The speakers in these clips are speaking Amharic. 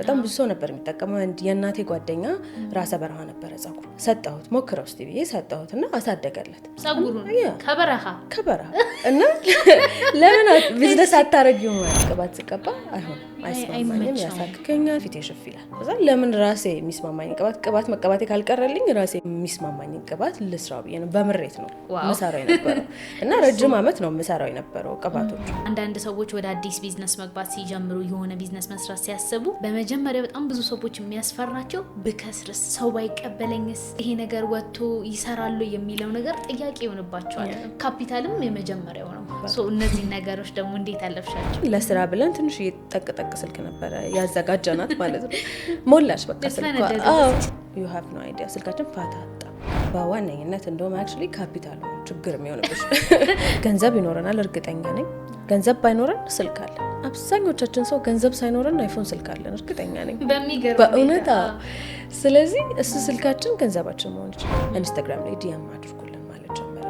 በጣም ብዙ ሰው ነበር የሚጠቀመው። አንድ የእናቴ ጓደኛ ራሰ በረሃ ነበር ጸጉሩ ሰጣሁት ሞክረው እስቲ ብዬ ሰጣሁትና አሳደገለት ጸጉሩን ከበረሃ እና ለምን ቢዝነስ አታረጊው ማለት ቅባት ስቀባ አይሆን አይስማማኝም ያሳክከኛል ፊቴ ሽፍ ይላል። ከዛ ለምን ራሴ የሚስማማኝ ቅባት መቀባቴ ካልቀረልኝ ራሴ የሚስማማኝ ቅባት ልስራው ብዬ ነው በምሬት ነው መሰራው የነበረው እና ረጅም አመት ነው መሰራው የነበረው ቅባቶች። አንዳንድ ሰዎች ወደ አዲስ ቢዝነስ መግባት ሲጀምሩ የሆነ ቢዝነስ መስራት ሲያስቡ በመጀመሪያ በጣም ብዙ ሰዎች የሚያስፈራቸው ብከስርስ ሰው ባይቀበለኝስ ይሄ ነገር ወጥቶ ይሰራሉ የሚለው ነገር ጥያቄ ይሆንባቸዋል። ካፒታልም የመጀመሪያው ነው። እነዚህ ነገሮች ደግሞ እንዴት አለፍሻቸው? ለስራ ብለን ትንሽ እየተጠቀጠቀ ስልክ ነበረ ያዘጋጀናት ማለት ነው። ሞላሽ በቃ ስልኳ you have no idea ስልካችን ፋታ አጣ። በዋነኝነት እንደውም actually ካፒታል ነው ችግር የሚሆንብሽ። ገንዘብ ይኖረናል እርግጠኛ ነኝ። ገንዘብ ባይኖረን ስልክ አለ። አብዛኞቻችን ሰው ገንዘብ ሳይኖረን አይፎን ስልክ አለን እርግጠኛ ነኝ በእውነት። ስለዚህ እሱ ስልካችን ገንዘባችን መሆን ይችላል። ኢንስታግራም ላይ ዲኤም አድርጉልን ማለት ጀመረ።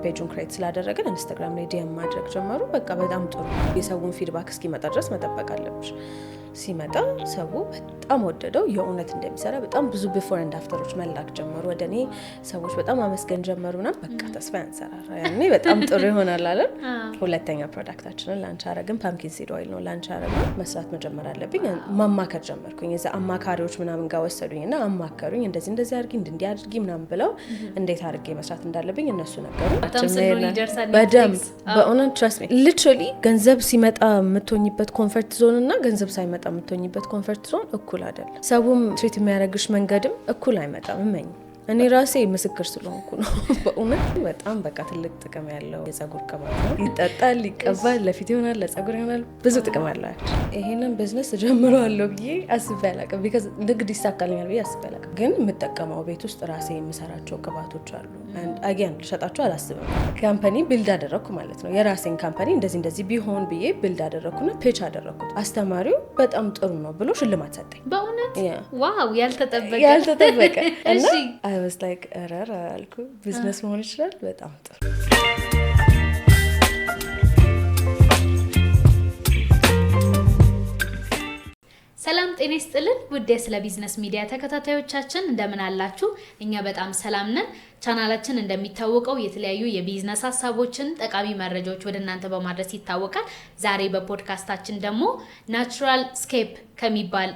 ፔጁን ክሬት ስላደረገን ኢንስታግራም ላይ ዲኤም ማድረግ ጀመሩ። በቃ በጣም ጥሩ። የሰውን ፊድባክ እስኪመጣ ድረስ መጠበቅ አለብሽ። ሲመጣ ሰው በጣም ወደደው። የእውነት እንደሚሰራ በጣም ብዙ ቢፎር ኤንድ አፍተሮች መላክ ጀመሩ ወደኔ። ሰዎች በጣም አመስገን ጀመሩና በቃ ተስፋ ያንሰራራ ያኔ በጣም ጥሩ ይሆናል አለን። ሁለተኛ ፕሮዳክታችንን ላንች አረግን። ፓምኪን ሲድ ኦይል ነው ላንች አረግን። መስራት መጀመር አለብኝ። ማማከር ጀመርኩኝ። እዛ አማካሪዎች ምናምን ጋር ወሰዱኝና አማከሩኝ። እንደዚህ አድርጊ እንዲህ አድርጊ ምናምን ብለው እንዴት አድርጌ መስራት እንዳለብኝ እነሱ ነገሩኝ። በደንብ በእውነት ትረስት ሚ ሊትራሊ ገንዘብ ሲመጣ የምትሆኝበት ኮንፈርት ዞን እና ገንዘብ ሳይመጣ የምትሆኝበት ኮንፈርት ዞን እኩል አይደለም። ሰውም ትሪት የሚያደርግሽ መንገድም እኩል አይመጣም። እመኝ እኔ ራሴ ምስክር ስለሆንኩ ነው። በእውነት በጣም በቃ ትልቅ ጥቅም ያለው የጸጉር ቅባት ነው። ይጠጣል፣ ይቀባል፣ ለፊት ይሆናል፣ ለጸጉር ይሆናል፣ ብዙ ጥቅም አላቸው። ይሄንን ቢዝነስ ጀምረዋለሁ ብዬ አስቤ አላውቅም። ቢካዝ ንግድ ይሳካልኛል ብዬ አስቤ አላውቅም። ግን የምጠቀመው ቤት ውስጥ ራሴ የምሰራቸው ቅባቶች አሉ። አጊያን ልሸጣቸው አላስብም። ካምፓኒ ቢልድ አደረኩ ማለት ነው። የራሴን ካምፓኒ እንደዚህ ቢሆን ብዬ ቢልድ አደረኩና ፔጅ አደረኩት። አስተማሪው በጣም ጥሩ ነው ብሎ ሽልማት ሰጠኝ። በእውነት ዋው! ያልተጠበቀ እና I was like ረረ አልኩ ቢዝነስ መሆን ይችላል። በጣም ጥሩ። ሰላም ጤና ይስጥልን ውድ የስለ ቢዝነስ ሚዲያ ተከታታዮቻችን እንደምን አላችሁ? እኛ በጣም ሰላም ነን። ቻናላችን እንደሚታወቀው የተለያዩ የቢዝነስ ሀሳቦችን ጠቃሚ መረጃዎች ወደ እናንተ በማድረስ ይታወቃል። ዛሬ በፖድካስታችን ደግሞ ናቹራል ስኬፕ ከሚባል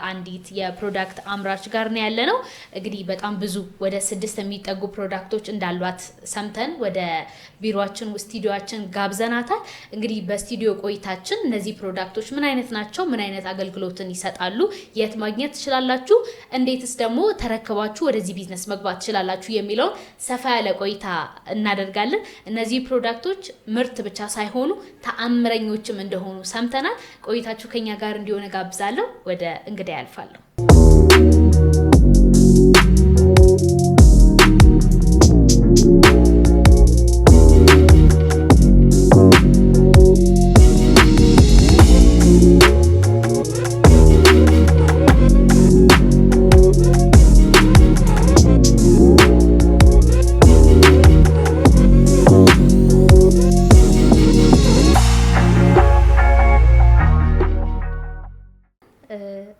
አንዲት የፕሮዳክት አምራች ጋር ነው ያለነው። እንግዲህ በጣም ብዙ ወደ 6 የሚጠጉ ፕሮዳክቶች እንዳሏት ሰምተን ወደ ቢሮአችን ስቱዲዮአችን ጋብዘናታል። እንግዲህ በስቱዲዮ ቆይታችን እነዚህ ፕሮዳክቶች ምን አይነት ናቸው፣ ምን አይነት አገልግሎትን ይሰጣሉ፣ የት ማግኘት ትችላላችሁ፣ እንዴትስ ደግሞ ተረክባችሁ ወደዚህ ቢዝነስ መግባት ትችላላችሁ የሚለው ሰፋ ያለ ቆይታ እናደርጋለን። እነዚህ ፕሮዳክቶች ምርት ብቻ ሳይሆኑ ተአምረኞችም እንደሆኑ ሰምተናል። ቆይታችሁ ከኛ ጋር እንዲሆነ ጋብዛለሁ። ወደ እንግዳ ያልፋለሁ።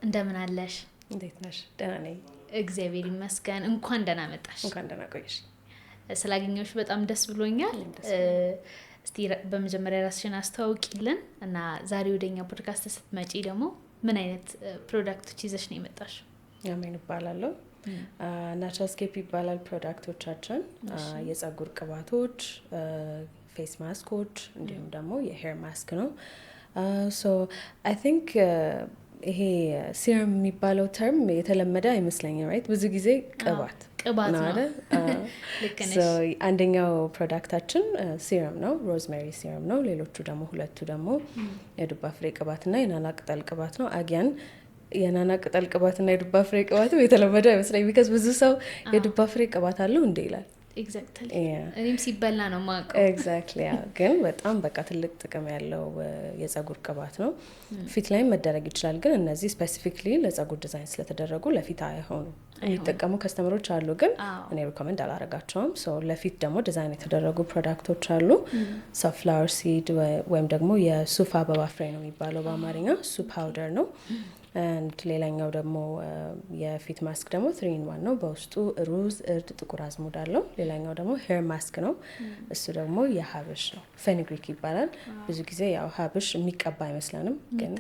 እንደምን አለሽ? እንዴት ነሽ? ደህና ነኝ እግዚአብሔር ይመስገን። እንኳን ደህና መጣሽ። እንኳን ደህና ቆየሽ። ስላገኘሁሽ በጣም ደስ ብሎኛል። እስቲ በመጀመሪያ ራስሽን አስተዋውቂልን እና ዛሬ ወደኛ ፖድካስት ስትመጪ ደግሞ ምን አይነት ፕሮዳክቶች ይዘሽ ነው የመጣሽው? ያሜን እባላለሁ። ናቹራል ስኬፕ ይባላል ፕሮዳክቶቻችን። የጸጉር ቅባቶች፣ ፌስ ማስኮች እንዲሁም ደግሞ የሄር ማስክ ነው። ሶ አይ ቲንክ ይሄ ሲረም የሚባለው ተርም የተለመደ አይመስለኝም። ራይት ብዙ ጊዜ ቅባት ነው አይደል? ልክ ነሽ። አንደኛው ፕሮዳክታችን ሲረም ነው፣ ሮዝሜሪ ሲረም ነው። ሌሎቹ ደግሞ ሁለቱ ደግሞ የዱባ ፍሬ ቅባትና የናና ቅጠል ቅባት ነው። አጊያን የናና ቅጠል ቅባትና የዱባ ፍሬ ቅባትም የተለመደ አይመስለኝም። ቢካዝ ብዙ ሰው የዱባ ፍሬ ቅባት አለው እንዴ ይላል። ኤግዛክትሊ እኔም ሲበላ ነው ማውቀው። ኤግዛክትሊ ግን በጣም በቃ ትልቅ ጥቅም ያለው የጸጉር ቅባት ነው። ፊት ላይ መደረግ ይችላል፣ ግን እነዚህ ስፔሲፊክሊ ለጸጉር ዲዛይን ስለተደረጉ ለፊት አይሆኑ የሚጠቀሙ ከስተመሮች አሉ፣ ግን እኔ ሪኮመንድ አላረጋቸውም። ሶ ለፊት ደግሞ ዲዛይን የተደረጉ ፕሮዳክቶች አሉ። ሰፍላወር ሲድ ወይም ደግሞ የሱፍ አበባ ፍሬ ነው የሚባለው በአማርኛ። እሱ ፓውደር ነው። and ሌላኛው ደግሞ የፊት ማስክ ደግሞ 3 in 1 ነው በውስጡ ሩዝ እርድ ጥቁር አዝሙድ አለው ሌላኛው ደግሞ ሄር ማስክ ነው እሱ ደግሞ የሀብሽ ነው ፌኒግሪክ ይባላል ብዙ ጊዜ ያው ሀብሽ የሚቀባ አይመስልንም ግን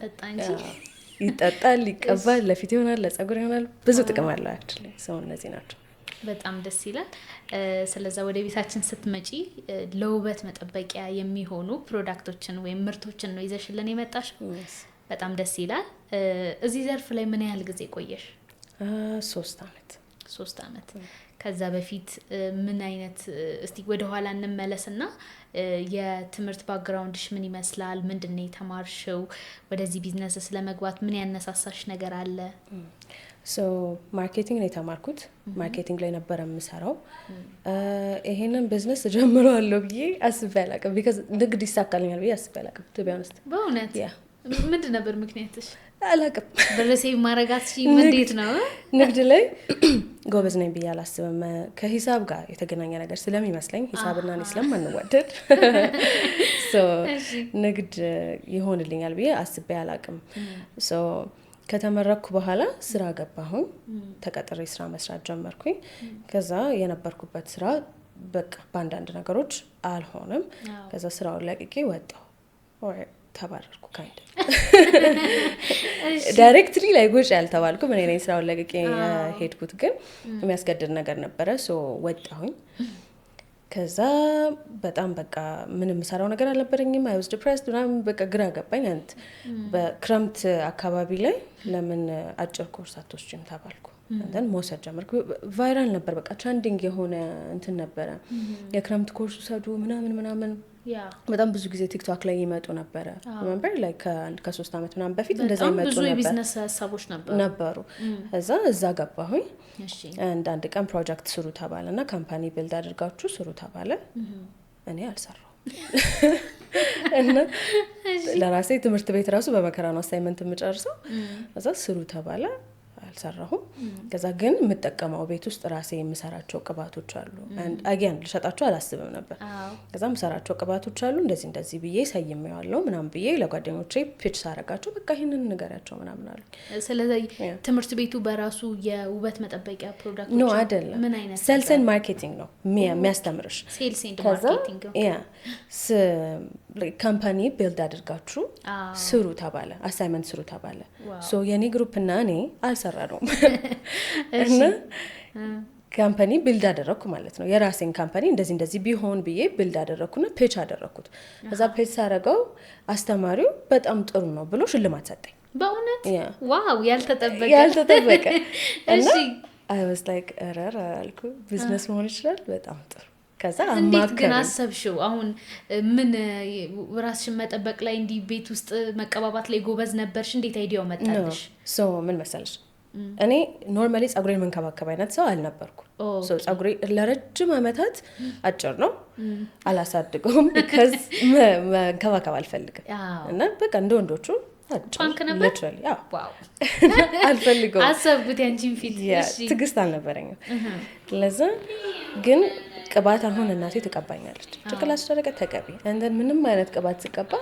ይጠጣል ይቀባል ለፊት ይሆናል ለፀጉር ይሆናል ብዙ ጥቅም አለው actually ሰው እነዚህ ናቸው በጣም ደስ ይላል ስለዛ ወደ ቤታችን ስትመጪ ለውበት መጠበቂያ የሚሆኑ ፕሮዳክቶችን ወይም ምርቶችን ነው ይዘሽልን የመጣሽ በጣም ደስ ይላል እዚህ ዘርፍ ላይ ምን ያህል ጊዜ ቆየሽ 3 አመት ከዛ በፊት ምን አይነት እስቲ ወደ ኋላ እንመለስና የትምህርት ባክግራውንድሽ ምን ይመስላል ምንድነው የተማርሽው ወደዚህ ቢዝነስ ስለመግባት ምን ያነሳሳሽ ነገር አለ ሶ ማርኬቲንግ ላይ ተማርኩት ማርኬቲንግ ላይ ነበር የምሰራው ይሄንን ቢዝነስ ጀምሯለሁ ብዬ አስቤ አላውቅም because ንግድ ይሳካልኛል ብዬ አስቤ አላውቅም to be honest በእውነት ምንድን ነበር ምክንያትሽ አላውቅም በለሴ ማረጋት እንዴት ነው ንግድ ላይ ጎበዝ ነኝ ብዬ አላስብም ከሂሳብ ጋር የተገናኘ ነገር ስለሚመስለኝ ሂሳብና እኔ ስለማንዋደድ ሶ ንግድ ይሆንልኛል ብዬ አስቤ አላውቅም ሶ ከተመረኩ በኋላ ስራ ገባሁኝ ተቀጥሬ ስራ መስራት ጀመርኩኝ ከዛ የነበርኩበት ስራ በቃ በአንዳንድ ነገሮች አልሆነም ከዛ ስራውን ለቅቄ ወጣሁ ተባረርኩ ካይንድ ዳይሬክትሊ ላይ ጎሽ ያልተባልኩ ምን እኔ ስራውን ለቅቄ ሄድኩት ግን የሚያስገድድ ነገር ነበረ ሶ ወጣሁኝ ከዛ በጣም በቃ ምንም ሰራው ነገር አልነበረኝም I was depressed ምናምን በቃ ግራ ገባኝ አንተ በክረምት አካባቢ ላይ ለምን አጭር ኮርስ አትወስጂም ተባልኩ እንደን መውሰድ ጀመርኩ ቫይራል ነበር በቃ ትሬንዲንግ የሆነ እንትን ነበረ የክረምት ኮርስ ሰዱ ምናምን በጣም ብዙ ጊዜ ቲክቶክ ላይ ይመጡ ነበር remember like ከ3 አመት ምናምን በፊት እንደዛ ይመጡ ነበር ብዙ የቢዝነስ ሐሳቦች ነበሩ እዛ ገባሁኝ አንድ ቀን ፕሮጀክት ስሩ ተባለና ካምፓኒ ቢልድ አድርጋችሁ ስሩ ተባለ እኔ አልሰራው እና ለራሴ ትምህርት ቤት ራሱ በመከራ ነው አሳይመንት የምጨርሰው እዛ ስሩ ተባለ አልሰራሁም ከዛ ግን የምጠቀመው ቤት ውስጥ ራሴ የምሰራቸው ቅባቶች አሉ and again ልሸጣቸው አላስብም ነበር ከዛ የምሰራቸው ቅባቶች አሉ እንደዚህ ብዬ ሰይሜዋለሁ ምናምን ብዬ ለጓደኞቼ ፒች ሳረጋቸው በቃ ይሄንን ንገሪያቸው ምናምን አሉ ስለዚህ ትምህርት ቤቱ በራሱ የውበት መጠበቂያ ፕሮዳክቶች ነው አይደለም ምን አይነት ሴልስ ኤንድ ማርኬቲንግ ነው የሚያስተምርሽ ሴልስ ኤንድ ማርኬቲንግ ካምፓኒ ቢልድ አድርጋችሁ ስሩ ተባለ አሳይመንት ስሩ ተባለ ሶ የኔ ግሩፕ እና እኔ አልሰራነውም እና ካምፓኒ ቢልድ አደረኩ ማለት ነው የራሴን ካምፓኒ እንደዚህ ቢሆን ብዬ ቢልድ አደረኩና ፔጅ አደረኩት እዛ ፔጅ ሳረጋው አስተማሪው በጣም ጥሩ ነው ብሎ ሽልማት ሰጠኝ በእውነት ዋው ያልተጠበቀ እና I was like አልኩ ቢዝነስ መሆን ይችላል በጣም ጥሩ ከዛ እንዴት ግን አሰብሽው አሁን ምን ራስሽን መጠበቅ ላይ እንዲ ቤት ውስጥ መቀባባት ላይ ጎበዝ ነበርሽ እንዴት አይዲያው መጣልሽ ሶ ምን መሰለሽ እኔ ኖርማሊ ጸጉሬን መንከባከብ አይነት ሰው አልነበርኩ ሶ ጸጉሬ ለረጅም አመታት አጭር ነው አላሳድገውም because መንከባከብ አልፈልግም እና በቃ እንደ ወንዶቹ ፓንክ ነበር literally ዋው አልፈልገውም አሰብኩት ያንቺን ፊት እሺ ትግስት አልነበረኝም ለዛ ግን ቅባት አሁን እናቴ ተቀባኛለች ጭቅላት ደረቀ ተቀቢ and then ምንም አይነት ቅባት ሲቀባ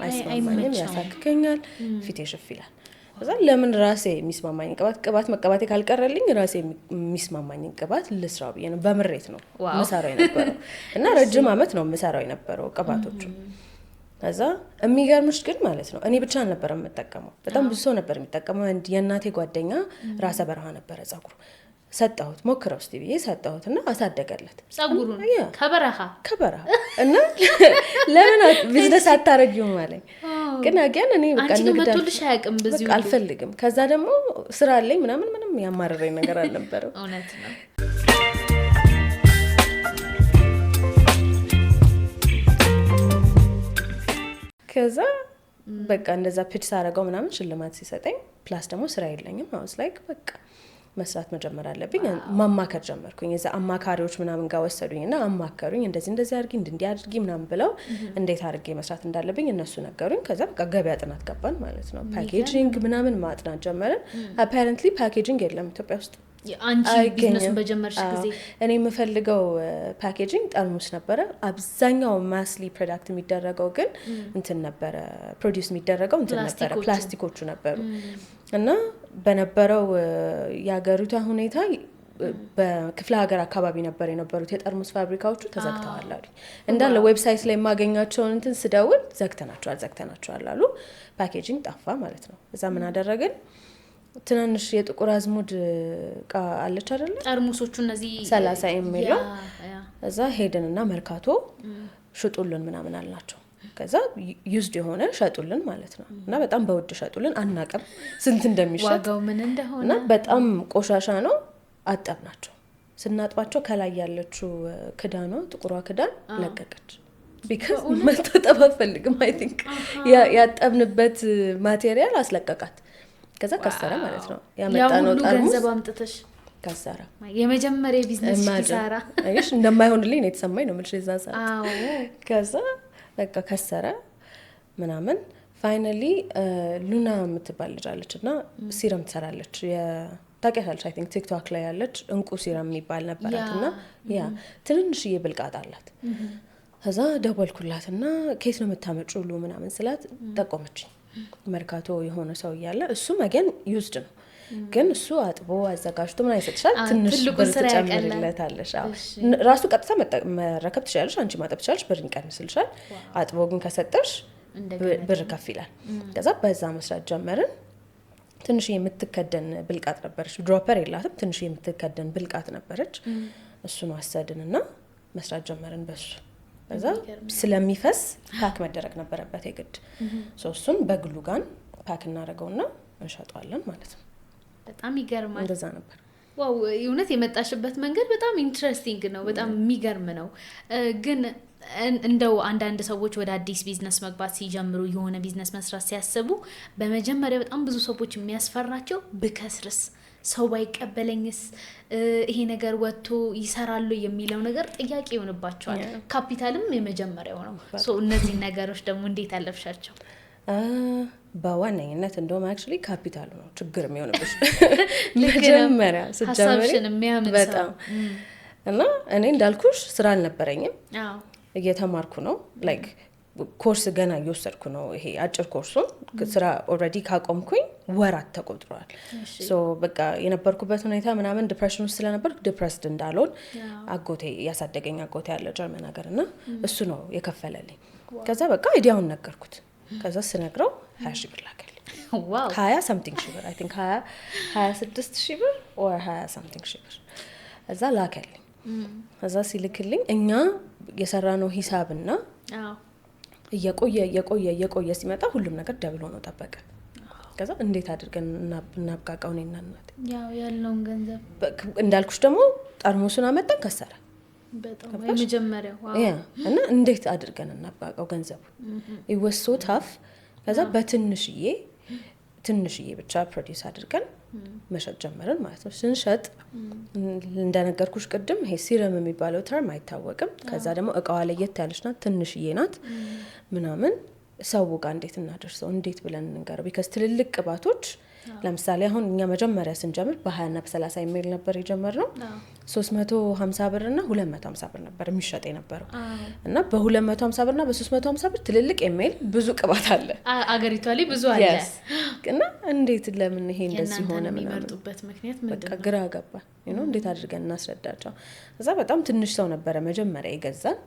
አይስማማኝም ያሳክከኛል ፊቴ ይሽፍላል ከዛ ለምን ራሴ የሚስማማኝ ቅባት መቀባቴ ካልቀረልኝ ራሴ የሚስማማኝ ቅባት ልስራው ብዬ ነው በመሬት ነው መሳራው የነበረው እና ረጅም አመት ነው መሳራው የነበረው ቅባቶቹ ከዛ የሚገርምሽ ግን ማለት ነው እኔ ብቻ አልነበረም የምጠቀመው በጣም ብዙ ሰው ነበር የሚጠቀመው እንደ የእናቴ ጓደኛ ራሰ በረሃ ነበር ጸጉሩ ሰጣሁት ሞክረው እስቲ ብዬ ሰጣሁትና አሳደገለት ጸጉሩን ከበረሃ እና ለምን ቢዝነስ አታረጊው ማለት ግን አገን እኔ በቃ ንግዳልሽ አያውቅም በዚህ አልፈልግም ከዛ ደግሞ ስራ አለኝ ምንም ያማረረኝ ነገር አልነበረው እውነት ነው ከዛ በቃ እንደዛ ፒች ሳረጋው ምናምን ሽልማት ሲሰጠኝ ፕላስ ደግሞ ስራ የለኝም I was like በቃ መስራት መጀመር አለብኝ ማማከር ጀመርኩኝ እዛ አማካሪዎች ምናምን ጋር ወሰዱኝና አማከሩኝ እንደዚህ አድርጊ እንዲህ አድርጊ ምናምን ብለው እንዴት አድርጌ መስራት እንዳለብኝ እነሱ ነገሩኝ ከዛ በቃ ገበያ ጥናት ገባን ማለት ነው ፓኬጂንግ ምናምን ማጥናት ጀመርን apparently ፓኬጂንግ የለም ኢትዮጵያ ውስጥ አንቺ ቢዝነሱን በጀመርሽ ጊዜ እኔ የምፈልገው ፓኬጂንግ ጠርሙስ ነበረ አብዛኛው ማስሊ ፕሮዳክት የሚደረገው ግን እንትን ነበረ ፕሮዲዩስ የሚደረገው እንትን ነበረ ፕላስቲኮቹ ነበሩ እና በነበረው የሀገሪቷ ሁኔታ በክፍለ ሀገር አካባቢ ነበር የነበሩት የጠርሙስ ፋብሪካዎቹ ተዘግተዋል አሉ። እንዳለ ዌብሳይት ላይ የማገኛቸውን እንትን ስደውል ዘግተናቸዋል አሉ። ፓኬጂንግ ጠፋ ማለት ነው። እዛ ምን አደረግን? ትናንሽ የጥቁር አዝሙድ እቃ አለች አይደለ? ጠርሙሶቹ እነዚህ 30 ኤምኤል እዛ ሄድንና መርካቶ ሽጡልን ምናምን አልናቸው። ከዛ ዩዝድ የሆነ ሸጡልን ማለት ነው። እና በጣም በውድ ሸጡልን። አናቀም ስንት እንደሚሸጥ ዋጋው ምን እንደሆነ። እና በጣም ቆሻሻ ነው። አጠብናቸው። ስናጥባቸው ከላይ ያለችው ክዳኗ ጥቁሯ ክዳን ለቀቀች። ቢካዝ መታጠብ አልፈልግም። አይ ቲንክ ያጠብንበት ማቴሪያል አስለቀቃት። ከዛ ከሰረ ማለት ነው። ያመጣነው ጠርሙስ ገንዘብ አምጥተሽ ከሰረ። የመጀመሪያ ቢዝነስ ኪሳራ አይሽ እንደማይሆንልኝ ነው የተሰማኝ ነው የምልሽ የዛን ሰዓት። ከዛ በቃ ከሰረ ምናምን ፋይናሊ ሉና የምትባል ልጅ አለች እና ሲረም ትሰራለች። ታውቂያታለሽ አይ ቲንክ ቲክቶክ ላይ ያለች እንቁ ሲረም የሚባል ነበራት እና ያ ትንንሽዬ ብልቃጥ አላት። ከዛ ደወልኩላትና ኬት ነው የምታመጪው ሉ ምናምን ስላት ጠቆመችኝ። መርካቶ የሆነ ሰው እያለ እሱም አገን ዩዝድ ነው ግን እሱ አጥቦ አዘጋጅቶ ምን አይሰጥሻል ትንሽ ብር ትጨምርለታለሽ። ራሱ ቀጥታ መረከብ ትችላለሽ፣ አንቺ ማጠብ ትችላለሽ፣ ብር ይቀንስልሻል። አጥቦ ግን ከሰጠሽ ብር ከፍ ይላል። ከዛ በዛ መስራት ጀመርን። ትንሽ የምትከደን ብልቃጥ ነበረች። ድሮፐር የላትም። ትንሽ የምትከደን ብልቃጥ ነበረች። እሱን ወሰድንና መስራት ጀመርን በሱ። ከዛ ስለሚፈስ ፓክ መደረግ ነበረበት የግድ። እሱን በግሉ ጋን ፓክ እናደርገውና እንሸጠዋለን ማለት ነው። በጣም ይገርማል። እንደዛ ነበር። ዋው የእውነት የመጣሽበት መንገድ በጣም ኢንትረስቲንግ ነው። በጣም የሚገርም ነው። ግን እንደው አንዳንድ ሰዎች ወደ አዲስ ቢዝነስ መግባት ሲጀምሩ የሆነ ቢዝነስ መስራት ሲያስቡ በመጀመሪያ በጣም ብዙ ሰዎች የሚያስፈራቸው ብከስርስ፣ ሰው ባይቀበለኝስ፣ ይሄ ነገር ወጥቶ ይሰራሉ የሚለው ነገር ጥያቄ ይሆንባቸዋል። ካፒታልም የመጀመሪያው ነው። እነዚህ ነገሮች ደግሞ እንዴት አለፍሻቸው? በዋነኝነት እንደውም አክቹሊ ካፒታሉ ነው ችግር የሚሆንብሽ መጀመሪያ ስትጀምሪ በጣም እና እኔ እንዳልኩሽ ስራ አልነበረኝም። እየተማርኩ ነው ላይክ ኮርስ ገና እየወሰድኩ ነው። ይሄ አጭር ኮርሱን ስራ ኦልሬዲ ካቆምኩኝ ወራት ተቆጥሯል። በቃ የነበርኩበት ሁኔታ ምናምን ዲፕሬሽን ውስጥ ስለነበርኩ ዲፕሬስድ እንዳልሆን አጎቴ ያሳደገኝ አጎቴ ያለ ጀርመን ሀገር እና እሱ ነው የከፈለልኝ። ከዛ በቃ አይዲያውን ነገርኩት። ከዛ ስነግረው 20 ሺህ ብር ላከልኝ። 20 something ሺህ ብር አይ ቲንክ 26 ሺህ ብር or 20 something ሺህ ብር እዛ ላከልኝ። ከዛ ሲልክልኝ እኛ የሰራነው ሂሳብና እየቆየ ሲመጣ ሁሉም ነገር ደብል ሆኖ ጠበቀ። ከዛ እንዴት አድርገን እናብቃቃው ነው እናንተ ያው ያለውን ገንዘብ እንዳልኩሽ ደግሞ ጠርሙሱን አመጣን ከሰረ። በጣም የመጀመሪያው እና እንዴት አድርገን እናብቃቃው ገንዘቡ it was so tough። ከዛ ትንሽዬ ብቻ ፕሮዲዩስ አድርገን መሸጥ ጀመርን ማለት ነው። ስንሸጥ እንደነገርኩሽ ቅድም ይሄ ሲረም የሚባለው ተርም አይታወቅም። ከዛ ደግሞ እቃዋ ለየት ያለች ናት፣ ትንሽዬ ናት ምናምን። ሰው ጋር እንዴት እናደርሰው እንዴት ብለን እንንገረው? ቢካዝ ትልልቅ ቅባቶች ለምሳሌ አሁን እኛ መጀመሪያ ስንጀምር በ20 እና በ30 ኢሜል ነበር የጀመርነው። 350 ብር እና 250 ብር ነበር የሚሸጥ የነበረው እና በ250 ብር እና በ350 ብር ትልልቅ ኢሜል ብዙ ቅባት አለ አገሪቷ ላይ ብዙ አለ እና እንዴት ለምን ይሄ እንደዚህ ሆነ ምናምን የሚመርጡበት ምክንያት ምንድነው? ግራ ገባ እንዴት አድርገን እናስረዳቸው? እዛ በጣም ትንሽ ሰው ነበረ መጀመሪያ ይገዛል።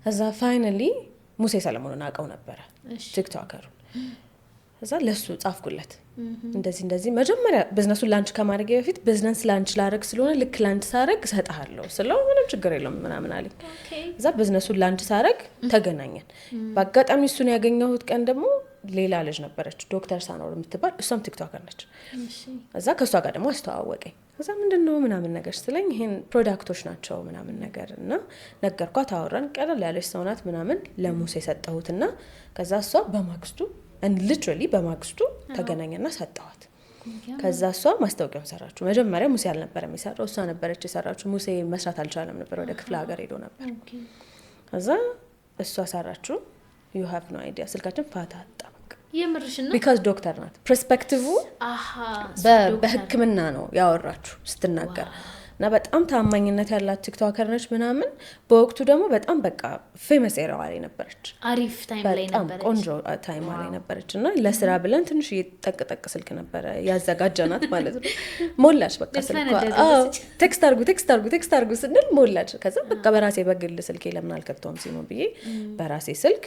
እዛ ፋይናሊ ሙሴ ሰለሞንን አውቀው ነበረ ቲክቶከሩ። እዛ ለሱ ጻፍኩለት እንደዚህ መጀመሪያ ቢዝነሱን ላንች ከማድረግ በፊት ቢዝነስ ላንች ላረግ ስለሆነ ልክ ላንች ሳረግ ሰጣለሁ ስለው ምንም ችግር የለውም ምናምን አለኝ። እዛ ቢዝነሱን ላንች ሳረግ ተገናኘን። በአጋጣሚ እሱን ያገኘሁት ቀን ደግሞ ሌላ ልጅ ነበረች ዶክተር ሳኖር የምትባል እሷም ቲክቶከር ነች። እዛ ከሷ ጋር ደግሞ አስተዋወቀኝ። እዛ ምንድነው ምናምን ነገር ስለኝ ይሄን ፕሮዳክቶች ናቸው ምናምን ነገር እና ነገርኳት። አወራን። ቀለል ያለች ሰው ናት ምናምን ለሙሴ ሰጠሁትና ከዛ እሷ በማግስቱ ሊትራሊ በማግስቱ ተገናኘና ሰጠዋት። ከዛ እሷ ማስታወቂያውን ሰራችሁ። መጀመሪያ ሙሴ አልነበረም የሰራው፣ እሷ ነበረች የሰራችሁ። ሙሴ መስራት አልቻለም ነበር፣ ወደ ክፍለ ሀገር ሄዶ ነበር። ከዛ እሷ ሰራችሁ። you have no idea ስልካችን ፋታ አጣበቅ የምርሽና ቢካዝ ዶክተር ናት። ፐርስፔክቲቭ በህክምና ነው ያወራችሁ ስትናገር እና በጣም ታማኝነት ያላት ቲክቶከር ነች ምናምን። በወቅቱ ደግሞ በጣም በቃ ፌመስ ኤራዋ ላይ ነበረች፣ አሪፍ ታይም ላይ ነበረች፣ በጣም ቆንጆ ታይም ላይ ነበረች። እና ለስራ ብለን ትንሽ ጠቅጠቅ ስልክ ነበረ ያዘጋጀናት ማለት ነው። ሞላች በቃ ስልኳ። ቴክስት አርጉ ስንል ሞላች። ከዛ በቃ በራሴ በግል ስልኬ ለምን አልከፍተውም ሲሆን ብዬ በራሴ ስልክ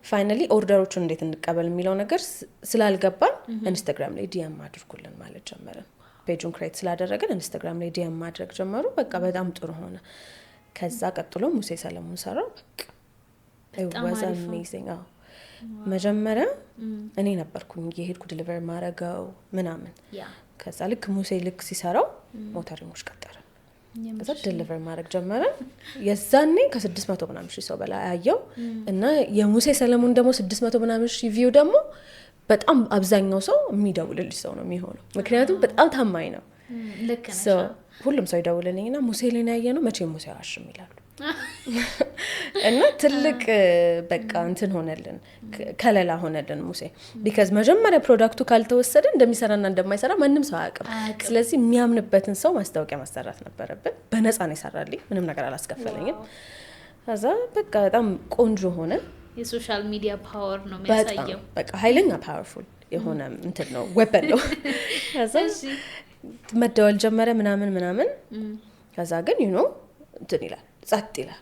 ፋይናሊ ኦርደሮቹን እንዴት እንቀበል የሚለው ነገር ስላልገባን ኢንስታግራም ላይ ዲኤም አድርጉልን ማለት ጀመርን። ፔጁን ክሬት ስላደረግን ኢንስታግራም ላይ ዲኤም ማድረግ ጀመሩ። በቃ በጣም ጥሩ ሆነ። ከዛ ቀጥሎ ሙሴ ሰለሞን ሰራው። በቃ was amazing። መጀመሪያ እኔ ነበርኩኝ የሄድኩ ዲሊቨር ማረጋው ምናምን። ከዛ ልክ ሙሴ ልክ ሲሰራው ሞተሪኖች ቀጠረ። ከዛ ዲሊቨር ማድረግ ጀመረ። የዛኔ ከ600 ምናምን ሺህ ሰው በላይ አየው። እና የሙሴ ሰለሞን ደግሞ 600 ምናምን ሺህ ቪው ደግሞ በጣም አብዛኛው ሰው የሚደውልልሽ ሰው ነው የሚሆነው፣ ምክንያቱም በጣም ታማኝ ነው። ልክ ነሽ። ሁሉም ሰው ይደውልልኝና ሙሴ ላይ ነው ያየነው መቼ ሙሴ አዋሽም ይላሉ። እና ትልቅ በቃ እንትን ሆነልን፣ ከለላ ሆነልን ሙሴ። ቢካዝ መጀመሪያ ፕሮዳክቱ ካልተወሰደ እንደሚሰራና እንደማይሰራ ማንም ሰው አያውቅም። ስለዚህ የሚያምንበትን ሰው ማስታወቂያ ማሰራት ነበረብን። በነፃ ነው ይሰራልኝ፣ ምንም ነገር አላስከፈለኝም። ከዛ በቃ በጣም ቆንጆ ሆነ። የሶሻል ሚዲያ ፓወር ነው የሚያሳየው። በቃ ኃይለኛ ፓወርፉል የሆነ እንትን ነው፣ ዌፐን ነው። ከዛ መደወል ጀመረ ምናምን። ከዛ ግን እንትን ይላል፣ ጸጥ ይላል።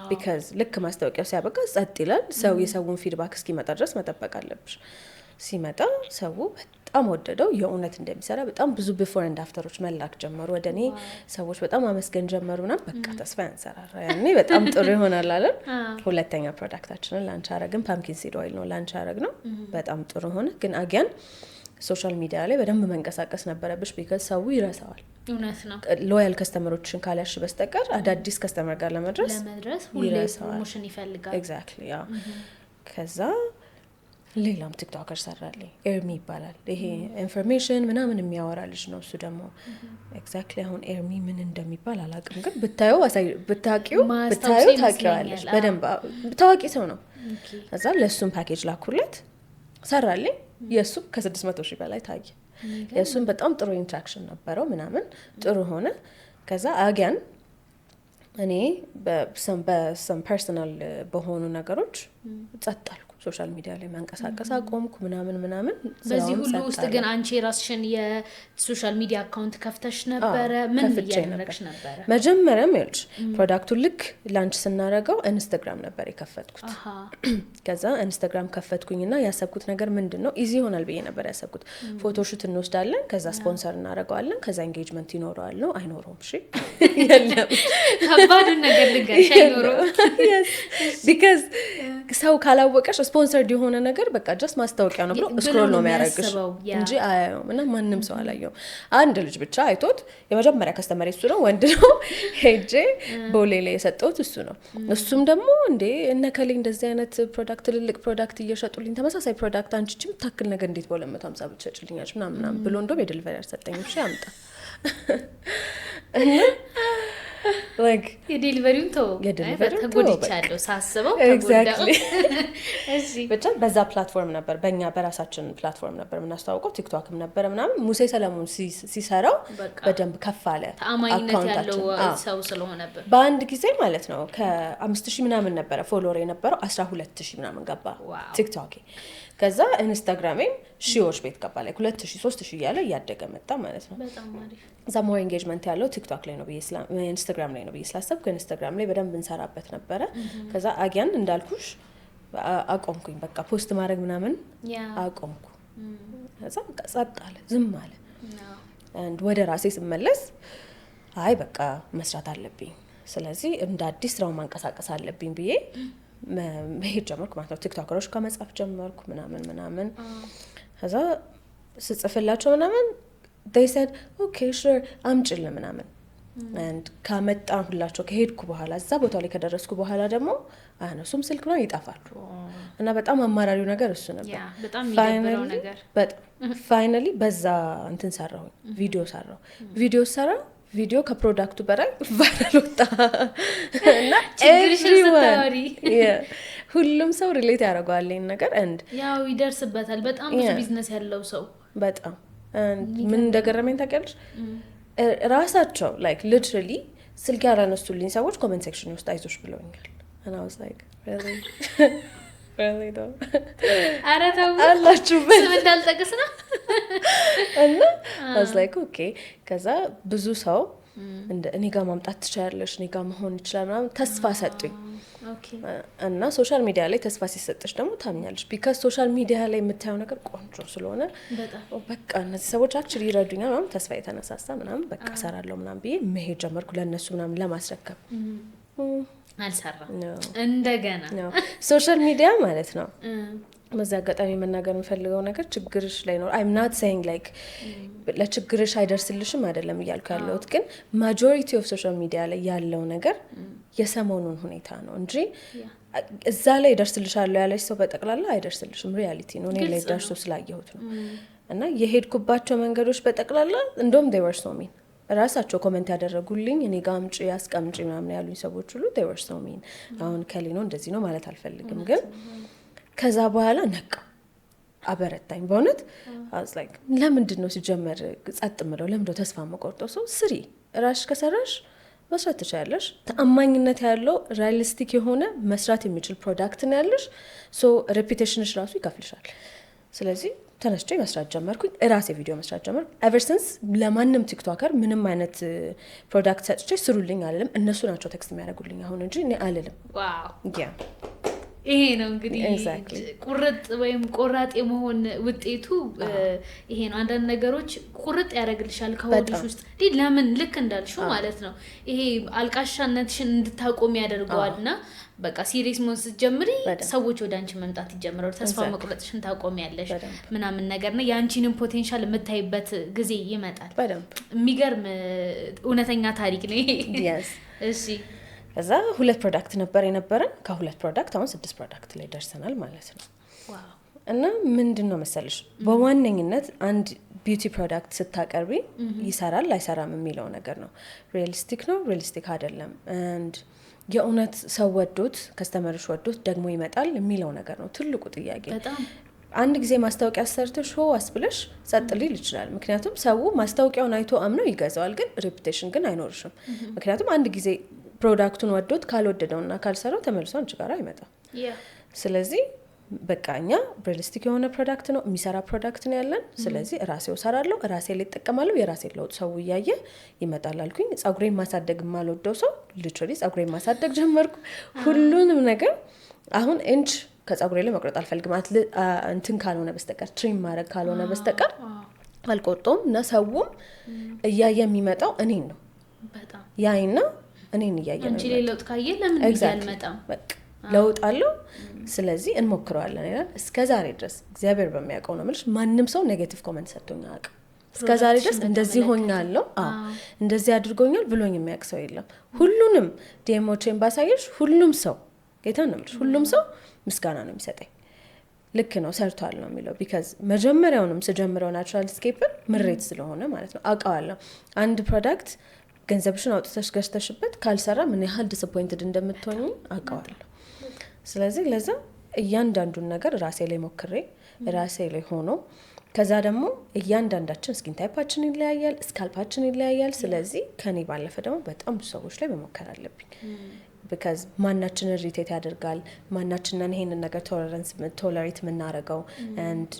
ቢካዝ ልክ ማስታወቂያው ሲያበቃ ጸጥ ይላል። ሰው የሰውን ፊድባክ እስኪመጣ ድረስ መጠበቅ አለብሽ። ሲመጣ ሰው በጣም ወደደው። የእውነት እንደሚሰራ በጣም ብዙ ቢፎር ኤንድ አፍተሮች መላክ ጀመሩ ወደ እኔ። ሰዎች በጣም አመስገን ጀመሩና በቃ ተስፋ ያንሰራራ። ያኔ በጣም ጥሩ ይሆናል አለን። ሁለተኛ ፕሮዳክታችንን ላንች አረግን። ፓምኪን ሲድ ኦይል ነው ላንች አረግነው። በጣም ጥሩ ሆነ። ግን አጊያን ሶሻል ሚዲያ ላይ በደንብ መንቀሳቀስ ነበረብሽ። ቢካዝ ሰው ይረሳዋል። እውነት ነው። ሎያል ከስተመሮችን ካላሽ በስተቀር አዳዲስ ከስተመር ጋር ለመድረስ ሁሌ ፕሮሞሽን ይፈልጋል። ኤግዛክትሊ ያ። ከዛ ሌላም ቲክቶከር ሰራልኝ፣ ኤርሚ ይባላል። ይሄ ኢንፎርሜሽን ምናምን የሚያወራ ልጅ ነው። እሱ ደግሞ ኤግዛክትሊ አሁን ኤርሚ ምን እንደሚባል አላውቅም፣ ግን ብታቂው ታቂዋለሽ በደንብ ታዋቂ ሰው ነው። ከዛ ለእሱም ፓኬጅ ላኩለት፣ ሰራልኝ። የእሱም ከ600 ሺህ በላይ ታየ። የእሱም በጣም ጥሩ ኢንትራክሽን ነበረው ምናምን ጥሩ ሆነ። ከዛ አጊያን እኔ በሰም ፐርሰናል በሆኑ ነገሮች ጸጥ አልኩ። ሶሻል ሚዲያ ላይ መንቀሳቀስ አቆምኩ ምናምን። በዚህ ሁሉ ውስጥ ግን አንቺ ራስሽን የሶሻል ሚዲያ አካውንት ከፍተሽ ነበረ? ምን እያደረግሽ ነበረ? መጀመሪያም ይልሽ ፕሮዳክቱን ልክ ላንች ስናረገው ኢንስታግራም ነበር የከፈትኩት። ከዛ ኢንስታግራም ከፈትኩኝና ያሰብኩት ነገር ምንድነው ኢዚ ይሆናል ብዬ ነበር ያሰብኩት። ፎቶሹት እንወስዳለን፣ ከዛ ስፖንሰር እናረጋዋለን፣ ከዛ ኤንጌጅመንት ይኖረዋል ነው አይኖረውም? እሺ የለም ከባድ ነገር ልንገርሽ፣ አይኖረውም። ቢካዝ ሰው ካላወቀሽ ስፖንሰርድ የሆነ ነገር በቃ ጀስት ማስታወቂያ ነው ብሎ ስክሮል ነው የሚያደርግሽ እንጂ አያየውም። እና ማንም ሰው አላየውም። አንድ ልጅ ብቻ አይቶት የመጀመሪያ ከስተመር እሱ ነው፣ ወንድ ነው። ሄጄ ቦሌ ላይ የሰጠሁት እሱ ነው። እሱም ደግሞ እንዴ እነከሌ እንደዚህ አይነት ፕሮዳክት ትልልቅ ፕሮዳክት እየሸጡልኝ ተመሳሳይ ፕሮዳክት አንቺ ችም ታክል ነገር እንዴት በ250 ብር ትሸጭልኛለሽ ምናምን ብሎ እንደውም የዴሊቨሪ ያሰጠኝ እሺ ያምጣ እና like የዴሊቨሪውን ተጎድቻለሁ ሳስበው ተጎዳው። እሺ ብቻ በዛ ፕላትፎርም ነበር፣ በእኛ በራሳችን ፕላትፎርም ነበር የምናስተዋውቀው። ቲክቶክም ነበር ምናምን። ሙሴ ሰለሞን ሲሰራው በደንብ ከፍ አለ። ተአማኝነት ያለው ሰው ስለሆነበት በአንድ ጊዜ ማለት ነው ከ5000 ምናምን ነበረ ፎሎወር የነበረው 12000 ምናምን ገባ ቲክቶክ። ከዛ ኢንስታግራምም ሺዎች ቤት ገባ ላይ 2000 3000 እያለ እያደገ መጣ ማለት ነው። በጣም አሪፍ። እዛ ሞር ኤንጌጅመንት ያለው ቲክቶክ ላይ ነው ኢንስታግራም ላይ ነው ስላሰብኩ ኢንስታግራም ላይ በደንብ እንሰራበት ነበረ። ከዛ አጊያን እንዳልኩሽ አቆምኩኝ፣ በቃ ፖስት ማድረግ ምናምን አቆምኩ። ከዛ በቃ ጸጥ አለ፣ ዝም አለ። ወደ ራሴ ስመለስ አይ በቃ መስራት አለብኝ፣ ስለዚህ እንደ አዲስ ስራውን ማንቀሳቀስ አለብኝ ብዬ መሄድ ጀመርኩ ማለት ነው። ቲክቶከሮች ጋር መጻፍ ጀመርኩ ምናምን። ከዛ ስጽፍላቸው ምናምን they said okay sure አምጪልን ምናምን and ካመጣ ሁላቸው ከሄድኩ በኋላ እዛ ቦታ ላይ ከደረስኩ በኋላ ደግሞ አነሱም ስልክ ነው ይጣፋሉ። እና በጣም አማራሪው ነገር እሱ ነበር። በጣም የሚደብረው ነገር ፋይናሊ በዛ እንትን ሰራሁ፣ ቪዲዮ ቪዲዮ ከፕሮዳክቱ በላይ ቫይራል ወጣ እና ሁሉም ሰው ሪሌት ያደርገዋል ይሄን ነገር and ያው ይደርስበታል። በጣም ብዙ ቢዝነስ ያለው ሰው በጣም ምን እንደገረመኝ ታውቂያለሽ? ራሳቸው ላይክ ሊትራሊ ስልክ ያላነሱልኝ ሰዎች ኮሜንት ሴክሽን ውስጥ አይዞሽ ብለውኛል። and I was like really really though ኧረ ተው አላችሁ ስም እንዳልጠቅስ ነው እና I was like okay ከዛ ብዙ ሰው እንደ እኔ ጋር ማምጣት ትችላለሽ እኔ ጋር መሆን ይችላል ምናምን ተስፋ ሰጡኝ። እና ሶሻል ሚዲያ ላይ ተስፋ ሲሰጥሽ ደግሞ ታምኛለሽ ቢካዝ ሶሻል ሚዲያ ላይ የምታየው ነገር ቆንጆ ስለሆነ በቃ እነዚህ ሰዎች አክቹሊ ይረዱኛል ምናምን ተስፋ የተነሳሳ ምናምን በቃ እሰራለሁ ምናምን ብዬ መሄድ ጀመርኩ ለእነሱ ምናምን ለማስረከብ። አልሰራም እንደገና ሶሻል ሚዲያ ማለት ነው። በዛ አጋጣሚ መናገር የምፈልገው ነገር ችግርሽ ላይ ነው I'm not saying like ለችግርሽ አይደርስልሽም አይደለም እያልኩ ያለሁት ግን ማጆሪቲ ኦፍ ሶሻል ሚዲያ ላይ ያለው ነገር የሰሞኑን ሁኔታ ነው እንጂ እዛ ላይ ይደርስልሻል ያለሽ ሰው በጠቅላላ አይደርስልሽም። ሪያሊቲ ነው እኔ ላይ ደርሶ ስላየሁት ነው። እና የሄድኩባቸው መንገዶች በጠቅላላ እንደውም they were so mean ራሳቸው ኮሜንት ያደረጉልኝ እኔ ጋር አምጪ አስቀምጪ ምናምን ያሉኝ ሰዎች ሁሉ they were so mean አሁን ከሊኖ እንደዚህ ነው ማለት አልፈልግም ግን ከዛ በኋላ ነቃ አበረታኝ በእውነት I was like ለምንድን ነው ሲጀመር ጸጥ ምለው ለምንድነው ተስፋ መቆርጠው ሰው ስሪ ራስሽ ከሰራሽ መስራት ትችያለሽ። ተአማኝነት ያለው ሪያሊስቲክ የሆነ መስራት የሚችል ፕሮዳክት ነው ያለሽ ሶ ሬፑቴሽንሽ ራሱ ይከፍልሻል። ስለዚህ ተነስቼ መስራት ጀመርኩኝ ራሴ ቪዲዮ መስራት ጀመርኩ ኤቨር ሲንስ ለማንም ቲክቶከር ምንም አይነት ፕሮዳክት ሰጥቼ ስሩልኝ አልልም እነሱ ናቸው ቴክስት የሚያደርጉልኝ አሁን እንጂ እኔ አልልም። ዋው ይሄ ነው እንግዲህ ቁርጥ ወይም ቆራጥ የመሆን ውጤቱ ይሄ ነው። አንዳንድ ነገሮች ቁርጥ ያደርግልሻል ከወዲሽ ውስጥ ለምን ልክ እንዳልሽው ማለት ነው ይሄ አልቃሻነትሽን እንድታቆም ያደርገዋልና በቃ ሲሪየስ መሆን ስትጀምሪ ሰዎች ወደ አንቺ መምጣት ይጀምራሉ ተስፋ መቁረጥሽን ታቆሚያለሽ ምናምን ነገር ነው ያንቺንም ፖቴንሻል የምታይበት ጊዜ ይመጣል። የሚገርም እውነተኛ ታሪክ ነው ይሄ። እሺ ከዛ 2 ፕሮዳክት ነበር የነበረን ከ2 ፕሮዳክት አሁን 6 ፕሮዳክት ላይ ደርሰናል ማለት ነው። ዋው እና ምንድነው መሰለሽ በዋነኝነት አንድ ቢዩቲ ፕሮዳክት ስታቀርቢ ይሰራል አይሰራም የሚለው ነገር ነው። ሪያሊስቲክ ነው ሪያሊስቲክ አይደለም and የእውነት ሰው ወዶት ከስተመርሽ ወዶት ደግሞ ይመጣል የሚለው ነገር ነው ትልቁ ጥያቄ። አንድ ጊዜ ማስታወቂያ ሰርተሽ ሆ አስብለሽ ጸጥ ሊል ይችላል ምክንያቱም ሰው ማስታወቂያውን አይቶ አምነው ይገዛዋል ግን ሬፑቴሽን ግን አይኖርሽም ምክንያቱም አንድ ጊዜ ፕሮዳክቱን ወዶት ካልወደደውና ካልሰራው ተመልሶ አንቺ ጋር አይመጣም። ስለዚህ በቃ እኛ ሪያሊስቲክ የሆነ ፕሮዳክት ነው የሚሰራ ፕሮዳክት ነው ያለን ስለዚህ ራሴው ሰራለሁ ራሴ ላይ ተጠቀማለሁ የራሴ ለውጥ ሰው ያየ ይመጣል አልኩኝ። ጸጉሬን ማሳደግ ማልወደው ሰው ሊትራሊ ጸጉሬን ማሳደግ ጀመርኩ ሁሉንም ነገር አሁን እንች ከጸጉሬ ላይ መቁረጥ አልፈልግም እንትን ካልሆነ በስተቀር ትሪም ማድረግ ካልሆነ በስተቀር አልቆርጦም እና ሰውም እያየ የሚመጣው እኔን ነው በጣም ያይና እኔን እያየ ነው አንቺ ለውጥ ካየ ለምን ያልመጣም በቃ ለውጥ አለው ስለዚህ እንሞክረዋለን ይላል። እስከዛሬ ድረስ እግዚአብሔር በሚያውቀው ነው ማለት ማንንም ሰው ኔጌቲቭ ኮሜንት ሰጥቶኝ አያውቅም። እስከዛሬ ድረስ እንደዚህ ሆኛለሁ እንደዚህ አድርጎኛል ብሎኝ የሚያውቅ ሰው የለም። ሁሉንም ዴሞቼን ባሳየሽ ሁሉም ሰው ጌታ ነው ማለት ሁሉም ሰው ምስጋና ነው የሚሰጠኝ ልክ ነው ሰርቷል ነው የሚለው ቢካዝ መጀመሪያውንም ስጀምረው ናቹራል ስኬፕን ምሬት ስለሆነ ማለት ነው አውቀዋለሁ አንድ ፕሮዳክት ገንዘብሽን አውጥተሽ ገዝተሽበት ካልሰራ ምን ያህል ዲስአፖይንትድ እንደምትሆኚ አውቀዋለሁ። ስለዚህ ለዛ እያንዳንዱን ነገር ራሴ ላይ ሞክሬ ራሴ ላይ ሆኖ ከዛ ደግሞ እያንዳንዳችን ስኪን ታይፓችን ይለያያል ስካልፓችን ይለያያል ስለዚህ ከኔ ባለፈ ደግሞ በጣም ብዙ ሰዎች ላይ መሞከር አለብኝ because ማናችንን ሪቴት ያደርጋል ማናችንን ይሄንን ነገር ቶለሬት የምናደርገው and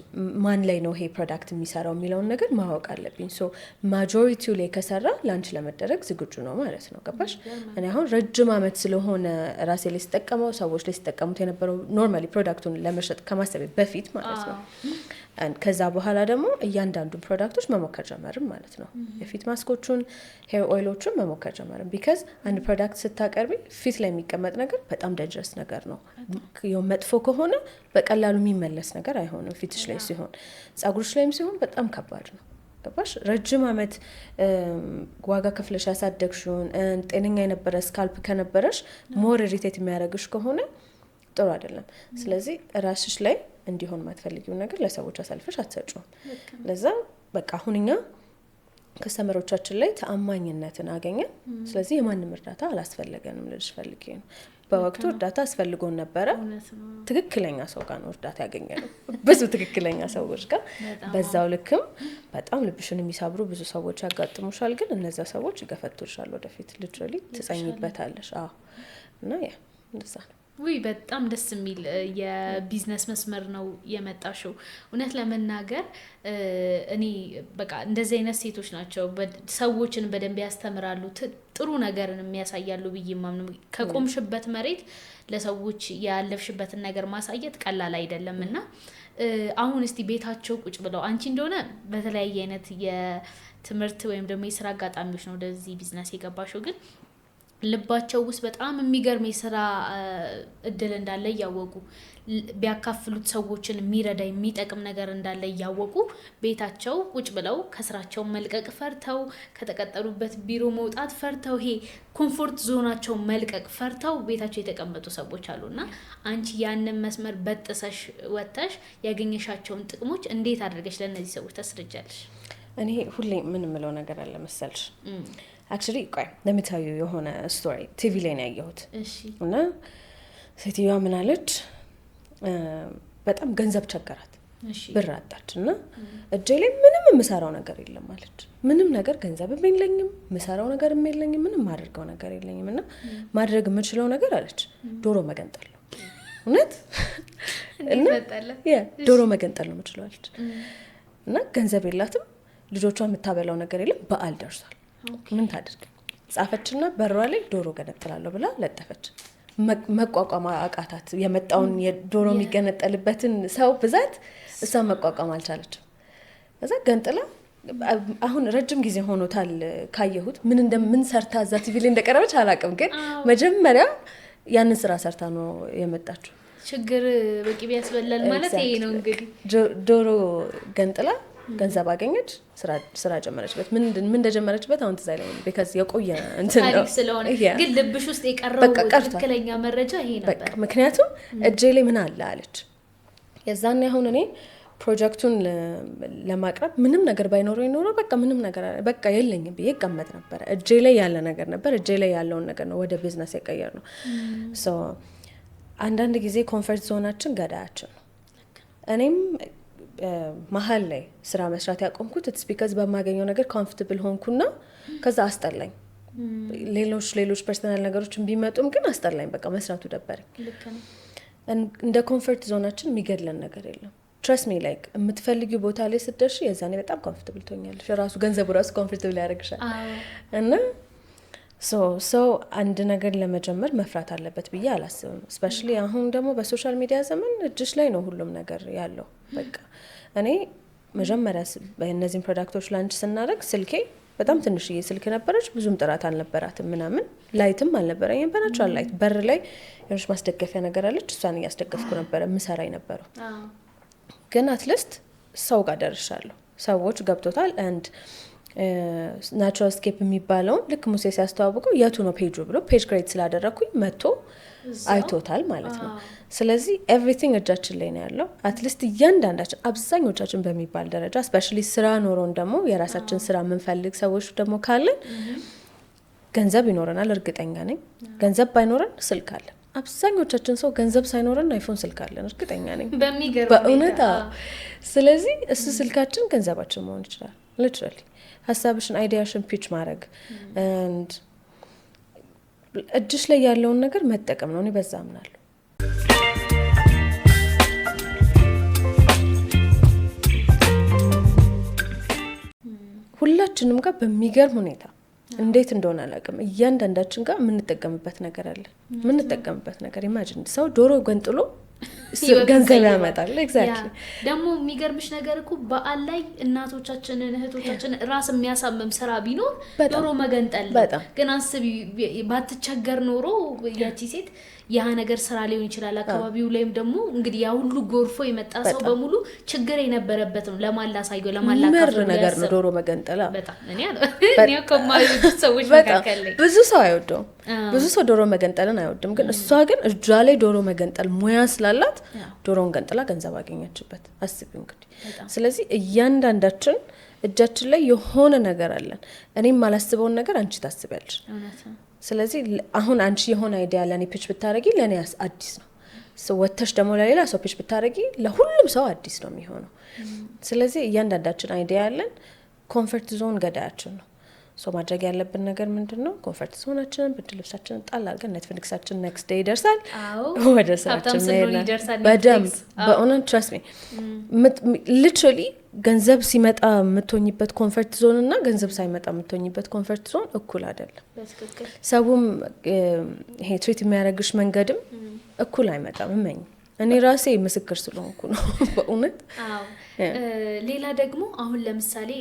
ማን ላይ ነው ይሄ ፕሮዳክት የሚሰራው የሚለውን ነገር ማወቅ አለብኝ። ሶ ማጆሪቲው ላይ ከሰራ ላንች ለመደረግ ዝግጁ ነው ማለት ነው ገባሽ። እኔ አሁን ረጅም አመት ስለሆነ ራሴ ላይ ተጠቀመው ሰዎች ላይ ተጠቀሙት የነበረው ኖርማሊ ፕሮዳክቱን ለመሸጥ ከማሰብ በፊት ማለት ነው ከዛ በኋላ ደግሞ እያንዳንዱ ፕሮዳክቶች መሞከር ጀመርን ማለት ነው። የፊት ማስኮቹን ሄር ኦይሎቹን መሞከር ጀመርን ቢካዝ አንድ ፕሮዳክት ስታቀርቢ ፊት ላይ የሚቀመጥ ነገር በጣም ዳንጀረስ ነገር ነው። መጥፎ ከሆነ በቀላሉ የሚመለስ ነገር አይሆንም ፊትሽ ላይ ሲሆን ጸጉርሽ ላይም ሲሆን በጣም ከባድ ነው ገባሽ። ረጅም አመት ዋጋ ከፍለሽ ያሳደግሽውን ጤነኛ የነበረ ስካልፕ ከነበረሽ ሞር ሪቴት የሚያደርግሽ ከሆነ ጥሩ አይደለም። ስለዚህ ራስሽ ላይ እንዲሆን ማትፈልጊው ነገር ለሰዎች አሳልፈሽ አትሰጪውም። ለዛ በቃ አሁንኛ ከስተመሮቻችን ላይ ተአማኝነትን አገኘን። ስለዚህ የማንም እርዳታ አላስፈለገንም ልልሽ ፈልጌ ነው። በወቅቱ እርዳታ አስፈልጎን ነበረ። ትክክለኛ ሰው ጋር ነው እርዳታ ያገኘነው፣ ብዙ ትክክለኛ ሰዎች ጋር። በዛው ልክም በጣም ልብሽን የሚሰብሩ ብዙ ሰዎች ያጋጥሙሻል፣ ግን እነዛ ሰዎች ይገፈቱልሻል ወደፊት። ሊትራሊ ትጸኝበታለሽ። እና ያ እንደዛ ነው። ውይ በጣም ደስ የሚል የቢዝነስ መስመር ነው የመጣሽው። እውነት ለመናገር እኔ በቃ እንደዚህ አይነት ሴቶች ናቸው ሰዎችን በደንብ ያስተምራሉ፣ ጥሩ ነገርን የሚያሳያሉ ብዬ ማምነው። ከቆምሽበት መሬት ለሰዎች ያለፍሽበትን ነገር ማሳየት ቀላል አይደለም። እና አሁን እስቲ ቤታቸው ቁጭ ብለው አንቺ እንደሆነ በተለያየ አይነት የትምህርት ወይም ደግሞ የስራ አጋጣሚዎች ነው ወደዚህ ቢዝነስ የገባሽው፣ ግን ልባቸው ውስጥ በጣም የሚገርም የስራ እድል እንዳለ እያወቁ ቢያካፍሉት ሰዎችን የሚረዳ የሚጠቅም ነገር እንዳለ እያወቁ ቤታቸው ቁጭ ብለው ከስራቸው መልቀቅ ፈርተው ከተቀጠሩበት ቢሮ መውጣት ፈርተው ይሄ ኮምፎርት ዞናቸው መልቀቅ ፈርተው ቤታቸው የተቀመጡ ሰዎች አሉና አንቺ ያንን መስመር በጥሰሽ ወጥተሽ ያገኘሻቸውን ጥቅሞች እንዴት አድርገሽ ለእነዚህ ሰዎች ታስረጃለሽ? እኔ ሁሌ ምን ምለው ነገር አለ መሰልሽ። አክቹሊ ቆይ ለምታዩ የሆነ ስቶሪ ቲቪ ላይ ነው ያየሁት። እና ሴትዮዋ ምን አለች፣ በጣም ገንዘብ ቸገራት፣ ብር አጣች እና እጄ ላይ ምንም የምሰራው ነገር የለም አለች። ምንም ነገር ገንዘብም የለኝም፣ የምሰራው ነገርም የለኝም፣ ምንም ማድረገው ነገር የለኝም እና ማድረግ የምችለው ነገር አለች ዶሮ መገንጠል ነው። እውነት እና ዶሮ መገንጠል ነው የምችለው አለች። እና ገንዘብ የላትም፣ ልጆቿ የምታበላው ነገር የለም፣ በዓል ደርሷል። ምን ታድርግ? ጻፈችና በሯ ላይ ዶሮ ገነጥላለሁ ብላ ለጠፈች። መቋቋም አቃታት። የመጣውን የዶሮ የሚገነጠልበትን ሰው ብዛት እሷ መቋቋም አልቻለችም። እዛ ገንጥላ አሁን ረጅም ጊዜ ሆኖታል ካየሁት። ምን ሰርታ እዛ ቲቪ ላይ እንደቀረበች አላውቅም፣ ግን መጀመሪያ ያንን ስራ ሰርታ ነው የመጣችው። ችግር በቂቤ ያስበላል ማለት ይሄ ነው እንግዲህ። ዶሮ ገንጥላ ገንዘብ አገኘች፣ ስራ ጀመረችበት። ምን እንደጀመረችበት አሁን ትዝ አይለኝም፣ ቢካዝ የቆየ እንትን ነው ስለሆነ። ግን ልብሽ ውስጥ የቀረው ትክክለኛ መረጃ ይሄ ነበር። ምክንያቱም እጄ ላይ ምን አለ አለች። የዛኔ አሁን እኔ ፕሮጀክቱን ለማቅረብ ምንም ነገር ባይኖረው ይኖረው በቃ ምንም ነገር በቃ የለኝም ብዬ እቀመጥ ነበረ። እጄ ላይ ያለ ነገር ነበር። እጄ ላይ ያለውን ነገር ነው ወደ ቢዝነስ የቀየር ነው። ሶ አንዳንድ ጊዜ ኮንፈርት ዞናችን ገዳያችን ነው። እኔም መሀል ላይ ስራ መስራት ያቆምኩት ኢትስ ቢካዝ በማገኘው ነገር ኮምፎርታብል ሆንኩና ከዛ አስጠላኝ። ሌሎች ፐርሰናል ነገሮችን ቢመጡም ግን አስጠላኝ። በቃ መስራቱ ደበረኝ። እንደ ኮምፎርት ዞናችን የሚገድለን ነገር የለም። ትረስት ሚ ላይክ የምትፈልጊው ቦታ ላይ ስትደርሺ የዛኔ በጣም ኮምፎርታብል ትሆኛለሽ። ራሱ ገንዘቡ ራሱ ኮምፎርታብል ያደርግሻል። እና ሰው አንድ ነገር ለመጀመር መፍራት አለበት ብዬ አላስብም። ስፔሻሊ አሁን ደግሞ በሶሻል ሚዲያ ዘመን እጅሽ ላይ ነው ሁሉም ነገር ያለው። በቃ እኔ መጀመሪያ እነዚህን ፕሮዳክቶች ላንች ስናደርግ ስልኬ በጣም ትንሽዬ ስልክ ነበረች፣ ብዙም ጥራት አልነበራትም ምናምን፣ ላይትም አልነበረኝም። በናቹራል ላይት በር ላይ የሆነች ማስደገፊያ ነገር አለች፣ እሷን እያስደገፍኩ ነበረ ምሰራ የነበረው። ግን አትሊስት ሰው ጋር ደርሻለሁ፣ ሰዎች ገብቶታል። አንድ ናቹራል ስኬፕ የሚባለውን ልክ ሙሴ ሲያስተዋውቀው የቱ ነው ፔጁ ብሎ ፔጅ ክሬት ስላደረግኩኝ መጥቶ አይቶታል ማለት ነው። ስለዚህ ኤቭሪቲንግ እጃችን ላይ ነው ያለው። አትሊስት እያንዳንዳችን አብዛኞቻችን በሚባል ደረጃ ስፔሻሊ ስራ ኖሮን ደግሞ የራሳችን ስራ የምንፈልግ ሰዎች ደግሞ ካለን ገንዘብ ይኖረናል፣ እርግጠኛ ነኝ። ገንዘብ ባይኖረን ስልክ አለን። አብዛኞቻችን ሰው ገንዘብ ሳይኖረን አይፎን ስልክ አለን፣ እርግጠኛ ነኝ በእውነት። ስለዚህ እሱ ስልካችን ገንዘባችን መሆን ይችላል። ሊትራሊ ሀሳብሽን አይዲያሽን ፒች ማድረግ እጅሽ ላይ ያለውን ነገር መጠቀም ነው። እኔ በዛ አምናለሁ። ሁላችንም ጋር በሚገርም ሁኔታ እንዴት እንደሆነ አላውቅም፣ እያንዳንዳችን ጋር የምንጠቀምበት ነገር አለ። የምንጠቀምበት ነገር ኢማጂን ሰው ዶሮ ገንጥሎ ገንዘብ ያመጣል። ኤግዛክትሊ። ደግሞ የሚገርምሽ ነገር እኮ በዓል ላይ እናቶቻችንን እህቶቻችንን ራስ የሚያሳምም ስራ ቢኖር ዶሮ መገንጠል። ግን አስቢ ባትቸገር ኖሮ ያቺ ሴት ያ ነገር ስራ ሊሆን ይችላል። አካባቢው ላይም ደግሞ እንግዲህ ያ ሁሉ ጎርፎ የመጣ ሰው በሙሉ ችግር የነበረበት ነው። ለማላሳየው ለማላካፈል ነገር ነው ዶሮ መገንጠላ። በጣም እኔ ከማይወዱ ሰዎች መካከል ላይ ብዙ ሰው አይወደውም። ብዙ ሰው ዶሮ መገንጠልን አይወድም። ግን እሷ ግን እጇ ላይ ዶሮ መገንጠል ሙያ ስላላት ዶሮን ገንጥላ ገንዘብ አገኘችበት። አስቢ እንግዲህ። ስለዚህ እያንዳንዳችን እጃችን ላይ የሆነ ነገር አለን። እኔም ማላስበውን ነገር አንቺ ታስቢያለሽ። ስለዚህ አሁን አንቺ የሆነ አይዲያ ለኔ ፒች ብታረጊ ለኔ አዲስ ነው። ወተሽ ደግሞ ለሌላ ሰው ፒች ብታረጊ ለሁሉም ሰው አዲስ ነው የሚሆነው። ስለዚህ እያንዳንዳችን አይዲያ ያለን ኮንፈርት ዞን ገዳያችን ነው። ሶ ማድረግ ያለብን ነገር ምንድነው? ኮንፈርት ዞናችንን ብርድ ልብሳችንን ጣል አድርገን ኔትፍሊክሳችን ኔክስት ዴይ ይደርሳል። ወደ ስራችን በደንብ በእውነት ትረስት ሚ ሊትራሊ ገንዘብ ሲመጣ የምትሆኝበት ኮንፈርት ዞን እና ገንዘብ ሳይመጣ የምትሆኝበት ኮንፈርት ዞን እኩል አይደለም። ሰውም ይሄ ትሪት የሚያደርግሽ መንገድም እኩል አይመጣም። እመኝ እኔ ራሴ ምስክር ስለሆንኩ ነው በእውነት። ሌላ ደግሞ አሁን ለምሳሌ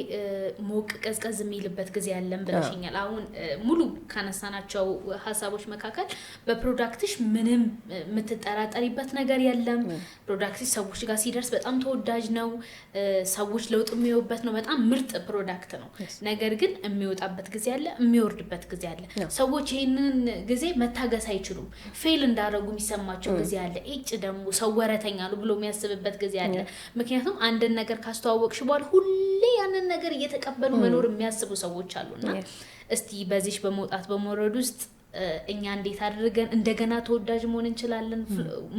ሞቅ ቀዝቀዝ የሚልበት ጊዜ ያለን ብለሽኛል። አሁን ሙሉ ካነሳናቸው ሀሳቦች መካከል በፕሮዳክትሽ ምንም የምትጠራጠሪበት ነገር የለም። ፕሮዳክትሽ ሰዎች ጋር ሲደርስ በጣም ተወዳጅ ነው። ሰዎች ለውጥ የሚወበት ነው። በጣም ምርጥ ፕሮዳክት ነው። ነገር ግን የሚወጣበት ጊዜ አለ፣ የሚወርድበት ጊዜ አለ። ሰዎች ይሄንን ጊዜ መታገስ አይችሉም። ፌል እንዳደረጉ የሚሰማቸው ጊዜ አለ። እጭ ደግሞ ሰው ወረተኛ ነው ብሎ የሚያስብበት ጊዜ አለ። ምክንያቱም አንድን ነገር ካስተዋወቅሽ በኋላ ሁሌ ያንን ነገር እየተቀበሉ መኖር የሚያስቡ ሰዎች አሉና እስቲ በዚህ በመውጣት በመውረድ ውስጥ እኛ እንዴት አድርገን እንደገና ተወዳጅ መሆን እንችላለን፣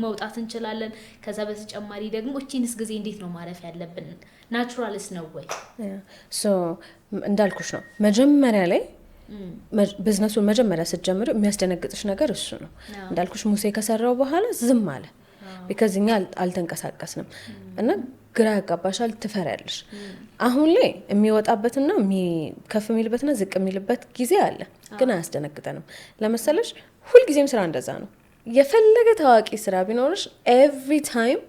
መውጣት እንችላለን? ከዛ በተጨማሪ ደግሞ እቺንስ ጊዜ እንዴት ነው ማለፍ ያለብን? ናቹራልስ ነው ወይ? ሶ እንዳልኩሽ ነው መጀመሪያ ላይ ቢዝነሱን መጀመሪያ ስትጀምሪ የሚያስደነግጥሽ ነገር እሱ ነው። እንዳልኩሽ ሙሴ ከሰራው በኋላ ዝም አለ። ቢካዝ እኛ አልተንቀሳቀስንም እና ግራ ያጋባሻል፣ ትፈሪያለሽ። አሁን ላይ የሚወጣበትና ከፍ የሚልበትና ዝቅ የሚልበት ጊዜ አለ፣ ግን አያስደነግጠንም። ለመሰለሽ ሁልጊዜም ስራ እንደዛ ነው። የፈለገ ታዋቂ ስራ ቢኖርሽ ኤቭሪ ታይም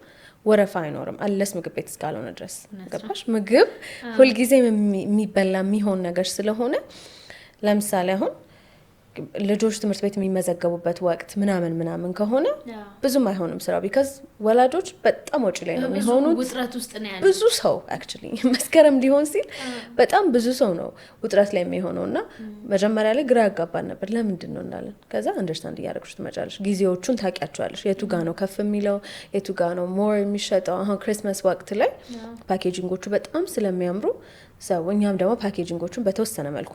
ወረፋ አይኖርም፣ አለስ ምግብ ቤት እስካልሆነ ድረስ ገባሽ። ምግብ ሁልጊዜም የሚበላ የሚሆን ነገር ስለሆነ ለምሳሌ አሁን ልጆች ትምህርት ቤት የሚመዘገቡበት ወቅት ምናምን ከሆነ ብዙም አይሆንም ስራው። ቢካዝ ወላጆች በጣም ወጪ ላይ ነው የሚሆኑት። ውጥረት ውስጥ ነው ያለው ብዙ ሰው አክቹሊ መስከረም ሊሆን ሲል በጣም ብዙ ሰው ነው ውጥረት ላይ የሚሆነውና መጀመሪያ ላይ ግራ ያጋባን ነበር። ለምንድን ነው እንዳለን ከዛ አንደርስታንድ እያደረግሽ ትመጫለሽ። ጊዜዎቹን ታውቂያቸዋለሽ። የቱ ጋ ነው ከፍ የሚለው፣ የቱ ጋ ነው ሞር የሚሸጠው። አሁን ክሪስማስ ወቅት ላይ ፓኬጂንጎቹ በጣም ስለሚያምሩ ሰው እኛም ደግሞ ፓኬጂንጎቹን በተወሰነ መልኩ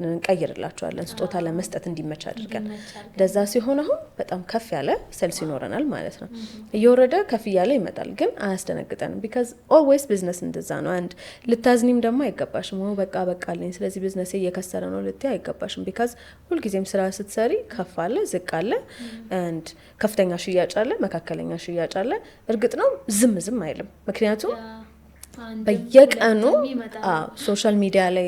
እንቀይርላቸዋለን ስጦታ ለመስጠት እንዲመች አድርገን። እንደዛ ሲሆን አሁን በጣም ከፍ ያለ ሴልስ ይኖረናል ማለት ነው። እየወረደ ከፍ እያለ ይመጣል፣ ግን አያስደነግጠንም። ቢካዝ ኦልዌይስ ቢዝነስ እንደዛ ነው። አንድ ልታዝኒም ደግሞ አይገባሽም። በቃ በቃልኝ ስለዚህ ቢዝነሴ እየከሰረ ነው ልትይ አይገባሽም። ቢካዝ ሁልጊዜም ስራ ስትሰሪ ከፍ አለ፣ ዝቅ አለ፣ አንድ ከፍተኛ ሽያጭ አለ፣ መካከለኛ ሽያጭ አለ። እርግጥ ነው ዝም አይልም። ምክንያቱም በየቀኑ ሶሻል ሚዲያ ላይ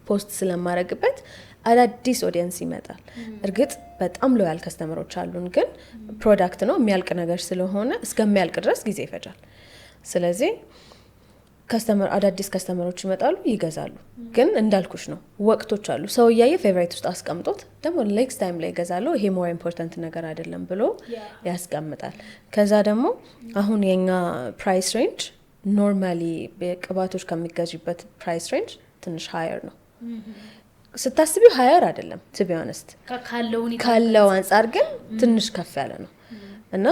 ፖስት ስለማረግበት አዳዲስ ኦዲየንስ ይመጣል። እርግጥ በጣም ሎያል ከስተመሮች አሉን፣ ግን ፕሮዳክት ነው የሚያልቅ ነገር ስለሆነ እስከሚያልቅ ድረስ ጊዜ ይፈጃል። ስለዚህ አዳዲስ ከስተመሮች ይመጣሉ፣ ይገዛሉ። ግን እንዳልኩሽ ነው ወቅቶች አሉ። ሰው እያየ ፌቨራይት ውስጥ አስቀምጦት ደግሞ ኔክስት ታይም ላይ ይገዛሉ። ይሄ ሞር ኢምፖርታንት ነገር አይደለም ብሎ ያስቀምጣል። ከዛ ደግሞ አሁን የኛ ፕራይስ ሬንጅ ኖርማሊ ቅባቶች ከሚገዥበት ፕራይስ ሬንጅ ትንሽ ሃየር ነው። ስታስቢው ሃየር አይደለም ቱ ቢ ኦነስት፣ ካለው አንጻር ግን ትንሽ ከፍ ያለ ነው። እና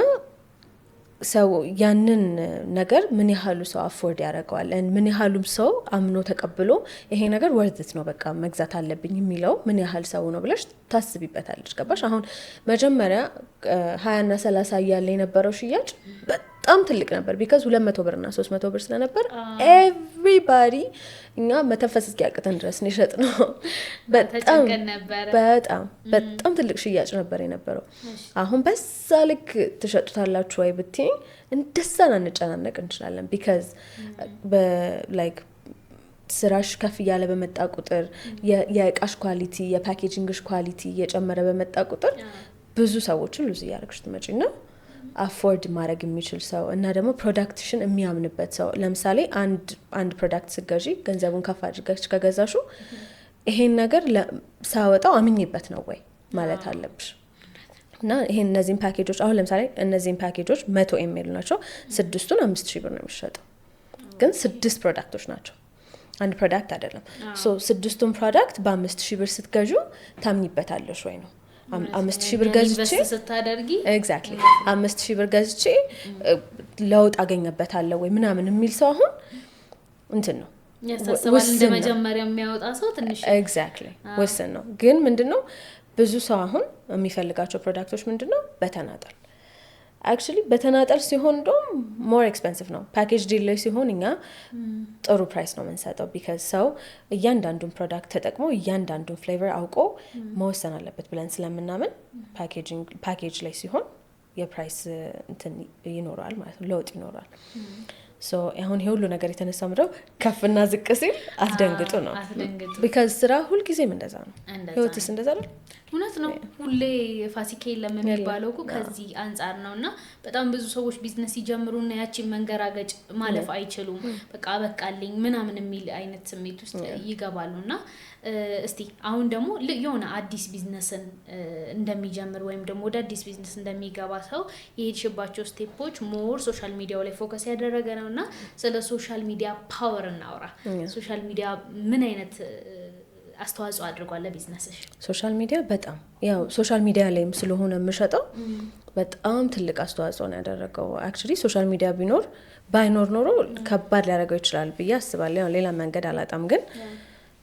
ሰው ያንን ነገር ምን ያህሉ ሰው አፎርድ ያደርገዋል፣ ምን ያህሉም ሰው አምኖ ተቀብሎ ይሄ ነገር ወርዝት ነው በቃ መግዛት አለብኝ የሚለው ምን ያህል ሰው ነው ብለሽ ታስቢበታለሽ። ገባሽ? አሁን መጀመሪያ 20 እና 30 እያለ የነበረው ሽያጭ በጣም ትልቅ ነበር። ቢካዝ 200 ብር እና 300 ብር ስለነበር ኤቭሪባዲ እኛ መተንፈስ እስኪያቅተን ድረስ ነው የሸጥነው። በጣም ትልቅ ሽያጭ ነበር የነበረው። አሁን በዛ ልክ ትሸጡታላችሁ ወይ ብትይ እንደዛ ላንጨናነቅ እንችላለን። ቢካዝ ላይክ ስራሽ ከፍ እያለ በመጣ ቁጥር የእቃሽ ኳሊቲ፣ የፓኬጂንግሽ ኳሊቲ እየጨመረ በመጣ ቁጥር ብዙ ሰዎችን ሉዝ እያደረግሽ ትመጪና አፎርድ ማድረግ የሚችል ሰው እና ደግሞ ፕሮዳክትሽን የሚያምንበት ሰው። ለምሳሌ አንድ ፕሮዳክት ስገዢ ገንዘቡን ከፍ አድርገሽ ከገዛሹ ይሄን ነገር ሳወጣው አምኜበት ነው ወይ ማለት አለብሽ። እና ይሄን እነዚህን ፓኬጆች አሁን ለምሳሌ እነዚህን ፓኬጆች 100 ኤምኤል ናቸው። 6ቱን 5000 ብር ነው የሚሸጠው፣ ግን 6 ፕሮዳክቶች ናቸው፣ አንድ ፕሮዳክት አይደለም። ሶ 6ቱን ፕሮዳክት በ5000 ብር ስትገዢ ታምኚበታለሽ ወይ ነው። 5000 ብር ገዝቼ ስታደርጊ ኤግዛክትሊ 5000 ብር ገዝቼ ለውጥ አገኘበታለሁ ወይ ምናምን የሚል ሰው አሁን እንትን ነው ያሳስባል እንደ መጀመሪያ የሚያወጣ ሰው ትንሽ ኤግዛክትሊ ወሰን ነው። ግን ምንድነው ብዙ ሰው አሁን የሚፈልጋቸው ፕሮዳክቶች ምንድነው በተናጠል አክቹሊ በተናጠል ሲሆን ደግሞ ሞር ኤክስፔንሲቭ ነው። ፓኬጅ ዲል ላይ ሲሆን እኛ ጥሩ ፕራይስ ነው የምንሰጠው ቢካዝ ሰው እያንዳንዱን ፕሮዳክት ተጠቅሞ እያንዳንዱን ፍሌቨር አውቆ መወሰን አለበት ብለን ስለምናምን ፓኬጅ ላይ ሲሆን የፕራይስ እንትን ይኖራል ማለት ነው፣ ለውጥ ይኖራል። ሶ አሁን ይሄ ሁሉ ነገር የተነሳው ምንድነው ከፍና ዝቅ ሲል አስደንግጡ ነው። ቢካዝ ስራ ሁልጊዜም እንደዛ ነው፣ ህይወትስ እንደዛ ነው። እውነት ነው። ሁሌ ፋሲካ የለም የሚባለው እኮ ከዚህ አንጻር ነውና በጣም ብዙ ሰዎች ቢዝነስ ይጀምሩና ያቺን መንገራገጭ ማለፍ አይችሉም። በቃ በቃልኝ ምናምን የሚል አይነት ስሜት ውስጥ ይገባሉና እስቲ አሁን ደግሞ የሆነ አዲስ ቢዝነስን እንደሚጀምር ወይም ደግሞ ወደ አዲስ ቢዝነስ እንደሚገባ ሰው የሄድሽባቸው ስቴፖች ሞር ሶሻል ሚዲያው ላይ ፎከስ ያደረገ ነውና ስለ ሶሻል ሚዲያ ፓወር እናውራ። ሶሻል ሚዲያ ምን አይነት አስተዋጽኦ አድርጓል ለቢዝነስሽ? ሶሻል ሚዲያ በጣም ያው ሶሻል ሚዲያ ላይም ስለሆነ የምሸጠው በጣም ትልቅ አስተዋጽኦ ነው ያደረገው። አክቹሊ ሶሻል ሚዲያ ባይኖር ኖሮ ከባድ ሊያደርገው ይችላል ብዬ አስባለሁ። ያው ሌላ መንገድ አላጣም፣ ግን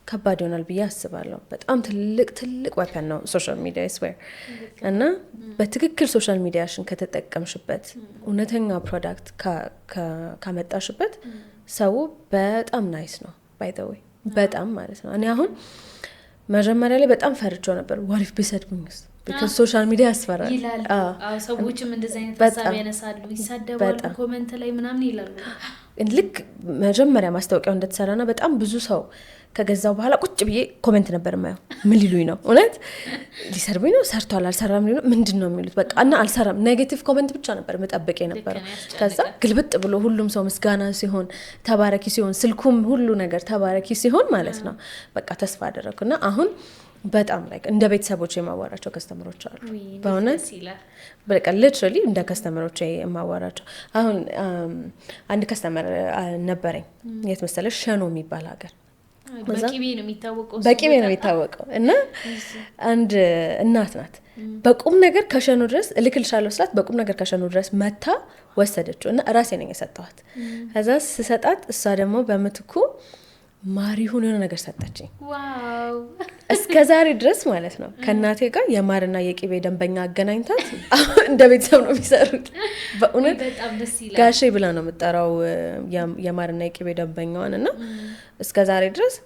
ከባድ ይሆናል ብዬ አስባለሁ። በጣም ትልቅ ወፐን ነው ሶሻል ሚዲያ ስዌር እና በትክክል ሶሻል ሚዲያሽን ከተጠቀምሽበት እውነተኛ ፕሮዳክት ካመጣሽበት ሰው በጣም ናይስ ነው ባይ ዘ ዌይ በጣም ማለት ነው። እኔ አሁን መጀመሪያ ላይ በጣም ፈርቼው ነበር ዋሪፍ ቢሰድቡኝስ ቢካዝ ሶሻል ሚዲያ ያስፈራል ይላል። ሰዎችም እንደዚህ አይነት ሀሳብ ያነሳሉ፣ ይሳደባሉ፣ ኮሜንት ላይ ምናምን ይላሉ። ልክ መጀመሪያ ማስታወቂያው እንደተሰራና በጣም ብዙ ሰው ከገዛው በኋላ ቁጭ ብዬ ኮሜንት ነበር ማየው። ምን ሊሉኝ ነው? እውነት ሊሰርቡኝ ነው? ሰርቷል አልሰራም ሊሉ ምንድነው የሚሉት? በቃ እና አልሰራም ኔጌቲቭ ኮሜንት ብቻ ነበር መጠበቅ የነበረው። ከዛ ግልብጥ ብሎ ሁሉም ሰው ምስጋና ሲሆን ተባረኪ ሲሆን ስልኩም ሁሉ ነገር ተባረኪ ሲሆን ማለት ነው በቃ ተስፋ አደረኩና አሁን በጣም ላይክ እንደ ቤተሰቦቼ የማዋራቸው ከስተመሮች አሉ። በእውነት በቃ ሊትራሊ እንደ ከስተመሮቼ የማዋራቸው። አሁን አንድ ከስተመር ነበረኝ የት መሰለሽ ሸኖ የሚባል ሀገር በቂቤ ነው የሚታወቀው እና አንድ እናት ናት በቁም ነገር ከሸኖ ድረስ እልክልሻለሁ ስላት በቁም ነገር ከሸኖ ድረስ መታ ወሰደችው እና ራሴ ነኝ የሰጠኋት። ከዛ ስሰጣት እሷ ደግሞ በምትኩ ማሪሁን የሆነ ነገር ሰጠችኝ። ዋው እስከዛሬ ድረስ ማለት ነው ከእናቴ ጋር የማርና የቂቤ ደንበኛ አገናኝታት እንደ ቤተሰብ ነው የሚሰሩት። በእውነት በጣም ደስ ይላል። ጋሼ ብላ ነው የምጠራው የማርና የቂቤ ደንበኛዋን እና እስከዛሬ ድረስ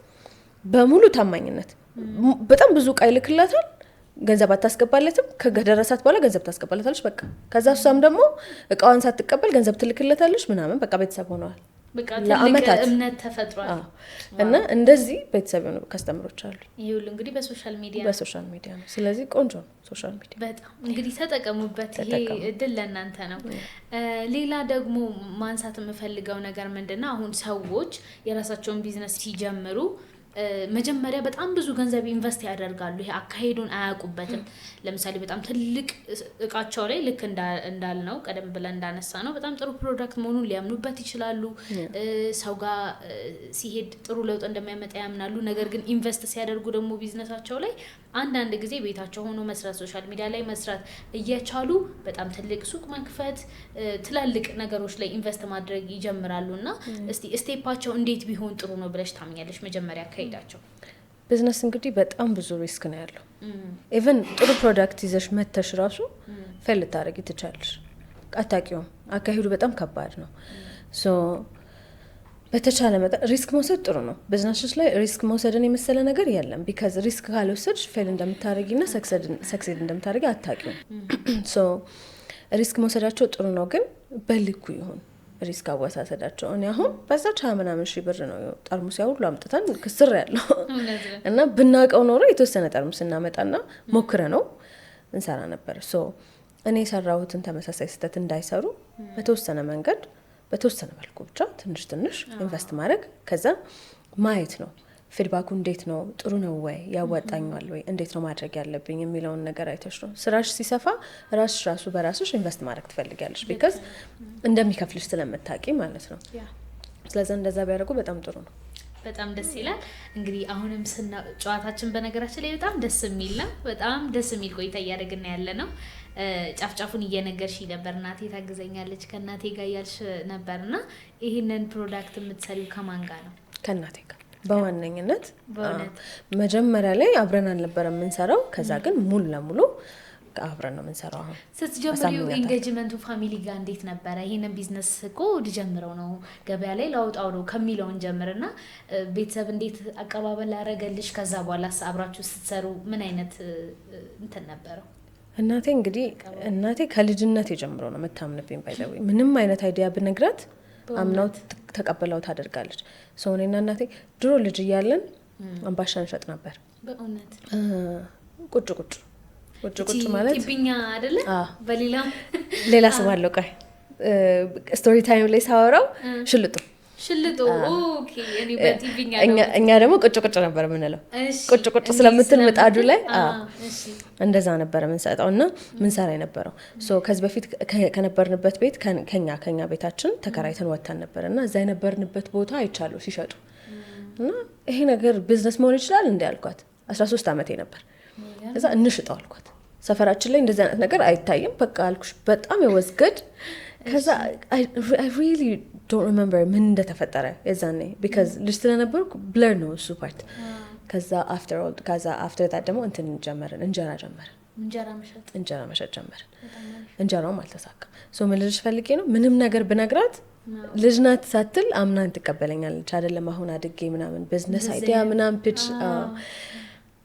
በሙሉ ታማኝነት በጣም ብዙ ዕቃ ይልክላታል። ገንዘብ አታስገባለትም። ከደረሳት በኋላ ገንዘብ ታስገባለታለች በቃ። ከዛ እሷም ደግሞ ዕቃዋን ሳትቀበል ገንዘብ ትልክለታለች ምናምን በቃ ቤተሰብ ሆነዋል። በቃ ትልቅ እምነት ተፈጥሯል። እና እንደዚህ ቤተሰብ የሆኑ ከስተመሮች አሉ። ይሁን እንግዲህ በሶሻል ሚዲያ ነው። ስለዚህ ቆንጆ ነው ሶሻል ሚዲያ በጣም እንግዲህ ተጠቀሙበት። ይሄ እድል ለእናንተ ነው። ሌላ ደግሞ ማንሳት የምፈልገው ነገር ምንድነው አሁን ሰዎች የራሳቸውን ቢዝነስ ሲጀምሩ መጀመሪያ በጣም ብዙ ገንዘብ ኢንቨስት ያደርጋሉ። ይሄ አካሄዱን አያውቁበትም። ለምሳሌ በጣም ትልቅ እቃቸው ላይ ልክ እንዳልነው ቀደም ብለን እንዳነሳ ነው በጣም ጥሩ ፕሮዳክት መሆኑን ሊያምኑበት ይችላሉ። ሰው ጋር ሲሄድ ጥሩ ለውጥ እንደሚያመጣ ያምናሉ። ነገር ግን ኢንቨስት ሲያደርጉ ደግሞ ቢዝነሳቸው ላይ አንዳንድ ጊዜ ቤታቸው ሆኖ መስራት፣ ሶሻል ሚዲያ ላይ መስራት እየቻሉ በጣም ትልቅ ሱቅ መክፈት፣ ትላልቅ ነገሮች ላይ ኢንቨስት ማድረግ ይጀምራሉና እስቲ ስቴፓቸው እንዴት ቢሆን ጥሩ ነው ብለሽ ታምኛለሽ? መጀመሪያ ከሄዳቸው ቢዝነስ እንግዲህ በጣም ብዙ ሪስክ ነው ያለው። ኢቭን ጥሩ ፕሮዳክት ይዘሽ መተሽ ራሱ ፌል ልታደርጊ ትችላለሽ። አታውቂውም። አካሄዱ በጣም ከባድ ነው። ሶ በተቻለ መጠን ሪስክ መውሰድ ጥሩ ነው። ቢዝነስሽ ላይ ሪስክ መውሰድን የመሰለ ነገር የለም። ቢካዝ ሪስክ ካልወሰድሽ ፌል እንደምታደርጊና ሰክሴድ እንደምታደርጊ አታውቂውም። ሶ ሪስክ መውሰዳቸው ጥሩ ነው፣ ግን በልኩ ይሁን ሪስክ አወሳሰዳቸው። እኔ አሁን በዛች 20 ሺህ ብር ነው ጠርሙስ ያው ሁሉ አምጥተን ክስር ያለው እና ብናቀው ኖሮ የተወሰነ ጠርሙስ እናመጣና ሞክረ ነው እንሰራ ነበር። ሶ እኔ የሰራሁትን ተመሳሳይ ስህተት እንዳይሰሩ በተወሰነ መንገድ በተወሰነ መልኩ ብቻ ትንሽ ኢንቨስት ማድረግ፣ ከዛ ማየት ነው ፊድባኩ እንዴት ነው፣ ጥሩ ነው ወይ፣ ያዋጣኛል ወይ፣ እንዴት ነው ማድረግ ያለብኝ የሚለውን ነገር አይተሽ ነው። ስራሽ ሲሰፋ ራሱ በራስሽ ኢንቨስት ማድረግ ትፈልጊያለሽ ቢካዝ እንደሚከፍልሽ ስለምታውቂ ማለት ነው። ስለዚህ እንደዛ ቢያደርጉ በጣም ጥሩ ነው። በጣም ደስ ይላል። እንግዲህ አሁንም ጨዋታችን በነገራችን ላይ በጣም ደስ የሚል ነው። በጣም ደስ የሚል ቆይታ እያደረግን ያለ ነው። ጫፍጫፉን እየነገርሽ ነበር። እናቴ ታግዘኛለች ከእናቴ ጋር ያልሽ ነበርና ይሄንን ፕሮዳክት የምትሰሪው ከማን ጋር ነው? ከእናቴ ጋር በዋነኝነት መጀመሪያ ላይ አብረን አልነበረም የምንሰራው። ከዛ ግን ሙሉ ለሙሉ አብረን ነው የምንሰራው። አሁን ስትጀምሪው ኤንጌጅመንቱ ፋሚሊ ጋር እንዴት ነበረ? ይሄንን ቢዝነስ እኮ ልጀምረው ነው ገበያ ላይ ላውጣው ነው ከሚለውን ጀምርና ቤተሰብ እንዴት አቀባበል ያደረገልሽ? ከዛ በኋላ አብራችሁ ስትሰሩ ምን አይነት እንትን ነበረው? እናቴ ከልጅነት ጀምሮ ነው የምታምንብኝ። ባይዘው ምንም አይነት አይዲያ ብነግራት አምናው ተቀበለው ታደርጋለች። ሰው እኔና እናቴ ድሮ ልጅ እያለን አምባሻ እንሸጥ ነበር። በእውነት ቁጭ ማለት ቲቢኛ አይደለ? ሌላ ስም አለው። ቆይ ስቶሪ ታይም ላይ ሳወራው ሽልጡ። ኦኬ። እኛ ደግሞ ቁጭ ነበር የምንለው። ቁጭ ስለምትል ምጣዱ ላይ እንደዛ ነበር የምንሰጠው እና ምንሰራ የነበረው። ከዚህ በፊት ከነበርንበት ቤት ከኛ ቤታችን ተከራይተን ወጥተን ነበር እና እዛ የነበርንበት ቦታ አይቻሉ ሲሸጡ እና ይሄ ነገር ቢዝነስ መሆን ይችላል እንዴ አልኳት። 13 ዓመቴ ነበር። እዛ እንሽጠው አልኳት። ሰፈራችን ላይ እንደዚህ አይነት ነገር አይታይም። በቃ አልኩሽ በጣም የወዝገድ። ከዛ I really don't remember ምን እንደተፈጠረ የዛኔ because ልጅ ስለነበርኩ blur ነው እሱ ፓርት። ከዛ after that ደግሞ እንትን ጀመርን፣ እንጀራ መሸጥ ጀመርን። እንጀራውም አልተሳካም። ምን ልጅ ፈልጌ ነው ምንም ነገር ብነግራት ልጅ ናት ሳትል አምናን ትቀበለኛለች። አይደለም አሁን አድጌ ምናምን ቢዝነስ አይዲያ ምናምን ፒች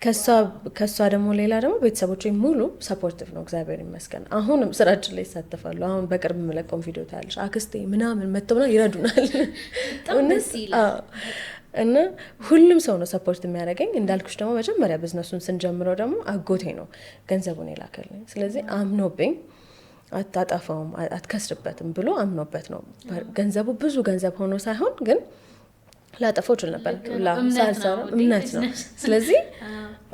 ከሷ ደግሞ ሌላ ደግሞ ቤተሰቦቼ ሙሉ ሰፖርቲቭ ነው እግዚአብሔር ይመስገን። አሁንም ስራችን ላይ ይሳተፋሉ። አሁን በቅርብ የምለቀው ቪዲዮ ታያለሽ። አክስቴ ምናምን መጥተውና ይረዱናል እና ሁሉም ሰው ነው ሰፖርት የሚያደርገኝ። እንዳልኩሽ ደግሞ መጀመሪያ ቢዝነሱን ስንጀምረው ደግሞ አጎቴ ነው ገንዘቡን የላከልኝ። ስለዚህ አምኖብኝ አታጠፋውም አትከስርበትም ብሎ አምኖበት ነው። ገንዘቡ ብዙ ገንዘብ ሆኖ ሳይሆን ግን ላጠፋው ይችላል ነበር እምነት ነው። ስለዚህ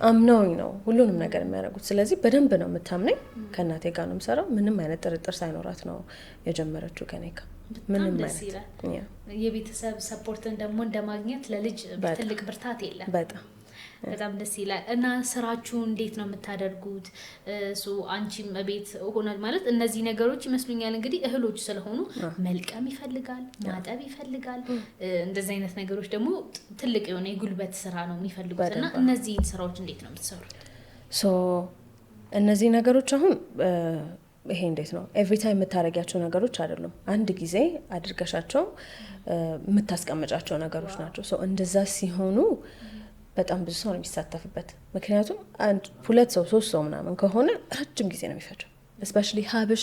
አምነውኝ ነው ሁሉንም ነገር የሚያደርጉት። ስለዚህ በደንብ ነው የምታምነኝ። ከእናቴ ጋር ነው የምሰራው። ምንም አይነት ጥርጥር ሳይኖራት ነው የጀመረችው ከኔ ጋር። ምንም አይነት የቤተሰብ ሰፖርትን ደግሞ እንደማግኘት ለልጅ ትልቅ ብርታት የለም። በጣም ደስ ይላል። እና ስራችሁ እንዴት ነው የምታደርጉት? አንቺም ቤት ሆነ ማለት እነዚህ ነገሮች ይመስሉኛል እንግዲህ እህሎች ስለሆኑ መልቀም ይፈልጋል፣ ማጠብ ይፈልጋል። እንደዚህ አይነት ነገሮች ደግሞ ትልቅ የሆነ የጉልበት ስራ ነው የሚፈልጉት። እና እነዚህን ስራዎች እንዴት ነው የምትሰሩት? እነዚህ ነገሮች አሁን ይሄ እንዴት ነው ኤቭሪ ታይም የምታረጊያቸው ነገሮች አይደሉም። አንድ ጊዜ አድርገሻቸው የምታስቀምጫቸው ነገሮች ናቸው። እንደዛ ሲሆኑ በጣም ብዙ ሰው ነው የሚሳተፍበት። ምክንያቱም 2 ሰው 3 ሰው ምናምን ከሆነ ረጅም ጊዜ ነው የሚፈጀው። እስፔሻሊ ሀብሽ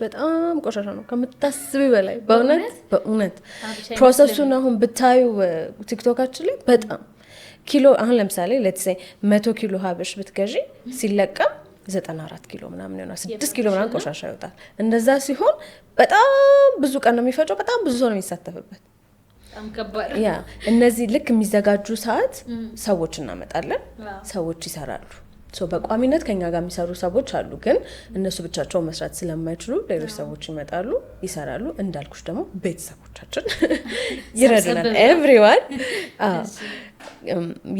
በጣም ቆሻሻ ነው ከምታስቢ በላይ። በእውነት ፕሮሰሱን አሁን ብታዩ ቲክቶካችን ላይ በጣም ኪሎ አሁን ለምሳሌ ሌትስ ሴይ 100 ኪሎ ሀብሽ ብትገዢ ሲለቀም 94 ኪሎ ምናምን ይሆናል። 6 ኪሎ ምናምን ቆሻሻ ይወጣል። እንደዛ ሲሆን በጣም ብዙ ቀን ነው የሚፈጀው። በጣም ብዙ ሰው ነው የሚሳተፍበት። ያ እነዚህ ልክ የሚዘጋጁ ሰዓት ሰዎች እናመጣለን። ሰዎች ይሰራሉ። በቋሚነት ከኛ ጋር የሚሰሩ ሰዎች አሉ። ግን እነሱ ብቻቸው መስራት ስለማይችሉ ሌሎች ሰዎች ይመጣሉ፣ ይሰራሉ። እንዳልኩሽ ደግሞ ቤተሰቦቻችን ይረዱናል። ኤቭሪዋን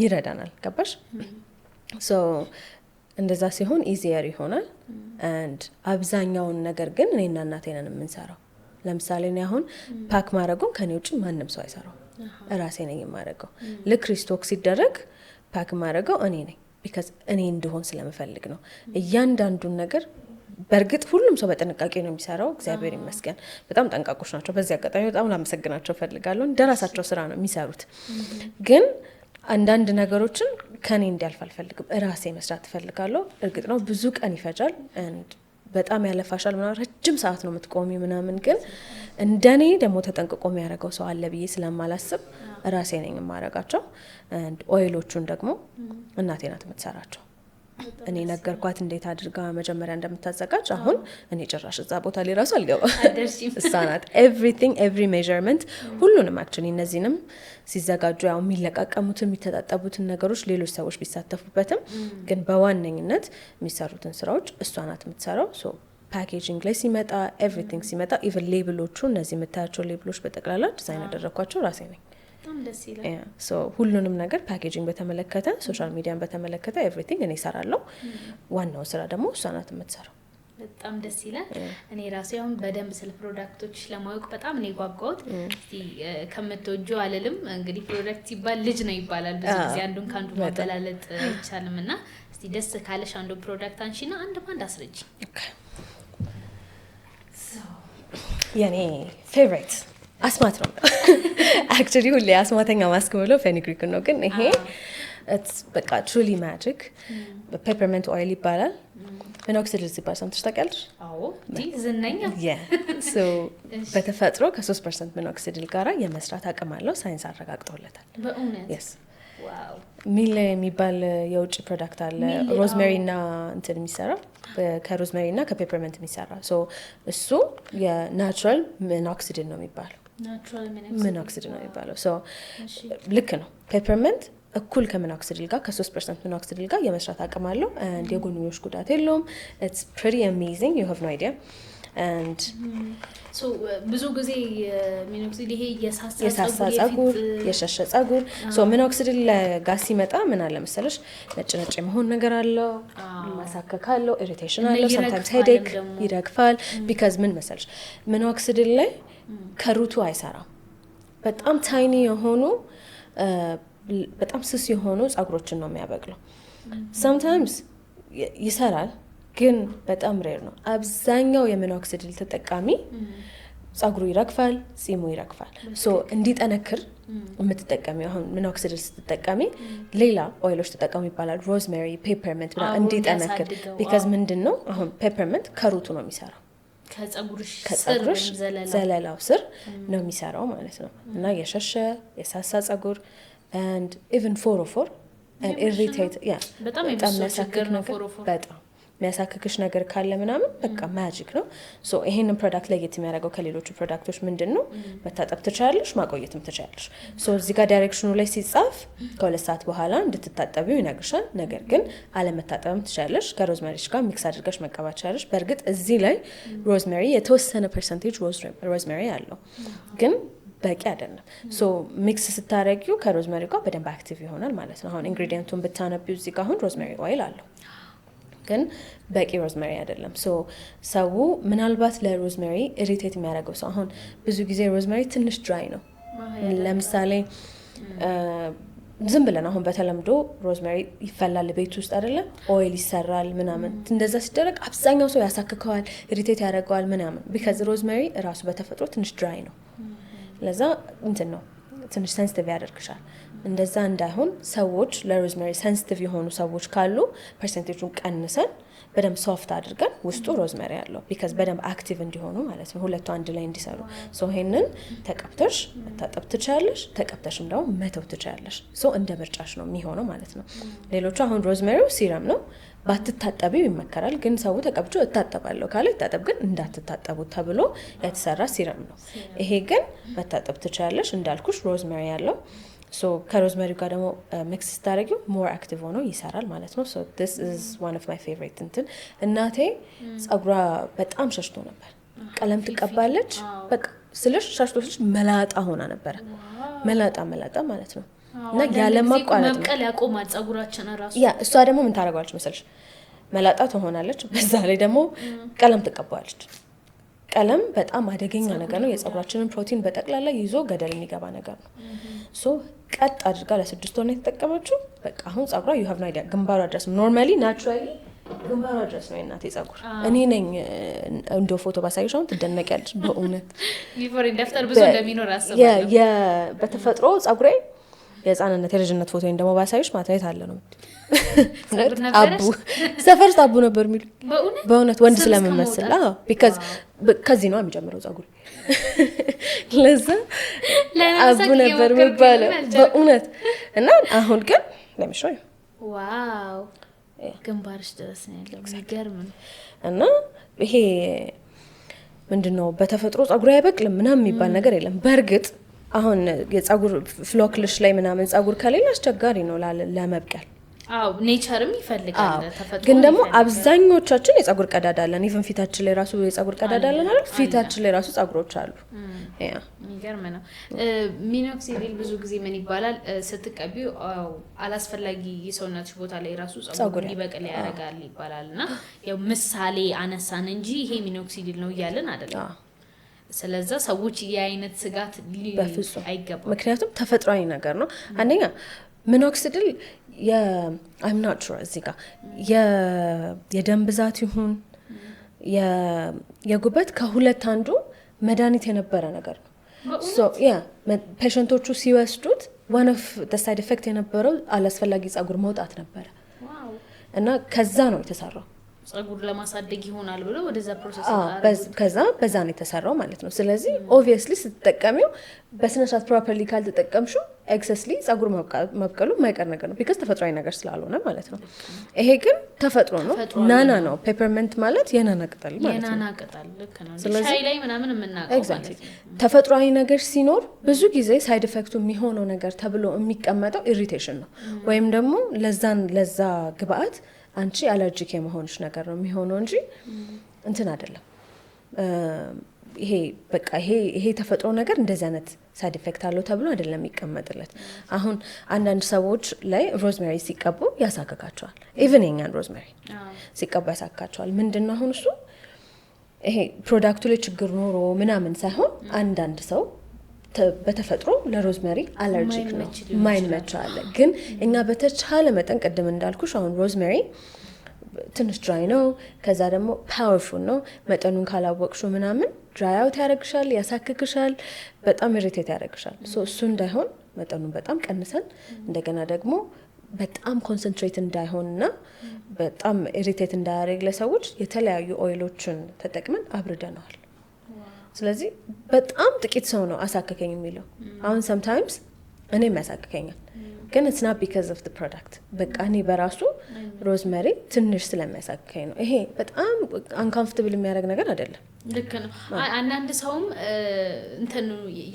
ይረዳናል። ገባሽ? እንደዛ ሲሆን ኢዚየር ይሆናል። አንድ አብዛኛውን ነገር ግን እኔና እናቴ ነን የምንሰራው። ለምሳሌ እኔ አሁን ፓክ ማድረጉን ከኔ ውጭ ማንም ሰው አይሰራው፣ ራሴ ነኝ የማደርገው። ልክ ሪስቶክ ሲደረግ ፓክ ማድረገው እኔ ነኝ። ቢካዝ እኔ እንደሆን ስለምፈልግ ነው እያንዳንዱን ነገር። በእርግጥ ሁሉም ሰው በጥንቃቄ ነው የሚሰራው። እግዚአብሔር ይመስገን በጣም ጠንቃቆች ናቸው። በዚህ አጋጣሚ በጣም ላመሰግናቸው ፈልጋለሁ። እንደራሳቸው ስራ ነው የሚሰሩት። ግን አንዳንድ ነገሮችን ከኔ እንዲያልፍ አልፈልግም። ራሴ መስራት እፈልጋለሁ። እርግጥ ነው ብዙ ቀን ይፈጃል፣ በጣም ያለፋሻል ምናምን፣ ረጅም ሰዓት ነው የምትቆሚ ምናምን። ግን እንደኔ ደግሞ ተጠንቅቆ የሚያደርገው ሰው አለ ብዬ ስለማላስብ ራሴ ነኝ የማደርጋቸው። ኦይሎቹን ደግሞ እናቴ ናት የምትሰራቸው። እኔ ነገርኳት እንዴት አድርጋ መጀመሪያ እንደምታዘጋጅ። አሁን እኔ ጭራሽ እዛ ቦታ ላይ ራሱ አልገባ። እሷ ናት ኤቭሪቲንግ ኤቭሪ ሜዠርመንት ሁሉንም። አክቹዋሊ እነዚህንም ሲዘጋጁ ያው የሚለቃቀሙትን የሚተጣጠቡትን ነገሮች ሌሎች ሰዎች ቢሳተፉበትም ግን በዋነኝነት የሚሰሩትን ስራዎች እሷ ናት የምትሰራው። ፓኬጂንግ ላይ ሲመጣ ኤቭሪቲንግ ሲመጣ ኢቨን ሌብሎቹ እነዚህ የምታያቸው ሌብሎች በጠቅላላ ዲዛይን ያደረኳቸው ራሴ ነኝ። ሁሉንም ነገር ፓኬጂንግ በተመለከተ ሶሻል ሚዲያን በተመለከተ ኤቭሪቲንግ እኔ እሰራለሁ። ዋናው ስራ ደግሞ እሷ ናት የምትሰራው። በጣም ደስ ይላል። እኔ ራሴ አሁን በደንብ ስለ ፕሮዳክቶች ለማወቅ በጣም ነው የጓጓሁት። እስቲ ከምትወጂው አልልም እንግዲህ ፕሮዳክት ሲባል ልጅ ነው ይባላል ብዙ ጊዜ አንዱን ካንዱ ማበላለጥ አይቻልም እና እስቲ ደስ ካለሽ አንዱ ፕሮዳክት አንሺና አንድ ባንድ አስረጂ። የኔ ፌቨሪት አስማት ነው አክቹሊ ሁሌ አስማተኛ ማስክ ብለው ፌኒግሪክ ነው ግን ይሄ በቃ ትሩሊ ማጂክ ፔፐርመንት ኦይል ይባላል። ሚኖክሲዲል ሲባል ሰምተሽ ታውቂያለሽ? አዎ ዝነኛ በተፈጥሮ ከ3% ሚኖክሲዲል ጋራ የመስራት አቅም አለው ሳይንስ አረጋግጦለታል። በእውነት yes ሚል የሚባል የውጭ ፕሮዳክት አለ ሮዝሜሪ እና እንትን የሚሰራ ከሮዝሜሪ እና ከፔፐርመንት የሚሰራ እሱ የናቹራል ሚኖክሲዲል ነው የሚባለው። ሚኖክሲዲል ነው የሚባለው ልክ ነው። ፔፐርመንት እኩል ከሚኖክሲዲል ጋር ከ3% ሚኖክሲዲል ጋር የመስራት አቅም አለው and የጎንዮሽ ጉዳት የለውም። it's pretty amazing, you have no idea. and ብዙ ጊዜ ሚኖክሲዲል ይሄ የሳሳ ጸጉር የሸሸ ጸጉር ሚኖክሲዲል ጋር ሲመጣ ምን አለ መሰለሽ ነጭ የመሆን ነገር አለው፣ ማሳከክ አለው፣ ኢሪቴሽን አለው፣ sometimes headache ይረግፋል። because ምን መሰለሽ ሚኖክሲዲል ላይ ከሩቱ አይሰራም። በጣም ታይኒ የሆኑ በጣም ስስ የሆኑ ጸጉሮችን ነው የሚያበቅለው። sometimes ይሰራል ግን በጣም ሬር ነው። አብዛኛው የሚኖክሲዲል ተጠቃሚ ጸጉሩ ይረግፋል፣ ጺሙ ይረግፋል። እንዲጠነክር የምትጠቀሚው አሁን ሚኖክሲዲል ስትጠቀሚ ሌላ ኦይሎች ተጠቀሙ ይባላል። ሮዝሜሪ፣ ፔፐርመንት ብላ እንዲጠነክር because ምንድነው አሁን ፔፐርመንት ከሩቱ ነው የሚሰራው ከጸጉርሽ ዘለላው ስር ነው የሚሰራው ማለት ነው። እና የሸሸ የሳሳ ጸጉር and even 404 and irritate በጣም የሚያሳክክ ነገር በጣም የሚያሳክክሽ ነገር ካለ ምናምን በቃ ማጂክ ነው። ይሄንን ፕሮዳክት ለየት የሚያደርገው ከሌሎቹ ፕሮዳክቶች ምንድነው መታጠብ ትችያለሽ፣ ማቆየትም ትችያለሽ። እዚህ ጋር ዳይሬክሽኑ ላይ ሲጻፍ ከ2 ሰዓት በኋላ እንድትታጠቢው ይነግርሻል። ነገር ግን አለመታጠብም ትችያለሽ። ከሮዝሜሪሽ ጋር ሚክስ አድርገሽ መቀባት ትችያለሽ። በእርግጥ እዚህ ላይ ሮዝሜሪ የተወሰነ ፐርሰንቴጅ ሮዝሜሪ አለው ግን በቂ አይደለም። ሚክስ ስታረጊው ከሮዝሜሪ ጋር በደንብ አክቲቭ ይሆናል ማለት ነው። አሁን ኢንግሪዲየንቱን ብታነቢው እዚህ ጋር አሁን ሮዝሜሪ ኦይል አለው ግን በቂ ሮዝሜሪ አይደለም። ሰው ምናልባት ለሮዝሜሪ ኢሪቴት የሚያደርገው ሰው አሁን ብዙ ጊዜ ሮዝሜሪ ትንሽ ድራይ ነው። ለምሳሌ ዝም ብለን አሁን በተለምዶ ሮዝሜሪ ይፈላል ቤት ውስጥ አይደለም ኦይል ይሰራል ምናምን እንደዛ ሲደረግ አብዛኛው ሰው ያሳክከዋል፣ ኢሪቴት ያደርገዋል ምናምን because ሮዝሜሪ ራሱ በተፈጥሮ ትንሽ ድራይ ነው። ለዛ እንትን ነው ትንሽ ሴንሲቲቭ ያደርግሻል። እንደዛ እንዳይሆን ሰዎች ለሮዝሜሪ ሴንሲቲቭ የሆኑ ሰዎች ካሉ ፐርሰንቴጁን ቀንሰን በደንብ ሶፍት አድርገን ውስጡ ሮዝሜሪ ያለው because በደንብ አክቲቭ እንዲሆኑ ማለት ነው ሁለቱ አንድ ላይ እንዲሰሩ። ይሄንን ተቀብተሽ መታጠብ ትችያለሽ፣ ተቀብተሽም ደግሞ መተው ትችያለሽ። እንደ ምርጫሽ ነው የሚሆነው ማለት ነው። ሌሎቹ አሁን ሮዝሜሪው ሲረም ነው ባትታጠቢው ይመከራል። ግን ሰው ተቀብቶ እታጠባለሁ ካለ ይታጠብ፣ ግን እንዳትታጠቡ ተብሎ የተሰራ ሲረም ነው። ይሄ ግን መታጠብ ትችያለሽ እንዳልኩሽ ሮዝሜሪ ያለው ከሮዝሜሪ ጋር ደግሞ ሚክስ ስታደርጊው ሞር አክቲቭ ሆኖ ይሰራል ማለት ነው። this is one of my favorite እናቴ ጸጉሯ በጣም ሸሽቶ ነበር። ቀለም ትቀባለች በቃ ስለሽ ሸሽቶ ስለሽ መላጣ ሆና ነበር። መላጣ ማለት ነው እና ያለ ማቋረጥ መብቀል ያቆማል ጸጉራችን ራሱ። እሷ ደግሞ ምን ታደርጋለች መሰለሽ መላጣ ትሆናለች፣ በዛ ላይ ደግሞ ቀለም ትቀባለች። ቀለም በጣም አደገኛ ነገር ነው። የጸጉራችንን ፕሮቲን በጠቅላላ ይዞ ገደል የሚገባ ነገር ነው። ቀጥ አድርጋ ለ6 ወር ነው የተጠቀመችው። በቃ አሁን ጸጉሯ you have no idea ግንባሯ ድረስ ኖርማሊ ናቹራሊ ግንባሯ ድረስ ነው የእናቴ ጸጉር። እኔ ነኝ እንደው ፎቶ ባሳይሽ አሁን ትደነቂያለሽ በእውነት ቢፎር ኢንደፍተር ብዙ እንደሚኖር አስባለሁ። በተፈጥሮ ጸጉሬ የህፃንነት የልጅነት ፎቶ ደግሞ ባሳይሽ ማታየት አለ ነው አቡ ሰፈር አቡ ነበር የሚሉ በእውነት ወንድ ስለምመስል because ከዚህ ነው የሚጀምረው ጸጉር ለዛ አቡ ነበር የሚባለው በእውነት። እና አሁን ግን ለምሽው ዋው ግንባርሽ ድረስ ነው ያለው የሚገርም ነው። እና ይሄ ምንድነው በተፈጥሮ ጸጉር አይበቅልም ምናምን የሚባል ነገር የለም። በእርግጥ አሁን የጸጉር ፍሎክልሽ ላይ ምናምን ጸጉር ከሌለ አስቸጋሪ ነው ለመብቀል አው ኔቸርም ይፈልጋል ተፈጥሮ ግን ደግሞ አብዛኞቻችን የጸጉር ቀዳዳ አለን ኢቭን ፊታችን ላይ ራሱ የጸጉር ቀዳዳ አለን አይደል ፊታችን ላይ ራሱ ጸጉሮች አሉ ያ የሚገርም ነው ሚኖክሲዲል ብዙ ጊዜ ምን ይባላል ስትቀቢው አላስፈላጊ የሰውነትሽ ቦታ ላይ ራሱ ጸጉር ሊበቅል ያደርጋል ይባላልና ያው ምሳሌ አነሳን እንጂ ይሄ ሚኖክሲዲል ነው ይያለን አይደለም ስለዛ ሰዎች የአይነት ስጋት አይገባም ምክንያቱም ተፈጥሯዊ ነገር ነው አንደኛ ሚኖክሲዲል I'm not sure እዚህ ጋር የደም ብዛት ይሁን የጉበት ከሁለት አንዱ መድኃኒት የነበረ ነገር ነው so yeah ፔሸንቶቹ ሲወስዱት one of the side effect የነበረው አላስፈላጊ ጸጉር መውጣት ነበር እና ከዛ ነው የተሰራው ጸጉር ለማሳደግ ይሆናል ብሎ ወደዛ ፕሮሰስ በዛ ነው የተሰራው ማለት ነው ስለዚህ obviously ስትጠቀሚው በስነስርዓት ፕሮፐርሊ ካልተጠቀምሽው ኤክሰስሊ ጸጉር መብቀሉ የማይቀር ነገር ነው because ተፈጥሯዊ ነገር ስላልሆነ ማለት ነው ይሄ ግን ተፈጥሮ ነው ናና ነው ፔፐርመንት ማለት የናና ቅጠል ማለት ነው የናና ቅጠል ልክ ነው ሻይ ላይ ምናምን የምናቀው ማለት ነው ተፈጥሯዊ ነገር ሲኖር ብዙ ጊዜ ሳይድ ኢፌክቱ የሚሆነው ነገር ተብሎ የሚቀመጠው ኢሪቴሽን ነው ወይም ደግሞ ለዛ ግብአት አንቺ አለርጂክ የመሆንሽ ነገር ነው የሚሆነው እንጂ እንትን አይደለም ይሄ በቃ ይሄ ተፈጥሮ ነገር እንደዚህ አይነት ሳይድ ኢፌክት አለው ተብሎ አይደለም የሚቀመጥለት አሁን አንዳንድ ሰዎች ላይ ሮዝሜሪ ሲቀቡ ያሳከካቸዋል ኢቭን የኛን ሮዝሜሪ ሲቀቡ ያሳከካቸዋል ምንድነው አሁን እሱ ይሄ ፕሮዳክቱ ላይ ችግር ኖሮ ምናምን ሳይሆን አንዳንድ ሰው በተፈጥሮ ለሮዝሜሪ አለርጂክ ነው ማይመቸው አለ ግን እኛ በተቻለ መጠን ቀደም እንዳልኩሽ አሁን ሮዝሜሪ ትንሽ ድራይ ነው ከዛ ደግሞ ፓወርፉል ነው መጠኑን ካላወቅሹ ምናምን ድራይ አውት ያደርግሻል ያሳክክሻል በጣም ኢሪቴት ያደርግሻል እሱ እንዳይሆን መጠኑን በጣም ቀንሰን እንደገና ደግሞ በጣም ኮንሰንትሬት እንዳይሆንና በጣም ኢሪቴት እንዳያደርግ ለሰዎች የተለያዩ ኦይሎችን ተጠቅመን አብርደናል ስለዚህ በጣም ጥቂት ሰው ነው አሳከከኝ የሚለው አሁን sometimes እኔም ያሳከከኛል ግን it's not because of the product በቃ እኔ በራሱ ሮዝሜሪ ትንሽ ስለሚያሳከከኝ ነው ይሄ በጣም uncomfortable የሚያደርግ ነገር አይደለም ልክ ነው አንዳንድ ሰውም እንትን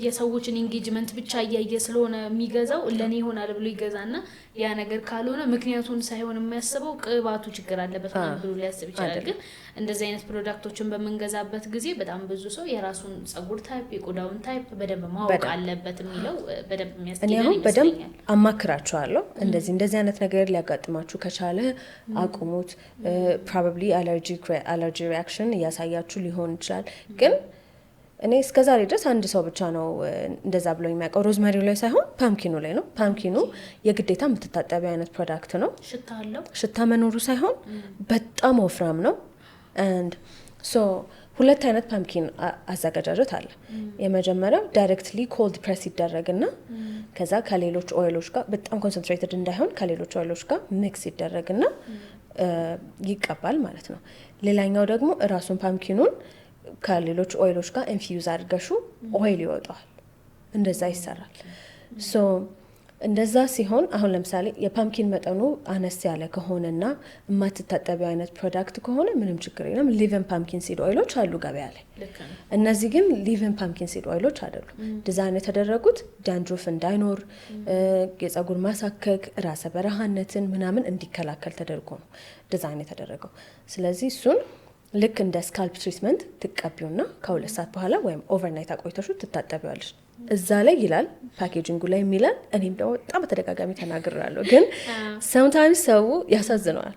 የሰዎችን ኢንጌጅመንት ብቻ እያየ ስለሆነ የሚገዛው ለኔ ይሆናል ብሎ ይገዛና ያ ነገር ካልሆነ ምክንያቱን ሳይሆን የሚያስበው ቅባቱ ችግር አለበት ማለት ብሎ ሊያስብ ይችላል ግን እንደዚህ አይነት ፕሮዳክቶችን በመንገዛበት ጊዜ በጣም ብዙ ሰው የራሱን ጸጉር ታይፕ የቆዳውን ታይፕ በደንብ ማወቅ አለበት የሚለው በደንብ የሚያስገኘው እኔ በደንብ አማክራቸዋለሁ እንደዚህ አይነት ነገር ሊያጋጥማችሁ ከቻለ አቁሙት probably allergy reaction ያሳያችሁ ሊሆን ይችላል ግን እኔ እስከዛሬ ድረስ አንድ ሰው ብቻ ነው እንደዛ ብሎ የሚያውቀው ሮዝሜሪው ላይ ሳይሆን ፓምኪኑ ላይ ነው ፓምኪኑ የግዴታ የምትታጠቢው አይነት ፕሮዳክት ነው ሽታ አለው ሽታ መኖሩ ሳይሆን በጣም ወፍራም ነው and so ሁለት አይነት ፓምኪን አዘጋጃጀት አለ የመጀመሪያው ዳይሬክትሊ ኮልድ ፕሬስ ይደረግና ከዛ ከሌሎች ኦይሎች ጋር በጣም ኮንሰንትሬትድ እንዳይሆን ከሌሎች ኦይሎች ጋር ሚክስ ይደረግና ይቀባል ማለት ነው ሌላኛው ደግሞ ራሱን ፓምኪኑን ከሌሎች ኦይሎች ጋር ኢንፊውዝ አድርገሹ ኦይል ይወጣል እንደዛ ይሰራል ሶ እንደዛ ሲሆን አሁን ለምሳሌ የፓምኪን መጠኑ አነስ ያለ ከሆነና የማትታጠቢው አይነት ፕሮዳክት ከሆነ ምንም ችግር የለም ሊቭን ፓምኪን ሲድ ኦይሎች አሉ ገበያ ላይ እነዚህ ግን ሊቭን ፓምኪን ሲድ ኦይሎች አይደሉም ዲዛይን የተደረጉት ዳንድሩፍ እንዳይኖር የጸጉር ማሳከክ ራሰ በረሃነትን ምናምን እንዲከላከል ተደርጎ ነው ዲዛይን የተደረገው ስለዚህ እሱን ልክ እንደ ስካልፕ ትሪትመንት ትቀቢውና ከሁለት ሰዓት በኋላ ወይም ኦቨርናይት አቆይተሹ ትታጠቢዋለሽ እዛ ላይ ይላል ፓኬጂንጉ ላይ የሚላል እኔም ደግሞ በጣም በተደጋጋሚ ተናግራለሁ ግን sometimes ሰው ያሳዝነዋል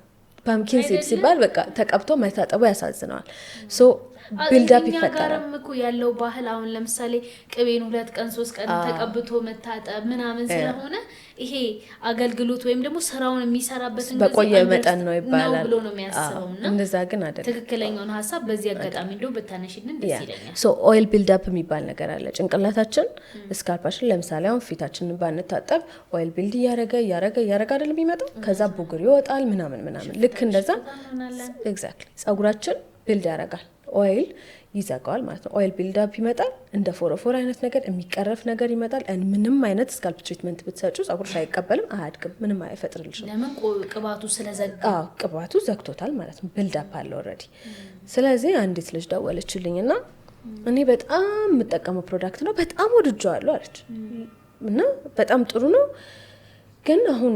ፓምኪን ሲድ ሲባል በቃ ተቀብቶ መታጠቡ ያሳዝነዋል ሶ ቢልድ አፕ ይፈጠራል እኮ ያለው ባህል አሁን ለምሳሌ ቅቤን 2 ቀን 3 ቀን ተቀብቶ መታጠብ ምናምን ስለሆነ ይሄ አገልግሎት ወይም ደግሞ ስራውን የሚሰራበትን በቆየ መጠን ነው ይባላል ብሎ ነው የሚያስበውና እንደዛ ግን አይደለም ትክክለኛውን ሐሳብ በዚህ አጋጣሚ እንደው በታነሽልን ደስ ይለኛል ሶ ኦይል ቢልድ አፕ የሚባል ነገር አለ ጭንቅላታችን ስካልፓችን ለምሳሌ አሁን ፊታችንን ባንታጠብ ኦይል ቢልድ ያረጋ አይደለም የሚመጣው ከዛ ቡግር ይወጣል ምናምን ልክ እንደዛ ኤግዛክትሊ ጸጉራችን ቢልድ ያረጋል ኦይል ይዘጋዋል ማለት ነው ኦይል ቢልድ አፕ ይመጣል እንደ ፎረፎር አይነት ነገር የሚቀረፍ ነገር ይመጣል ምንም አይነት ስካልፕ ትሪትመንት ብትሰጪው ጸጉርሽ አይቀበልም አያድግም ምንም አይፈጥርልሽም ለምን ቅባቱ ስለዘጋ ቅባቱ ዘግቶታል ማለት ነው ቢልድ አፕ አለ ኦሬዲ ስለዚህ አንዲት ልጅ ደወለችልኝና እኔ በጣም የምጠቀመው ፕሮዳክት ነው በጣም ወድጄዋለሁ አለች እና በጣም ጥሩ ነው ግን አሁን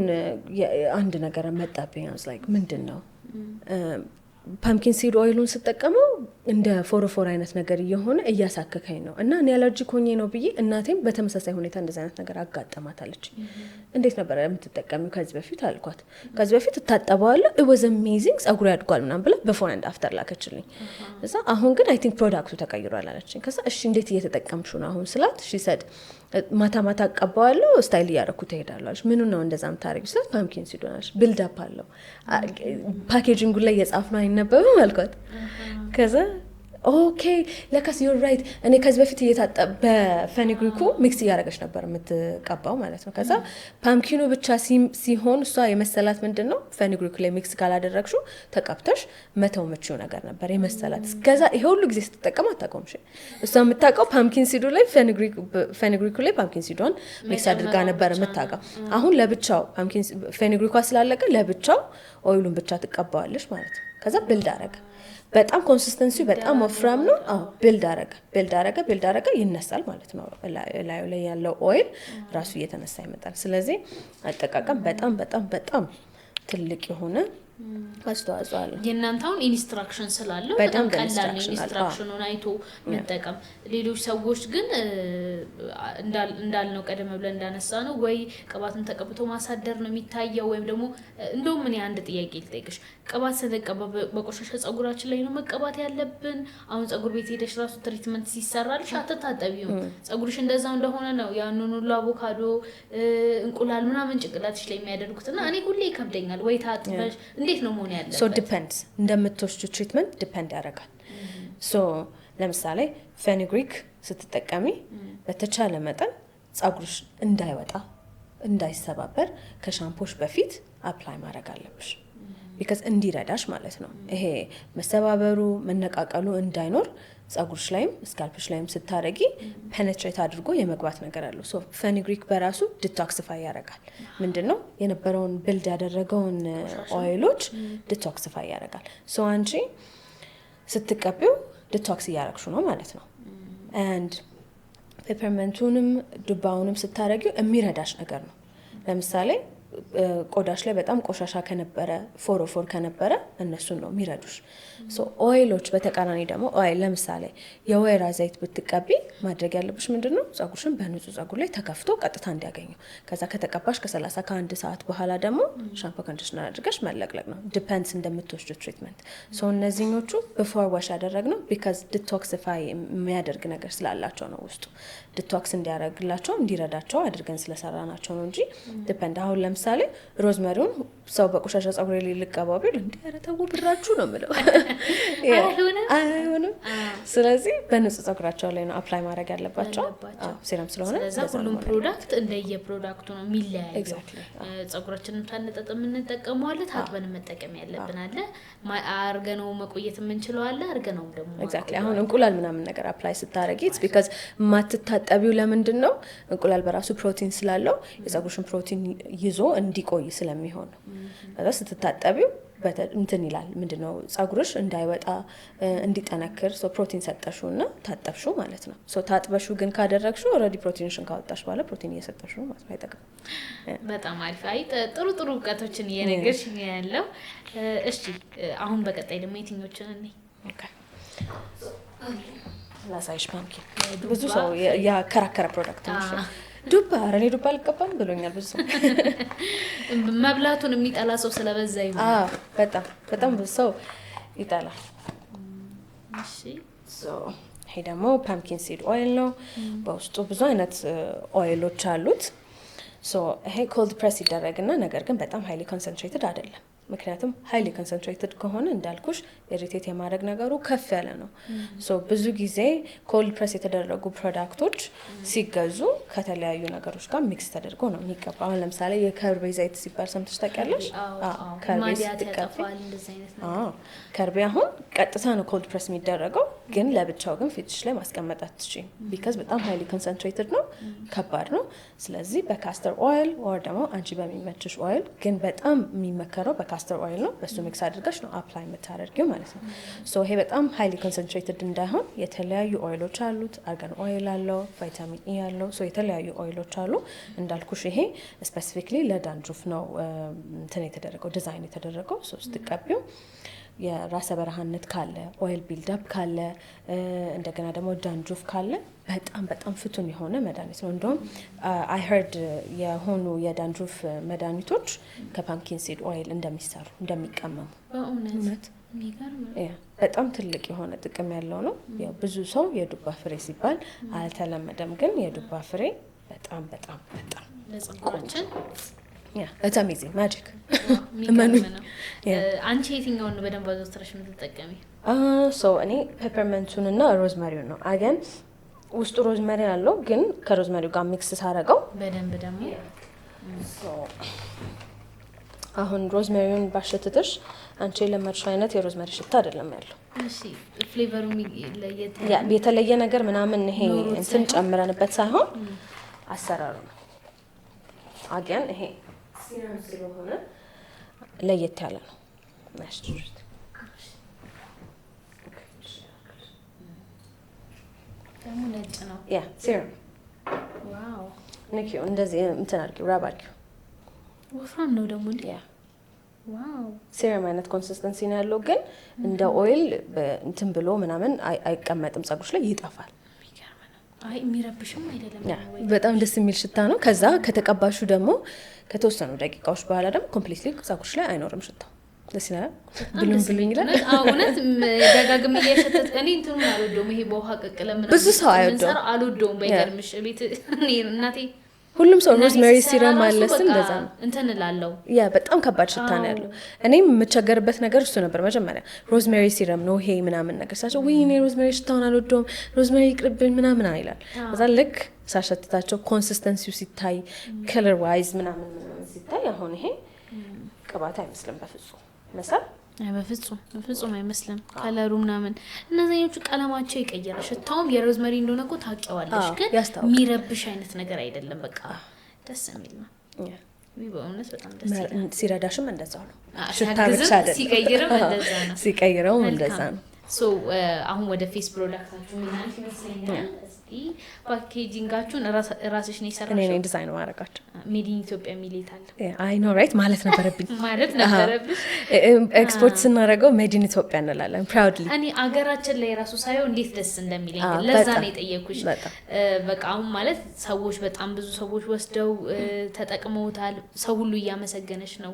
አንድ ነገር መጣብኝ ላይክ ምንድነው ፓምኪን ሲድ ኦይሉን ስጠቀመው እንደ ፎረፎር አይነት ነገር እየሆነ እያሳከከኝ ነው እና እኔ አለርጂክ ሆኜ ነው ብዬ እናቴም በተመሳሳይ ሁኔታ እንደዚህ አይነት ነገር አጋጠማታለች። እንዴት ነበር የምትጠቀሚው ከዚህ በፊት አልኳት። ከዚህ በፊት እታጠበዋለሁ it was amazing ጸጉሬ ያድጓል ምናምን ብላ በፎር ኤንድ አፍተር ላከችልኝ። እዛ አሁን ግን አይ ቲንክ ፕሮዳክቱ ተቀይሯል አለችኝ። ከዛ እሺ እንዴት እየተጠቀምሽው ነው አሁን ስላት ሺ ሰድ ማታ ማታ አቀባዋለሁ ስታይል እያደረኩ ትሄዳለች። ምኑ ነው እንደዛ የምታደርጊው ስላት ፓምኪን ሲድ ሆናለች ቢልድ አፕ አለው ፓኬጂንጉ ላይ የጻፍነው አይነበብም አልኳት። ከዛ ኦኬ ለካስ ዩር ራይት እኔ ከዚህ በፊት እየታጠበ በፌኒግሪኩ ሚክስ እያደረገች ነበር የምትቀባው ማለት ነው። ከዛ ፓምኪኑ ብቻ ሲሆን እሷ የመሰላት ምንድነው ፌኒግሪኩ ላይ ሚክስ ካላደረግሽው ተቀብተሽ መተው ምችው ነገር ነበር የመሰላት። ከዛ ይሄ ሁሉ ጊዜ ስትጠቀም አታቆምሽ። እሷ የምታውቀው ፓምኪን ሲዱ ላይ ፌኒግሪኩ ላይ ፓምኪን ሲዱን ሚክስ አድርጋ ነበር የምታውቀው። አሁን ለብቻው ፓምኪን ፌኒግሪኳ ስላለቀ ለብቻው ኦይሉን ብቻ ትቀባዋለሽ ማለት ነው። ከዛ ቢልድ አረገ በጣም ኮንሲስተንሲ በጣም ወፍራም ነው። ቢልድ አረገ ይነሳል ማለት ነው። ላዩ ላይ ያለው ኦይል ራሱ እየተነሳ ይመጣል። ስለዚህ አጠቃቀም በጣም በጣም በጣም ትልቅ የሆነ አስተዋጽኦ አለው። የእናንተ አሁን ኢንስትራክሽን ስላለው በጣም ቀላል ነው ኢንስትራክሽኑን አይቶ መጠቀም። ሌሎች ሰዎች ግን እንዳልነው ቀደም ብለን እንዳነሳ ነው ወይ ቅባትን ተቀብቶ ማሳደር ነው የሚታየው ወይም ደግሞ እንደውም ምን አንድ ጥያቄ ልጠይቅሽ። ቅባት ስለቀባ በቆሻሻ ጸጉራችን ላይ ነው መቀባት ያለብን? አሁን ጸጉር ቤት ሄደሽ ራሱ ትሪትመንት ሲሰራልሽ አትታጠቢውም። ጸጉርሽ እንደዛው እንደሆነ ነው ያንኑ አቮካዶ እንቁላል ምናምን ጭንቅላትሽ ላይ የሚያደርጉትና እኔ ሁሌ ይከብደኛል ወይ ታጥበሽ እንዴት ነው መሆን ያለበት? ሶ ዲፔንድስ እንደምትወስዱ ትሪትመንት ዲፔንድ ያደርጋል። ሶ ለምሳሌ ፌኒግሪክ ስትጠቀሚ በተቻለ መጠን ጸጉርሽ እንዳይወጣ እንዳይሰባበር ከሻምፖሽ በፊት አፕላይ ማድረግ አለብሽ። ቢካዝ እንዲረዳሽ ማለት ነው። ይሄ መሰባበሩ መነቃቀሉ እንዳይኖር ጸጉርሽ ላይም ስካልፕሽ ላይም ስታረጊ ፔኔትሬት አድርጎ የመግባት ነገር አለው። ሶ ፌኒግሪክ በራሱ ዲቶክሲፋይ ያደርጋል። ምንድነው የነበረውን ቢልድ ያደረገውን ኦይሎች ዲቶክሲፋይ ያደርጋል። ሶ አንቺ ስትቀቢው ዲቶክስ እያረግሹ ነው ማለት ነው። ኤንድ ፔፐርመንቱንም ዱባውንም ስታረጊው የሚረዳሽ ነገር ነው። ለምሳሌ ቆዳሽ ላይ በጣም ቆሻሻ ከነበረ ፎሮፎር ከነበረ እነሱን ነው የሚረዱሽ። ሶ ኦይሎች በተቃራኒ ደግሞ ኦይል ለምሳሌ የወይራ ዘይት ብትቀቢ ማድረግ ያለብሽ ምንድነው ጸጉርሽን በንጹህ ጸጉር ላይ ተከፍቶ ቀጥታ እንዲያገኙ። ከዛ ከተቀባሽ ከ30 ከ1 ሰዓት በኋላ ደግሞ ሻምፖ ኮንዲሽነር አድርገሽ መለቅለቅ ነው። ዲፔንድስ እንደምትወስዱ ትሪትመንት። ሶ እነዚህኞቹ ቢፎር ዋሽ ያደረግነው ቢካዝ ዲቶክሲፋይ የሚያደርግ ነገር ስላላቸው ነው። ውስጡ ዲቶክስ እንዲያደርግላቸው እንዲረዳቸው አድርገን ስለሰራናቸው ነው እንጂ ዲፔንድ አሁን ለምሳሌ ሮዝመሪውን ሰው በቆሻሻ ጸጉር ላይ ሊቀባው ቢል እንዴ ኧረ ተው ብራችሁ ነው የምለው አይሆንም። ስለዚህ በንጹህ ጸጉራቸው ላይ ነው አፕላይ ማድረግ ያለባቸው ሴረም ስለሆነ። ስለዚህ ሁሉም ፕሮዳክት እንደየፕሮዳክቱ ነው የሚለያየው። ጸጉራችንን ታነጠጥ የምንጠቀመው አለ፣ ታጥበን መጠቀም ያለብን አለ፣ አርገነው መቆየት የምንችለው አለ፣ አርገነው ደግሞ ኤግዛክትሊ። አሁን እንቁላል ምናምን ነገር አፕላይ ስታረጊ ኢትስ ቢካዝ ማትታጠቢው ለምንድን ነው? እንቁላል በራሱ ፕሮቲን ስላለው የጸጉርሽን ፕሮቲን ይዞ እንዲቆይ ስለሚሆን ነው። ከዛ ስትታጠቢው እንትን ይላል ምንድነው ጸጉርሽ እንዳይወጣ እንዲጠነክር ሶ ፕሮቲን ሰጠሽውና ታጠብሽው ማለት ነው። ሶ ታጥበሽው ግን ካደረግሽው ኦልሬዲ ፕሮቲንሽን ካወጣሽ በኋላ ፕሮቲን እየሰጠሽው ማለት ነው። አይጠቅም። በጣም አሪፍ። አይ ጥሩ ጥሩ እውቀቶችን እየነገርሽ ያለው። እሺ አሁን በቀጣይ ደግሞ የትኞቹን እንይ? ኦኬ ላሳይሽ። ፓምኪን ብዙ ሰው ያከራከረ ፕሮዳክት ነው። ዱባ አረኔ ዱባ አልቀባም ብሎኛል ብዙ ሰው። መብላቱን የሚጠላ ሰው ስለበዛ ይሆናል። በጣም በጣም ብዙ ሰው ይጠላል። እሺ ይሄ ደግሞ ፓምኪን ሲድ ኦይል ነው። በውስጡ ብዙ አይነት ኦይሎች አሉት። ይሄ ኮልድ ፕሬስ ይደረግና ነገር ግን በጣም ሃይሊ ኮንሰንትሬትድ አይደለም። ምክንያቱም ሃይሊ ኮንሰንትሬትድ ከሆነ እንዳልኩሽ ኢሪቴት የማድረግ ነገሩ ከፍ ያለ ነው። ብዙ ጊዜ ኮልድ ፕሬስ የተደረጉ ፕሮዳክቶች ሲገዙ ከተለያዩ ነገሮች ጋር ሚክስ ተደርጎ ነው የሚቀባ። አሁን ለምሳሌ የከርቤ ዘይት ሲባል ሰምተሽ ታውቂያለሽ? ከርቤ ስትቀቢ ከርቤ አሁን ቀጥታ ነው ኮልድ ፕሬስ የሚደረገው፣ ግን ለብቻው ግን ፊትሽ ላይ ማስቀመጥ አትችይም። ቢካዝ በጣም ሃይሊ ኮንሰንትሬትድ ነው፣ ከባድ ነው። ስለዚህ በካስተር ኦይል ወር ደግሞ አንቺ በሚመችሽ ኦይል፣ ግን በጣም የሚመከረው ካስተር ኦይል ነው። በሱ ሚክስ አድርገሽ ነው አፕላይ የምታደርጊው ማለት ነው። ሶ ይሄ በጣም ሃይሊ ኮንሰንትሬትድ እንዳይሆን የተለያዩ ኦይሎች አሉት። አርጋን ኦይል አለው፣ ቫይታሚን ኢ አለው። ሶ የተለያዩ ኦይሎች አሉ። እንዳልኩሽ ይሄ ስፔሲፊክሊ ለዳንድሩፍ ነው እንትን የተደረገው ዲዛይን የተደረገው። ሶ ስትቀቢው የራሰ በረሃነት ካለ ኦይል ቢልዳፕ ካለ እንደገና ደግሞ ዳንድሩፍ ካለ በጣም ፍቱን የሆነ መድኃኒት ነው። እንደውም አይ ሄርድ የሆኑ የዳንድሩፍ መድኃኒቶች ከፓምኪን ሲድ ኦይል እንደሚሰሩ እንደሚቀመሙ በእውነት በጣም ትልቅ የሆነ ጥቅም ያለው ነው። ያው ብዙ ሰው የዱባ ፍሬ ሲባል አልተለመደም፣ ግን የዱባ ፍሬ በጣም ለጸጉራችን it's amazing magic አንቺ የትኛውን ነው በደንብ አዘውትረሽ የምትጠቀሚ? እኔ ፔፐርመንቱን እና ሮዝመሪውን ነው። አገን ውስጡ ሮዝመሪ አለው፣ ግን ከሮዝመሪው ጋር ሚክስ ሳረገው በደንብ ደግሞ አሁን ሮዝመሪውን ባሸትትሽ አንቺ የለመድሽው አይነት የሮዝመሪ ሽታ አይደለም ያለው። እሺ ፍሌቨሩ የተለየ ነገር ምናምን ይሄ እንትን ጨምረንበት ሳይሆን አሰራሩ ነው። አገን ይሄ ሲራም ስለሆነ ለየት ያለ ነው። ማሽቱት ደግሞ ነጭ ነው። ሲራም ዋው ንኪው እንደዚህ እንትን አድርጊው፣ ራብ አድርጊው። ወፍራም ነው ደግሞ እንዴ? ዋው ሲራም አይነት ኮንሲስተንሲ ነው ያለው፣ ግን እንደ ኦይል እንትን ብሎ ምናምን አይቀመጥም፣ ጸጉርሽ ላይ ይጠፋል። አይ የሚረብሽም አይደለም። በጣም ደስ የሚል ሽታ ነው። ከዛ ከተቀባሹ ደግሞ ከተወሰኑ ደቂቃዎች በኋላ ደግሞ ኮምፕሊትሊ ጸጉርሽ ላይ አይኖርም ሽታው። ደስ ይላል። ብሉኝ ይላል። እውነት ደጋግም እየሸተት እኔ እንትኑን አልወደውም። ይሄ በውሃ ቀቅለ ምናምን ብዙ ሰው አይወደውም። አልወደውም። በይገርምሽ ቤት እናቴ ሁሉም ሰው ሮዝሜሪ ሲረም አለስም እንደዛ ነው እንትን እላለሁ። በጣም ከባድ ሽታ ነው ያለው። እኔም የምቸገርበት ነገር እሱ ነበር መጀመሪያ። ሮዝሜሪ ሲረም ነው ይሄ ምናምን ነገር ሳቸው ወይ እኔ ሮዝሜሪ ሽታውን አልወደውም፣ ሮዝሜሪ ይቅርብኝ ምናምን ይላል። ከዛ ልክ ሳሸትታቸው ኮንሲስተንሲው ሲታይ ከለር ዋይዝ ምናምን ሲታይ አሁን ይሄ ቅባት አይመስልም በፍጹም መሰል በፍጹም አይመስልም። ከለሩ ምናምን እነዚህኞቹ ቀለማቸው ይቀየራል። ሽታውም የሮዝመሪ እንደሆነ እኮ ታውቂዋለሽ፣ ግን የሚረብሽ አይነት ነገር አይደለም። በቃ ደስ የሚል ነው። በእውነት በጣም ደስ ይላል። ሲረዳሽም እንደዛው ነው። ሽታ ብቻ አይደለም፣ ሲቀይርም እንደዛ ነው። ሲቀይረውም እንደዛ ነው። አሁን ወደ ፌስ ፕሮዳክታችሁ ምናምን ይመስለኛል። እስቲ ፓኬጂንጋችሁን ራስሽ ነው የሰራሽው? እኔ ነኝ ዲዛይን ማድረጋቸው። ሜድ ኢን ኢትዮጵያ የሚል ይታል። አይ ኖ ራይት ማለት ነበረብኝ ኤክስፖርት ስናደርገው ሜድ ኢን ኢትዮጵያ እንላለን ፕራውድሊ። እኔ አገራችን ላይ ራሱ ሳይሆን እንዴት ደስ እንደሚለኝ ለዛ ነው የጠየኩሽ። በቃ አሁን ማለት ሰዎች በጣም ብዙ ሰዎች ወስደው ተጠቅመውታል። ሰው ሁሉ እያመሰገነች ነው።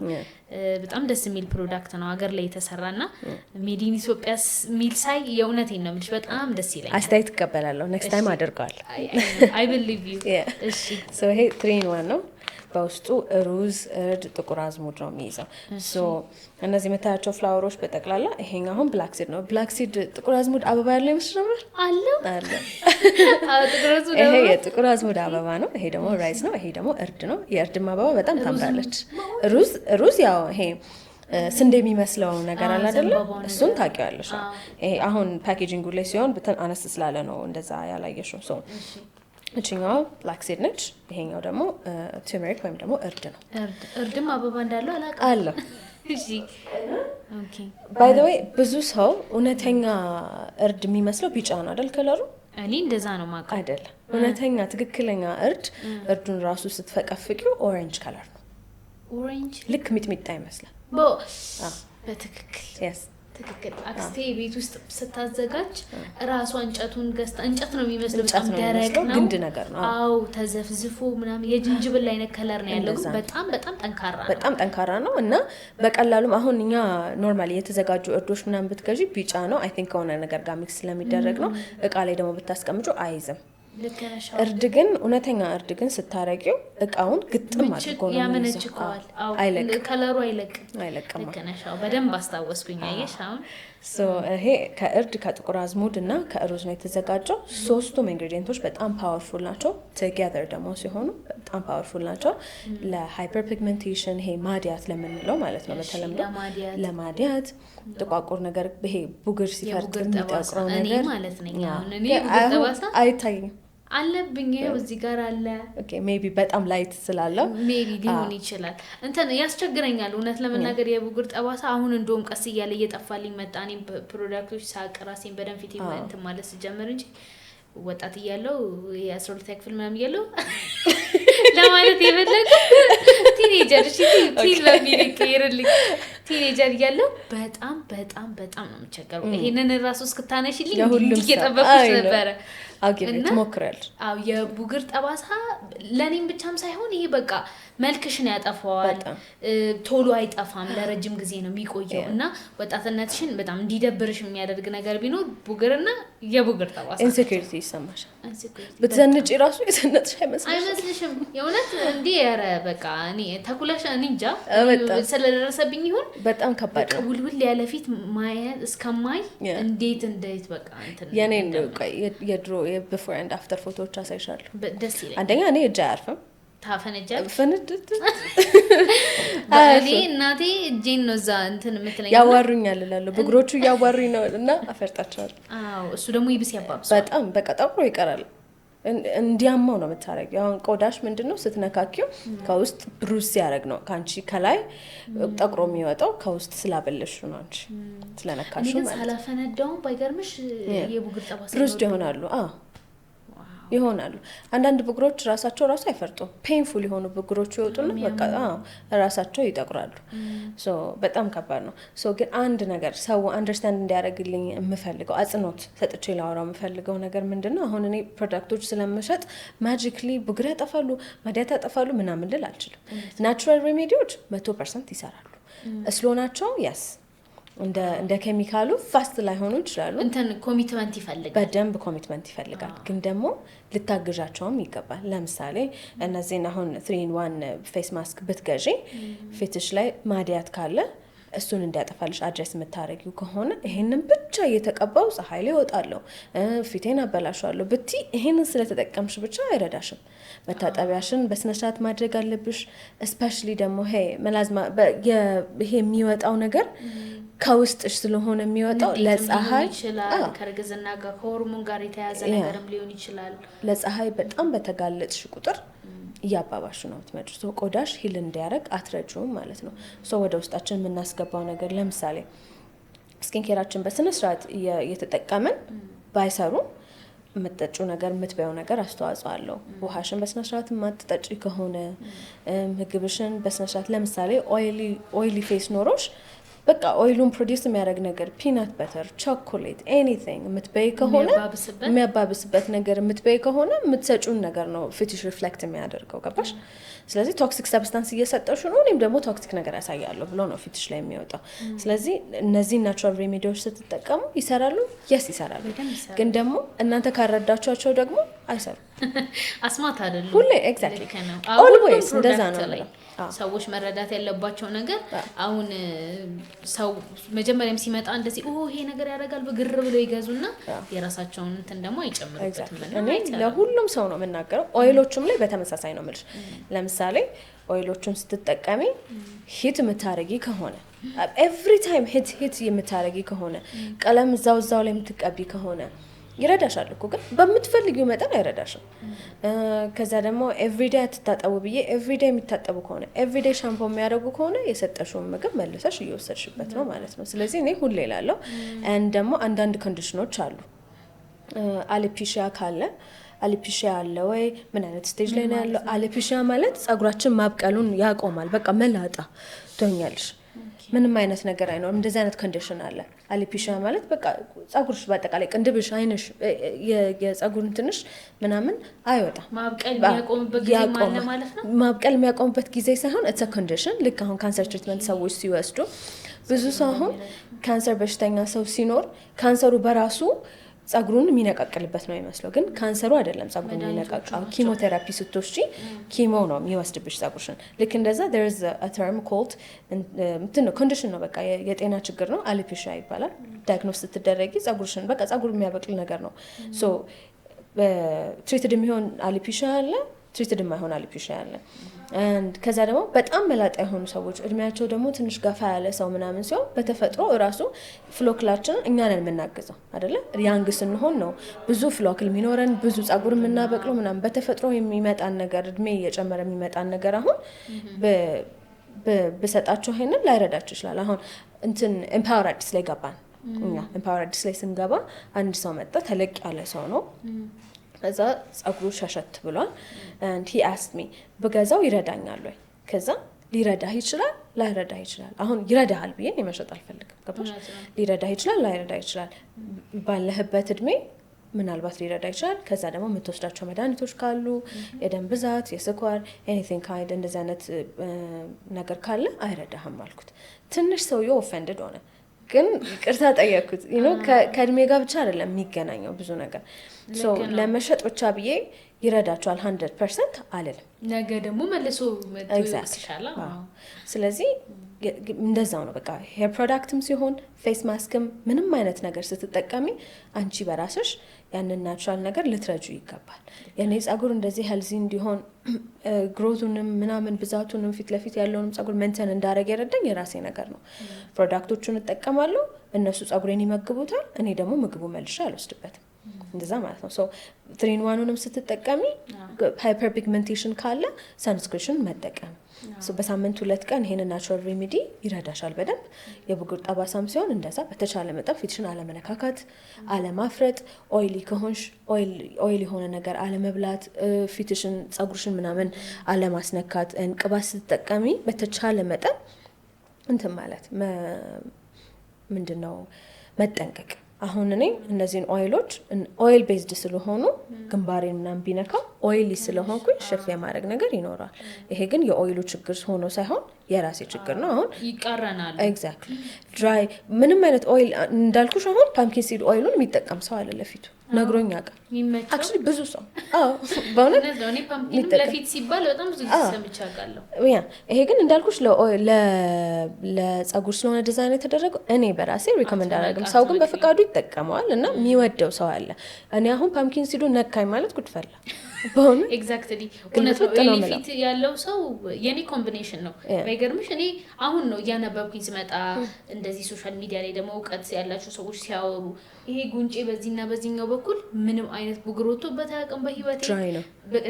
በጣም ደስ የሚል ፕሮዳክት ነው አገር ላይ የተሰራና ሜድ ኢን ኢትዮጵያ ሚል ሳይ የእውነቴን ነው የምልሽ በጣም ደስ ይለኛል። አስተያየት እቀበላለሁ። ኔክስት ታይም አደርገዋለሁ። አይ ቢሊቭ ዩ። እሺ ሶ ይሄ 3-in-1 ነው። በውስጡ ሩዝ፣ እርድ፣ ጥቁር አዝሙድ ነው የሚይዘው። ሶ እነዚህ የምታያቸው ፍላወሮች በጠቅላላ ይሄኛው አሁን ብላክ ሲድ ነው። ብላክ ሲድ ጥቁር አዝሙድ አበባ ያለው ይመስል ነበር አለ። ይሄ የጥቁር አዝሙድ አበባ ነው። ይሄ ደግሞ ራይስ ነው። ይሄ ደግሞ እርድ ነው። የእርድም አበባ በጣም ታምራለች። ሩዝ ያው ይሄ ስንዴ የሚመስለው ነገር አለ አይደለ? እሱን ታውቂዋለሽ። ይሄ አሁን ፓኬጂንጉ ላይ ሲሆን በጣም አነስ ስላለ ነው እንደዛ ያላየሽው። ሶ እቺኛው ብላክ ሲድ ነች። ይሄኛው ደግሞ ቱርመሪክ ወይም ደግሞ እርድ ነው። እርድም አበባ እንዳለው አላውቅም። አለ። እሺ ኦኬ። ባይ ዘ ዌይ ብዙ ሰው እውነተኛ እርድ የሚመስለው ቢጫ ነው አይደል? ከለሩ እኔ እንደዛ ነው ማውቀው። አይደለም። እውነተኛ ትክክለኛ እርዱን ራሱ ስትፈቀፍቂው ኦሬንጅ ከለር ነው። ኦሬንጅ ልክ ሚጥሚጣ ይመስላል። በትክክል yes ትክክል። አክስቴ ቤት ውስጥ ስታዘጋጅ ራሷ እንጨቱን ገዝታ እንጨት ነው የሚመስለው፣ በጣም ደረቅ ነው፣ ግንድ ነገር ነው። አዎ ተዘፍዝፎ ምናምን የጅንጅብል አይነት ከለር ነው ያለው። በጣም ጠንካራ ነው እና በቀላሉም አሁን እኛ ኖርማሊ የተዘጋጁ እርዶች ምናምን ብትገዢ ቢጫ ነው አይ ቲንክ ከሆነ ነገር ጋር ሚክስ ስለሚደረግ ነው። እቃ ላይ ደግሞ ብታስቀምጩ አይዝም። እርድ ግን እውነተኛ እርድ ግን ስታረቂው እቃውን ግጥም አድርጎ ነው ያመነጭቀዋል። ከለሩ አይለቅም። ልከነሻው በደንብ አስታወስኩኝ። አየሽ አሁን ይሄ ከእርድ ከጥቁር አዝሙድ እና ከሩዝ ነው የተዘጋጀው። ሶስቱም ኢንግሪዲየንቶች በጣም ፓወርፉል ናቸው። ቱጌዘር ደግሞ ሲሆኑ በጣም ፓወርፉል ናቸው። ለሃይፐር ፒግመንቴሽን ይሄ ማዲያት ለምንለው ማለት ነው በተለምዶ ለማዲያት ጥቋቁር ነገር ይሄ ቡግር ሲፈርጥ የሚጠቁረው ነገር ማለት ነው። አይታይም አለብኝ እዚህ ጋር አለ ኦኬ ሜቢ በጣም ላይት ስላለው ሜቢ ሊሆን ይችላል እንትን ያስቸግረኛል እውነት ለመናገር የቡግር ጠባሳ አሁን እንደውም ቀስ እያለ እየጠፋልኝ መጣ እኔ ፕሮዳክቶች ሳቀራሴን በደንብ ፊት እንትን ማለት ስጀምር እንጂ ወጣት እያለው የ12 ክፍል ምናምን እያለው ለማለት የፈለገ ቲኔጀር ቲል በሚልክ ይርልኝ ቲኔጀር እያለው በጣም በጣም በጣም ነው የምቸገረው ይሄንን ራሱ እስክታነሽልኝ እየጠበቅኩሽ ነበረ እና ትሞክራለሽ አው የቡግር ጠባሳ ለኔም ብቻም ሳይሆን ይሄ በቃ መልክሽን ያጠፋዋል ቶሎ አይጠፋም ለረጅም ጊዜ ነው የሚቆየው እና ወጣትነትሽን በጣም እንዲደብርሽ የሚያደርግ ነገር ቢኖር ቡግርና የቡግር ጠባሳ ኢንሴኩሪቲ ይሰማሻል በትዘንጪ ራሱ የሰነጥሽ አይመስልሽም የእውነት እንዴ ያረ በቃ እኔ ተኩላሽ እንጃ ስለደረሰብኝ ይሁን በጣም ከባድ ነው ውልውል ያለ ፊት ማየት እስከማይ እንዴት በቃ እንትን የኔን የድሮ የቢፎር ኤንድ አፍተር ፎቶዎች አሳይሻለሁ ደስ ይላል አንደኛ እኔ እጄ አያርፍም ታፈነጃል ፈነድት እኔ እናቴ እጄን ነው እዛ እንትን የምትለኝ ያዋሩኛል እላለሁ ብግሮቹ ያዋሩኝ ነው እና አፈርጣቸዋለሁ አዎ እሱ ደግሞ ይብስ ያባብስ በጣም በቃ ጠቁሮ ይቀራል እንዲያማው ነው የምታረጊው አሁን ቆዳሽ ምንድነው ስትነካኪው ከውስጥ ብሩስ ያረግ ነው ካንቺ ከላይ ጠቁሮ የሚወጣው ከውስጥ ስላበለሽ ነው አንቺ ስለነካሽ ማለት ነው ሳላፈነዳው ባይገርምሽ የቡግር ጠባሳ ብሩስ ይሆናሉ ይሆናሉ አንዳንድ ብግሮች ራሳቸው አይፈርጡም ፔንፉል የሆኑ ብግሮች ይወጡና በቃ ራሳቸው ይጠቁራሉ ሶ በጣም ከባድ ነው ሶ ግን አንድ ነገር ሰው አንደርስታንድ እንዲያደርግልኝ የምፈልገው አጽኖት ሰጥቼ ላወራው የምፈልገው ነገር ምንድነው አሁን እኔ ፕሮዳክቶች ስለምሸጥ ማጂክሊ ብግር ያጠፋሉ ማዲያት ያጠፋሉ ምናምን ልል አልችልም ናቹራል ሬሜዲዎች 100% ይሰራሉ እስሎናቸው ያስ እንደ ኬሚካሉ ፋስት ላይ ሆኖ ይችላሉ እንትን ኮሚትመንት ይፈልጋል በደንብ ኮሚትመንት ይፈልጋል ግን ደግሞ ልታግዣቸውም ይገባል ለምሳሌ እነዚህን አሁን 3-in-1 ፌስ ማስክ ብትገዢ ፊትሽ ላይ ማዲያት ካለ እሱን እንዲያጠፋልሽ አድሬስ የምታረጊው ከሆነ ይሄንን ብቻ እየተቀባው ፀሐይ ላይ ወጣለው ፊቴን አበላሻለሁ ብቲ ይሄንን ስለተጠቀምሽ ብቻ አይረዳሽም መታጠቢያሽን በስነ ስርዓት ማድረግ አለብሽ ስፔሻሊ ደግሞ መላዝማ ይሄ የሚወጣው ነገር ከውስጥሽ ስለሆነ የሚወጣው ለፀሐይ ከርግዝና ጋር ከሆርሞን ጋር የተያዘ ነገርም ሊሆን ይችላል ለፀሐይ በጣም በተጋለጥሽ ቁጥር ያባባሽ ነው የምትመጪው ሶ ቆዳሽ ሂል እንዲያረግ አትረጁም ማለት ነው ሶ ወደ ውስጣችን የምናስገባው ነገር ለምሳሌ ስኪን ኬራችን በስነ ስርዓት እየተጠቀመን ባይሰሩ የምትጠጩ ነገር የምትበየው ነገር አስተዋጽኦ አለው ውሃሽን በስነ ስርዓት የማትጠጪ ከሆነ ምግብሽን በስነ ስርዓት ለምሳሌ ኦይሊ ፌስ ኖሮሽ በቃ ኦይሉን ፕሮዲዩስ የሚያደርግ ነገር ፒናት በተር ቾኮሌት ኤኒቲንግ የምትበይ ከሆነ የሚያባብስበት ነገር የምትበይ ከሆነ የምትሰጩን ነገር ነው ፊትሽ ሪፍሌክት የሚያደርገው ገባሽ ስለዚህ ቶክሲክ ሰብስታንስ እየሰጠሽ ነው እኔም ደግሞ ቶክሲክ ነገር ያሳያለሁ ብሎ ነው ፊትሽ ላይ የሚወጣው ስለዚህ እነዚህ ናቹራል ሬሜዲዎች ስትጠቀሙ ይሰራሉ ይሰራሉ ግን ደግሞ እናንተ ካረዳቻቸው ደግሞ አይሰሩ አስማት አይደለም ሁሌ ኤግዛክትሊ ኦልዌይስ እንደዛ ነው ሰዎች መረዳት ያለባቸው ነገር አሁን ሰው መጀመሪያም ሲመጣ እንደዚህ ይሄ ነገር ያደርጋል በግር ብሎ ይገዙና የራሳቸውን እንትን ደግሞ አይጨምሩበትም እኔ ለሁሉም ሰው ነው የምናገረው ኦይሎቹም ላይ በተመሳሳይ ነው የምልሽ ለምሳሌ ኦይሎቹን ስትጠቀሚ ሂት የምታረጊ ከሆነ ኤቭሪ ታይም ሂት የምታረጊ ከሆነ ቀለም እዛው ላይ የምትቀቢ ከሆነ ይረዳሻል እኮ ግን በምትፈልጊው መጠን አይረዳሽም ከዛ ደግሞ ኤቭሪዴይ አትታጠቡ ብዬ ኤቭሪዴይ የሚታጠቡ ከሆነ ኤቭሪዴይ ሻምፖ የሚያደርጉ ከሆነ የሰጠሽውን ምግብ መልሰሽ እየወሰድሽበት ነው ማለት ነው ስለዚህ እኔ ሁሌ እላለሁ ደግሞ አንዳንድ ኮንዲሽኖች አሉ አሎፔሺያ ካለ አሎፔሺያ አለ ወይ ምን አይነት ስቴጅ ላይ ነው ያለው አሎፔሺያ ማለት ጸጉራችን ማብቀሉን ያቆማል በቃ መላጣ ትሆኛለሽ ምንም አይነት ነገር አይኖርም እንደዚህ አይነት ኮንዲሽን አለ አሎፔሺያ ማለት በቃ ጸጉርሽ በአጠቃላይ ቅንድብሽ አይንሽ የጸጉርን ትንሽ ምናምን አይወጣም ማብቀል የሚያቆምበት ጊዜ ማለት ነው ማብቀል የሚያቆምበት ጊዜ ሳይሆን it's a condition ልክ አሁን ካንሰር ትሪትመንት ሰዎች ሲወስዱ ብዙ ሰው አሁን ካንሰር በሽተኛ ሰው ሲኖር ካንሰሩ በራሱ ጸጉሩን የሚነቃቅልበት ነው የሚመስለው ግን ካንሰሩ አይደለም ጸጉሩን የሚነቃቅለው ኪሞቴራፒ ስትወስጂ ኪሞ ነው የሚወስድብሽ ጸጉርሽን ልክ እንደዛ there is a term called condition ነው በቃ የጤና ችግር ነው አሎፔሺያ ይባላል ዳያግኖስ ስትደረጊ ጸጉርሽን በቃ ጸጉር የሚያበቅል ነገር ነው ሶ ትሪትድ የሚሆን አሎፔሺያ አለ ትሪትድ የማይሆን አሎፔሺያ አለ። ከዛ ደግሞ በጣም መላጣ የሆኑ ሰዎች እድሜያቸው ደግሞ ትንሽ ገፋ ያለ ሰው ምናምን ሲሆን በተፈጥሮ እራሱ ፍሎክላችንን እኛ ነን የምናግዘው አይደለ? ያንግ ስንሆን ነው ብዙ ፍሎክል የሚኖረን ብዙ ጸጉር የምናበቅለው ምናምን። በተፈጥሮ የሚመጣን ነገር እድሜ እየጨመረ የሚመጣን ነገር አሁን በሰጣቸው ይሄንን ላይረዳቸው ይችላል። አሁን እንትን ኤምፓወር አዲስ ላይ ገባን እኛ። ኤምፓወር አዲስ ላይ ስንገባ አንድ ሰው መጣ፣ ተለቅ ያለ ሰው ነው። ከዛ ጸጉሩ ሸሸት ብሏል። and he asked me በገዛው ይረዳኛል ወይ? ከዛ ሊረዳህ ይችላል ላይረዳህ ይችላል። አሁን ይረዳሃል ብዬ መሸጥ አልፈልግም። ገባሽ? ሊረዳህ ይችላል ላይረዳህ ይችላል። ባለህበት እድሜ ምናልባት ሊረዳ ይችላል። ከዛ ደግሞ የምትወስዳቸው መድኃኒቶች ካሉ የደም ብዛት፣ የስኳር ኤኒቲንግ ካይንድ እንደዚህ አይነት ነገር ካለ አይረዳህም አልኩት። ትንሽ ሰውዬው ኦፌንድድ ሆነ፣ ግን ይቅርታ ጠየቅኩት። ከእድሜ ጋር ብቻ አይደለም የሚገናኘው ብዙ ነገር። ለመሸጥ ብቻ ብዬ ይረዳቸዋል 100% አልልም። ነገ ደግሞ መልሶ ይሻላል። ስለዚህ እንደዛው ነው በቃ። ሄር ፕሮዳክትም ሲሆን ፌስ ማስክም ምንም አይነት ነገር ስትጠቀሚ አንቺ በራስሽ ያንን ናቹራል ነገር ልትረጁ ይገባል። የኔ ጸጉር እንደዚህ ሄልዚ እንዲሆን ግሮቱንም ምናምን ብዛቱንም ፊት ለፊት ያለውንም ጸጉር ሜንቴን እንዳረግ የረዳኝ የራሴ ነገር ነው። ፕሮዳክቶቹን እጠቀማለሁ፣ እነሱ ጸጉሬን ይመግቡታል፣ እኔ ደግሞ ምግቡ መልሼ አልወስድበትም። እንደዛ ማለት ነው። ሶ 3-in-1ንም ስትጠቀሚ ሃይፐር ፒግመንቴሽን ካለ ሰንስክሪፕሽን መጠቀም። በሳምንት 2 ቀን ይሄንን ናቹራል ሬሜዲ ይረዳሻል በደንብ። የብጉር ጠባሳም ሲሆን እንደዛ በተቻለ መጠን ፊትሽን አለመነካካት፣ አለማፍረጥ፣ ኦይሊ ከሆንሽ ኦይል የሆነ ነገር አለመብላት፣ ፊትሽን ጸጉርሽን ምናምን አለማስነካት። ቅባት ስትጠቀሚ በተቻለ መጠን እንትን ማለት ምንድነው መጠንቀቅ። አሁን እኔ እነዚህን ኦይሎች ኦይል ቤዝድ ስለሆኑ ግንባሬን ምናምን ቢነካ ኦይሊ ስለሆንኩኝ ሸፍ የማድረግ ነገር ይኖራል። ይሄ ግን የኦይሉ ችግር ሆኖ ሳይሆን የራሴ ችግር ነው። አሁን ይቃረናል። ኤግዛክትሊ ድራይ ምንም አይነት ኦይል እንዳልኩሽ አሁን ፓምኪን ሲድ ኦይሉን የሚጠቀም ሰው አለ ለፊቱ ነግሮኛ ቃል አክቹሊ ብዙ ሰው በእውነት እኔ ፓምኪን ለፊት ሲባል በጣም ብዙ ጊዜ ሰምቻለሁ። ይሄ ግን እንዳልኩሽ ለጸጉር ስለሆነ ዲዛይን የተደረገው እኔ በራሴ ሪኮመንድ አላደርግም። ሰው ግን በፈቃዱ ይጠቀመዋል እና የሚወደው ሰው አለ። እኔ አሁን ፓምኪን ሲዱ ነካኝ ማለት ጉድፈላ በእውነት ኤግዛክትሊ እውነት ነው። ፊት ያለው ሰው የኔ ኮምቢኔሽን ነው። ባይገርምሽ እኔ አሁን ነው እያነበብኩኝ ስመጣ እንደዚህ ሶሻል ሚዲያ ላይ ደግሞ እውቀት ያላቸው ሰዎች ሲያወሩ ይሄ ጉንጬ በዚህና በዚህኛው በኩል ምንም አይነት ቡግር ወጥቶበት አያውቅም በህይወቴ፣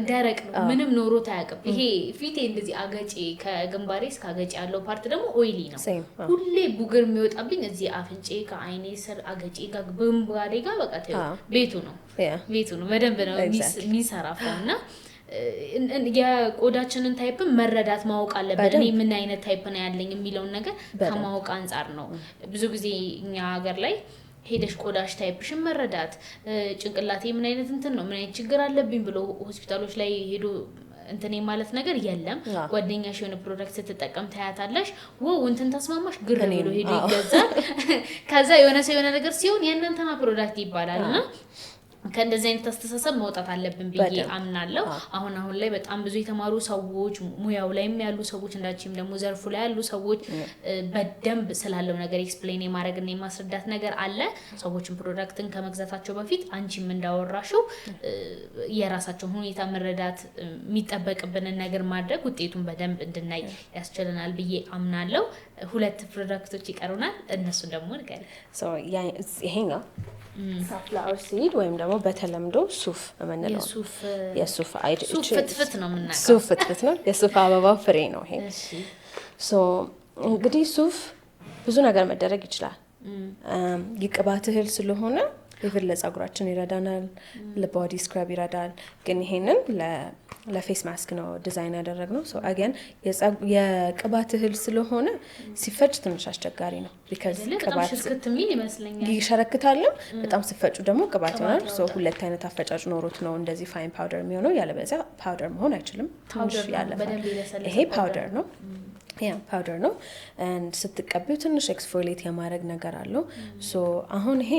ደረቅ ነው፣ ምንም ኖሮት አያውቅም። ይሄ ፊቴ እንደዚህ አገጬ ከግንባሬ እስከ አገጬ ያለው ፓርት ደግሞ ኦይሊ ነው። ሁሌ ቡግር የሚወጣብኝ እዚህ አፍንጬ ከአይኔ ስር አገጬ ጋር ግንባሬ ጋር በቃ ቤቱ ነው በደንብ ነው የሚሰራፈው። እና የቆዳችንን ታይፕን መረዳት ማወቅ አለብን። እኔ ምን አይነት ታይፕ ነው ያለኝ የሚለውን ነገር ከማወቅ አንጻር ነው ብዙ ጊዜ እኛ ሀገር ላይ ሄደሽ ቆዳሽ ታይፕሽን መረዳት፣ ጭንቅላቴ ምን አይነት እንትን ነው ምን አይነት ችግር አለብኝ ብሎ ሆስፒታሎች ላይ ሄዶ እንትን ማለት ነገር የለም። ጓደኛሽ የሆነ ፕሮዳክት ስትጠቀም ታያታለሽ፣ ወው እንትን ተስማማሽ ግር ብሎ ሄዶ ይገዛል። ከዛ የሆነ ሰው የሆነ ነገር ሲሆን የእናንተና ፕሮዳክት ይባላልና ከእንደዚህ አይነት አስተሳሰብ መውጣት አለብን ብዬ አምናለሁ። አሁን ላይ በጣም ብዙ የተማሩ ሰዎች ሙያው ላይም ያሉ ሰዎች እንዳችም ደግሞ ዘርፉ ላይ ያሉ ሰዎች በደንብ ስላለው ነገር ኤክስፕሌን የማድረግና የማስረዳት ነገር አለ። ሰዎችን ፕሮዳክትን ከመግዛታቸው በፊት አንቺም እንዳወራሽው የራሳቸውን ሁኔታ መረዳት፣ የሚጠበቅብንን ነገር ማድረግ ውጤቱን በደንብ እንድናይ ያስችለናል ብዬ አምናለሁ። 2 ፕሮዳክቶች ይቀሩናል። እነሱን ደግሞ ንገሪ። ይሄኛው ሳፍላወር ሲድ ወይም ደግሞ በተለምዶ ሱፍ የምንለው የሱፍ ፍትፍት ነው የምናውቀው። ሱፍ ፍትፍት ነው፣ የሱፍ አበባ ፍሬ ነው ይሄ። እንግዲህ ሱፍ ብዙ ነገር መደረግ ይችላል። የቅባት እህል ስለሆነ ኢቭን ለጸጉራችን ይረዳናል፣ ለቦዲ ስክራብ ይረዳል። ግን ይሄንን ለፌስ ማስክ ነው ዲዛይን ያደረግነው። ሶ አገን የቅባት እህል ስለሆነ ሲፈጭ ትንሽ አስቸጋሪ ነው። ቢካዝ ቅባት ሽርክትሚል ይመስለኛል ይሸረክታልም፣ በጣም ሲፈጩ ደግሞ ቅባት ይሆናል። ሶ 2 አይነት አፈጫጭ ኖሮት ነው እንደዚህ ፋይን ፓውደር የሚሆነው። ያለበለዚያ ፓውደር መሆን አይችልም። ትንሽ ያለፋል። ይሄ ፓውደር ነው ፓውደር ነው። ስትቀቢው ትንሽ ኤክስፎሊየት የማድረግ ነገር አለው። ሶ አሁን ይሄ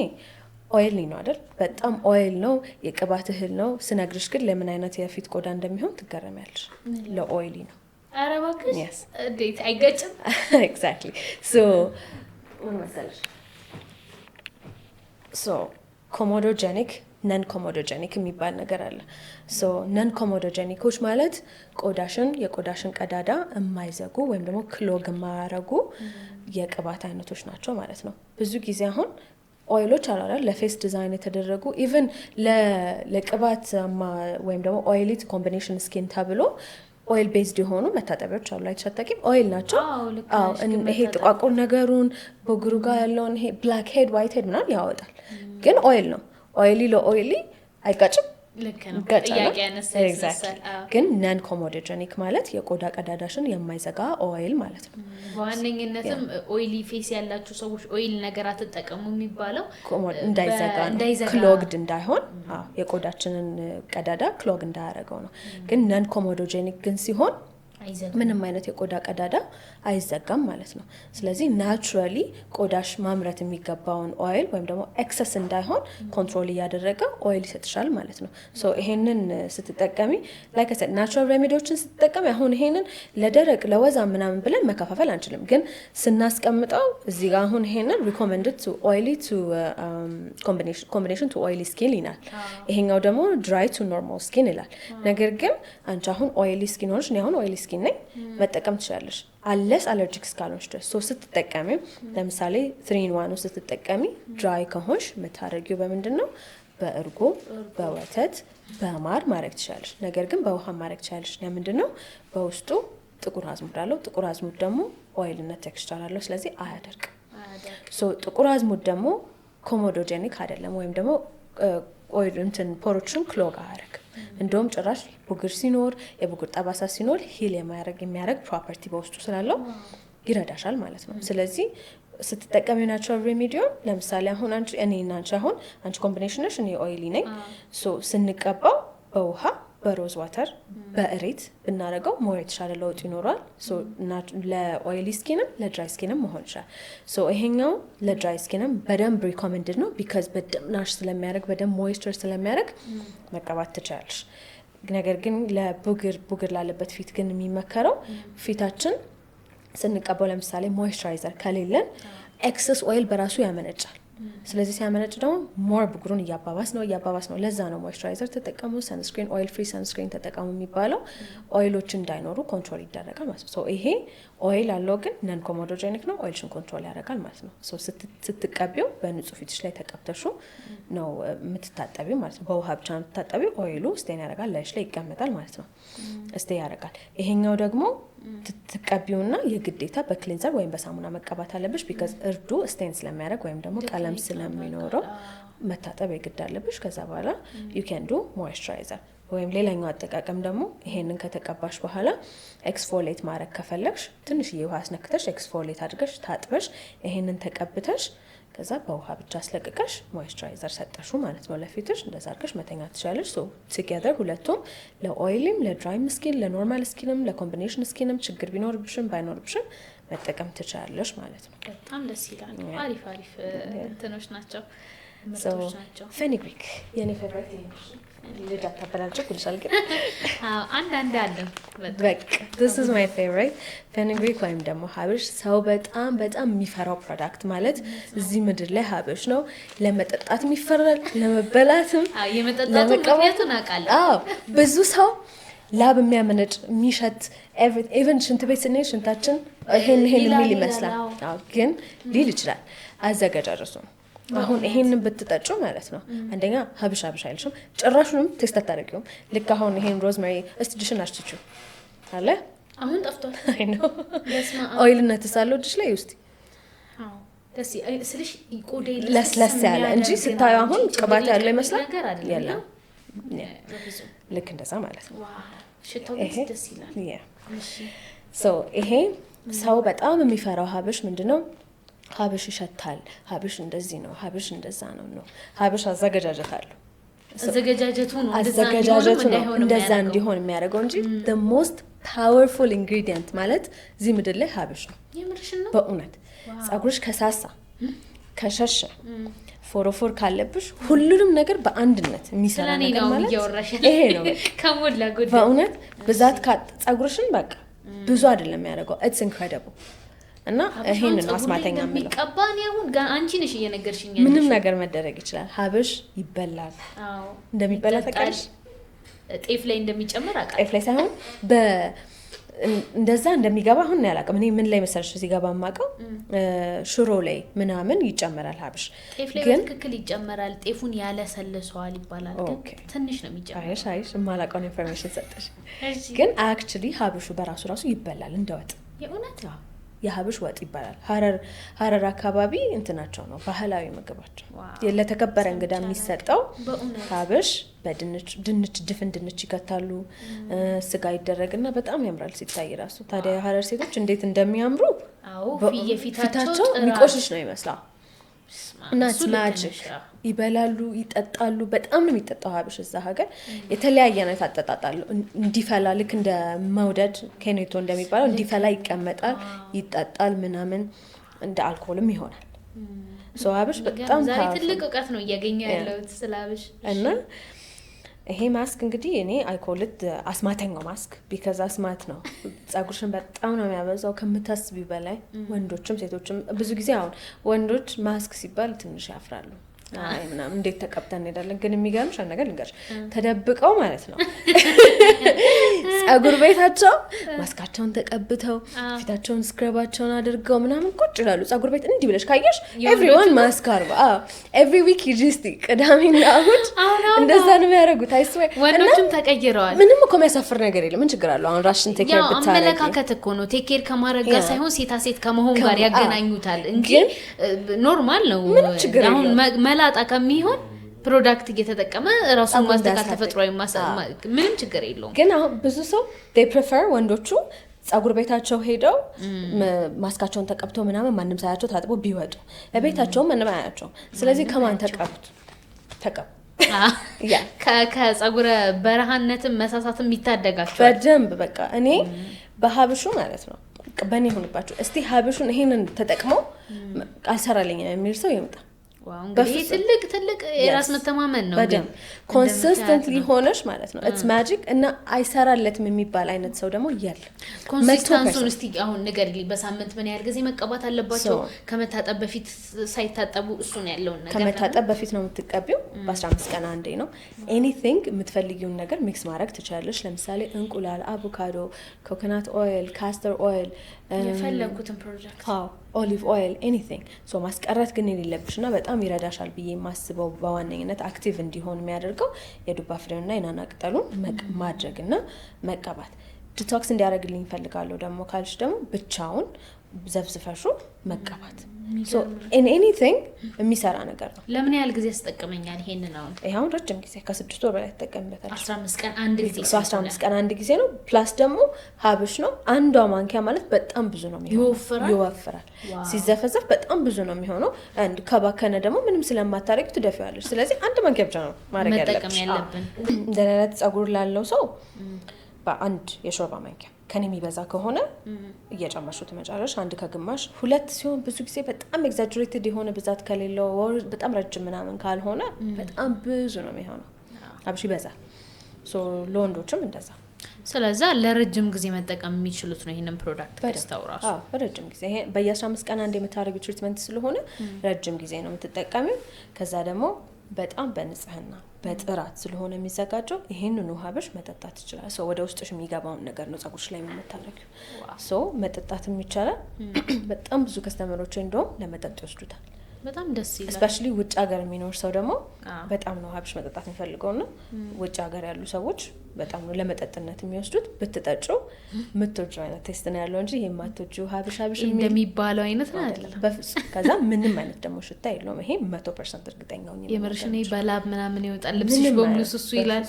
ኦይል ነው አይደል? በጣም ኦይል ነው፣ የቅባት እህል ነው። ስነግርሽ ግን ለምን አይነት የፊት ቆዳ እንደሚሆን ትገረሚያለሽ። ለኦይሊ ነው። ኧረ እባክሽ እንዴት አይገጭም? ኤግዛክትሊ። ምን መሰለሽ ኮሞዶጀኒክ ነን ኮሞዶጀኒክ የሚባል ነገር አለ። ሶ ነን ኮሞዶጀኒኮች ማለት የቆዳሽን ቀዳዳ የማይዘጉ ወይም ደግሞ ክሎግ የማያረጉ የቅባት አይነቶች ናቸው ማለት ነው። ብዙ ጊዜ አሁን ኦይሎች አላላ ለፌስ ዲዛይን የተደረጉ ኢቭን ለቅባት ወይም ደግሞ ኦይሊት ኮምቢኔሽን ስኪን ተብሎ ኦይል ቤዝድ የሆኑ መታጠቢያዎች አሉ። አይተሻታቂም? ኦይል ናቸው። ይሄ ጥቋቁር ነገሩን በግሩ ጋር ያለውን ይሄ ብላክ ሄድ ዋይት ሄድ ምናምን ያወጣል። ግን ኦይል ነው። ኦይሊ ለኦይሊ አይጋጭም። ግን ነን ኮሞዶጀኒክ ማለት የቆዳ ቀዳዳሽን የማይዘጋ ኦይል ማለት ነው። በዋነኝነትም ኦይሊ ፌስ ያላችሁ ሰዎች ኦይል ነገር አትጠቀሙ የሚባለው እንዳይዘጋ ክሎግድ እንዳይሆን የቆዳችንን ቀዳዳ ክሎግ እንዳያደርገው ነው። ግን ነን ኮሞዶጀኒክ ግን ሲሆን ምንም አይነት የቆዳ ቀዳዳ አይዘጋም ማለት ነው። ስለዚህ ናቹራሊ ቆዳሽ ማምረት የሚገባውን ኦይል ወይም ደግሞ ኤክሰስ እንዳይሆን ኮንትሮል እያደረገ ኦይል ይሰጥሻል ማለት ነው። ሶ ይሄንን ስትጠቀሚ ላይክ አይ ሰድ ናቹራል ሬሜዲዎችን ስትጠቀሚ አሁን ይሄንን ለደረቅ ለወዛ ምናምን ብለን መከፋፈል አንችልም። ግን ስናስቀምጠው እዚህ ጋር አሁን ይሄንን ሪኮመንድድ ቱ ኦይሊ ቱ ኮምቢኔሽን ቱ ኦይሊ ስኪን ይላል። ይሄኛው ደግሞ ድራይ ቱ ኖርማል ስኪን ይላል። ነገር ግን አንቺ አሁን ኦይሊ ስኪን ሆነሽ እኔ አሁን ኦይሊ ስኪን ነኝ መጠቀም ትችላለሽ አለስ አለርጂክ እስካልሆንሽ ድረስ። ሶ ስትጠቀሚ ለምሳሌ 3-in-1 ስትጠቀሚ ድራይ ከሆንሽ የምታደርጊው በምንድን ነው? በእርጎ፣ በወተት፣ በማር ማድረግ ትችላለሽ። ነገር ግን በውሃ ማድረግ ትችላለሽ። ለምንድን ነው? በውስጡ ጥቁር አዝሙድ አለው። ጥቁር አዝሙድ ደግሞ ኦይልነት ቴክስቸር አለው። ስለዚህ አያደርቅም። ሶ ጥቁር አዝሙድ ደግሞ ኮሞዶጀኒክ አይደለም ወይም ደግሞ ፖሮችን ክሎግ አያደርግም። እንደውም ጭራሽ ቡግር ሲኖር የቡግር ጠባሳ ሲኖር ሂል የሚያደርግ ፕሮፐርቲ በውስጡ ስላለው ይረዳሻል ማለት ነው። ስለዚህ ስትጠቀሚ ናቹራል ሬሜዲዮን ለምሳሌ አሁን አንቺ ኮምቢኔሽን ነሽ፣ እኔ ኦይሊ ነኝ። ሶ ስንቀባው በውሃ በሮዝ ዋተር በእሬት ብናደርገው ሞር የተሻለ ለውጥ ይኖረዋል። ለኦይሊ ስኪንም ለድራይ ስኪንም መሆን ይችላል። ይሄኛው ለድራይ ስኪንም በደንብ ሪኮመንድድ ነው ቢካዝ በደንብ ናሽ ስለሚያደርግ በደንብ ሞይስቸር ስለሚያደርግ መቀባት ትችላለሽ። ነገር ግን ለቡግር ላለበት ፊት ግን የሚመከረው ፊታችን ስንቀባው ለምሳሌ ሞይስቸራይዘር ከሌለን ኤክሰስ ኦይል በራሱ ያመነጫል። ስለዚህ ሲያመነጭ ደግሞ ሞር ብጉሩን እያባባስ ነው። ለዛ ነው ሞይስቸራይዘር ተጠቀሙ፣ ሰንስክሪን፣ ኦይል ፍሪ ሰንስክሪን ተጠቀሙ የሚባለው። ኦይሎች እንዳይኖሩ ኮንትሮል ይደረጋል ማለት ነው። ይሄ ኦይል አለው ግን ነን ኮሞዶጀኒክ ነው። ኦይልሽን ኮንትሮል ያደርጋል ማለት ነው። ስትቀቢው በንጹህ ፊትሽ ላይ ተቀብተሹ ነው የምትታጠቢው ማለት ነው። በውሃ ብቻ ነው የምትታጠቢው። ኦይሉ ስቴን ያደርጋል፣ ላይሽ ላይ ይቀመጣል ማለት ነው። ስቴን ያደርጋል። ይሄኛው ደግሞ ትቀቢውና የግዴታ በክሊንዘር ወይም በሳሙና መቀባት አለብሽ ቢካዝ እርዱ ስቴን ስለሚያደርግ ወይም ደግሞ ቀለም ስለሚኖረው መታጠብ የግድ አለብሽ። ከዛ በኋላ ዩ ካን ዱ ሞይስቸራይዘር ወይም ሌላኛው አጠቃቀም ደግሞ ይሄንን ከተቀባሽ በኋላ ኤክስፎሌት ማድረግ ከፈለግሽ ትንሽዬ ውሃ አስነክተሽ ኤክስፎሌት አድርገሽ ታጥበሽ ይሄንን ተቀብተሽ ከዛ በውሃ ብቻ አስለቅቀሽ ሞይስቸራይዘር ሰጠሹ ማለት ነው ለፊትሽ። እንደዛ አድርገሽ መተኛት ትችላለሽ። ሶ ቱጌዘር ሁለቱም ለኦይሊም ለድራይ ስኪን ለኖርማል ስኪንም ለኮምቢኔሽን ስኪንም ችግር ቢኖርብሽም ባይኖርብሽም መጠቀም ትችላለሽ ማለት ነው። በጣም ደስ ይላል። አሪፍ እንትኖች ናቸው፣ ምርቶች ናቸው። ፌኒግሪክ የኔ ፌቨራይት ልጅ አታበላልጭ ኩልሻል ግን አንዳንድ አለ በቃ this is my favorite ፌኒግሪክ ወይም ደግሞ ሀብሽ። ሰው በጣም የሚፈራው ፕሮዳክት ማለት እዚህ ምድር ላይ ሀብሽ ነው። ለመጠጣት የሚፈራል፣ ለመበላትም የመጠጣቱ ምክንያቱን አውቃለሁ። ብዙ ሰው ላብ የሚያመነጭ የሚሸት ኢቨን ሽንት ቤት ስንሄድ ሽንታችን ይሄን የሚል ይመስላል። ግን ሊል ይችላል አዘገጃጀቱ ነው። አሁን ይሄንን ብትጠጩ ማለት ነው አንደኛ ሀብሽ አይልሽም፣ ጭራሹንም ቴስት አታደርጊውም። ልክ አሁን ይሄን ሮዝሜሪ እስቲ ዲሽን አሽትቹ አለ አሁን ጠፍቷል። አይ ነው ኦይልነት ሳለው ዲሽ ላይ ውስጥ ደስ ስለሽ ቆዴ ለስለስ ያለ እንጂ ስታዩ አሁን ቅባት ያለው ይመስላል። የለም ልክ እንደዛ ማለት ነው። ሽታው ደስ ይላል። ይሄ ሰው በጣም የሚፈራው ሀብሽ ምንድነው? ሀብሽ ይሸታል፣ ሀብሽ እንደዚህ ነው፣ ሀብሽ እንደዛ ነው። ሀብሽ አዘገጃጀት አለው። አዘገጃጀቱ ነው እንደዛ እንዲሆን የሚያደርገው እንጂ the most powerful ingredient ማለት እዚህ ምድር ላይ ሀብሽ ነው። በእውነት ጸጉርሽ ከሳሳ ከሸሸ ፎሮፎር ካለብሽ ሁሉንም ነገር በአንድነት የሚሰራ ነገር ማለት ይሄ ነው። ከሞላ ጎደል በእውነት ብዛት ጸጉርሽን በቃ ብዙ አይደለም የሚያደርገው። it's incredible እና ይሄን ነው አስማተኛ ማለት የሚቀባን ያሁን አንቺ ነሽ እየነገርሽኝ ምንም ነገር መደረግ ይችላል ሀብሽ ይበላል እንደሚበላ ተቀርሽ ጤፍ ላይ እንደሚጨመር አቃ ጤፍ ላይ ሳይሆን እንደዛ እንደሚገባ አሁን ያላቀም እኔ ምን ላይ መሰለሽ ሲገባ ማቀው ሽሮ ላይ ምናምን ይጨመራል ሀብሽ ጤፍ ላይ በትክክል ይጨመራል ጤፉን ያለሰልሰዋል ይባላል ግን ትንሽ ነው የሚጨመረው አይሽ ማላቀው ኢንፎርሜሽን ሰጠሽ ግን አክቹሊ ሀብሹ በራሱ ይበላል እንደወጥ የእውነት የሀብሽ ወጥ ይባላል ሀረር አካባቢ እንትናቸው ነው ባህላዊ ምግባቸው ለተከበረ እንግዳ የሚሰጠው ሀብሽ በድንች ድፍን ድንች ይከታሉ ስጋ ይደረግና በጣም ያምራል ሲታይ ራሱ ታዲያ የሀረር ሴቶች እንዴት እንደሚያምሩ የፊታቸው የሚቆሽሽ ነው ይመስላል እናት ማጂክ ይበላሉ ይጠጣሉ በጣም ነው የሚጠጣው ሀብሽ እዛ ሀገር የተለያየ አይነት አጠጣጣሉ እንዲፈላ ልክ እንደ መውደድ ከኔቶ እንደሚባለው እንዲፈላ ይቀመጣል ይጠጣል ምናምን እንደ አልኮልም ይሆናል ሀብሽ በጣም ዛሬ ትልቅ ዕውቀት ነው እያገኘው ያለው ስለ ሀብሽ እና ይሄ ማስክ እንግዲህ እኔ አይኮልት አስማተኛው ማስክ ቢካዝ አስማት ነው ጸጉርሽን በጣም ነው የሚያበዛው ከምታስቢው በላይ ወንዶችም ሴቶችም ብዙ ጊዜ አሁን ወንዶች ማስክ ሲባል ትንሽ ያፍራሉ አይ ምናምን እንዴት ተቀብተን እንሄዳለን ግን የሚገርምሽ ነገር ልንገርሽ ተደብቀው ማለት ነው ጸጉር ቤታቸው ማስካቸውን ተቀብተው ፊታቸውን ስክራባቸውን አድርገው ምናምን ቁጭ ይላሉ ጸጉር ቤት እንዲህ ብለሽ ካየሽ ኤቭሪዋን ማስክ አርባ ኤቭሪ ዊክ ጂስቲ ቅዳሜና እሁድ እንደዛ ነው የሚያደርጉት አይስዌር ወንዶችም ተቀይረዋል ምንም እኮ የሚያሳፍር ነገር የለም ምን ችግር አለው አሁን ራሽን ቴክ ኬር ብታረጊ አመለካከት እኮ ነው ቴክ ኬር ከማድረግ ጋር ሳይሆን ሴት ከመሆን ጋር ያገናኙታል እንጂ ኖርማል ነው አሁን መላጣ ከሚሆን ፕሮዳክት እየተጠቀመ ራሱን ማስተካከል ተፈጥሯዊ ምንም ችግር የለውም ግን አሁን ብዙ ሰው they prefer ወንዶቹ ጸጉር ቤታቸው ሄደው ማስካቸውን ተቀብተው ምናምን ማንንም ሳያቸው ታጥቦ ቢወጡ ለቤታቸው ምንም አያቸው ስለዚህ ከማን ተቀቡ ያ ከጸጉረ በረሃነትም መሳሳትም ይታደጋቸው በደንብ በቃ እኔ በሀብሹ ማለት ነው በእኔ ሆነባቸው እስቲ ሀብሹን ይሄንን ተጠቅመው አልሰራልኝ የሚል ሰው ይመጣ እንግዲህ ትልቅ የራስ መተማመን ነው በደም ኮንሲስተንትሊ ሆነሽ ማለት ነው ኢትስ ማጂክ እና አይሰራለትም የሚባል አይነት ሰው ደግሞ ይያል ኮንሲስተንሱን እስቲ አሁን ንገሪልኝ በሳምንት ምን ያህል ጊዜ መቀባት አለባቸው ከመታጠብ በፊት ሳይታጠቡ እሱ ነው ያለው ነገር ከመታጠብ በፊት ነው የምትቀቢው በ15 ቀን አንዴ ነው ኤኒቲንግ የምትፈልጊውን ነገር ሚክስ ማድረግ ትችላለሽ ለምሳሌ እንቁላል አቮካዶ ኮኮናት ኦይል ካስተር ኦይል የፈለኩትን ፕሮዳክት ኦሊቭ ኦይል ኤኒቲንግ ሶ ማስቀረት ግን የሌለብሽና በጣም ይረዳሻል ብዬ ማስበው በዋነኝነት አክቲቭ እንዲሆን የሚያደርገው የዱባ ፍሬውና የናና ቅጠሉን ማድረግና መቀባት ዲቶክስ እንዲያደርግልኝ ፈልጋለሁ ደግሞ ካልሽ ደግሞ ብቻውን ዘፍዝፈሹ መቀባት so in anything የሚሰራ ነገር ነው ለምን ያህል ጊዜ ያስጠቅመኛል ይሄንን አሁን ረጅም ጊዜ ከ6 ወር በላይ ተጠቀምበታል 15 ቀን አንድ ጊዜ 15 ቀን አንድ ጊዜ ነው ፕላስ ደግሞ ሀብሽ ነው አንዷ ማንኪያ ማለት በጣም ብዙ ነው የሚሆነው ይወፍራል ሲዘፈዘፍ በጣም ብዙ ነው የሚሆነው አንድ ከባከነ ደግሞ ምንም ስለማታረጊው ትደፊዋለሽ ስለዚህ አንድ ማንኪያ ብቻ ነው ማድረግ ያለብን እንደነለት ጸጉር ላለው ሰው በአንድ የሾርባ ማንኪያ ከኔ የሚበዛ ከሆነ እየጨመርሹ ትመጫለሽ አንድ ከግማሽ ሁለት ሲሆን ብዙ ጊዜ በጣም ኤግዛጀሬትድ የሆነ ብዛት ከሌለው በጣም ረጅም ምናምን ካልሆነ በጣም ብዙ ነው የሚሆነው አብሽ ይበዛል ሶ ለወንዶችም እንደዛ ስለዚህ ለረጅም ጊዜ መጠቀም የሚችሉት ነው ይሄንን ፕሮዳክት ከስተው ራሱ ረጅም ጊዜ ይሄ በየ15 ቀን አንድ የምታረጊው ትሪትመንት ስለሆነ ረጅም ጊዜ ነው የምትጠቀሚው ከዛ ደግሞ በጣም በንጽህና በጥራት ስለሆነ የሚዘጋጀው ይሄንን ሀብሽ መጠጣት ይችላል ሶ ወደ ውስጥሽ የሚገባውን ነገር ነው ጸጉርሽ ላይ የምታረጊው ሶ መጠጣትም ይቻላል በጣም ብዙ ከስተመሮች እንደውም ለመጠጥ ይወስዱታል በጣም ደስ ይላል ስፔሻሊ ውጭ ሀገር የሚኖር ሰው ደግሞ በጣም ነው ሀብሽ መጠጣት የሚፈልገውና ውጭ ሀገር ያሉ ሰዎች በጣም ነው ለመጠጥነት የሚወስዱት ብትጠጪው ምትወጂው አይነት ቴስት ነው ያለው እንጂ ይሄ ማትወጂው ሀብሽ እንደሚባለው አይነት ነው አይደል በፍጹም ከዛ ምንም አይነት ደግሞ ሽታ የለውም ይሄ 100% እርግጠኛ ነኝ የምርሽኔ በላብ ምናምን ይወጣል ልብስሽ በሙሉ ሱሱ ይላል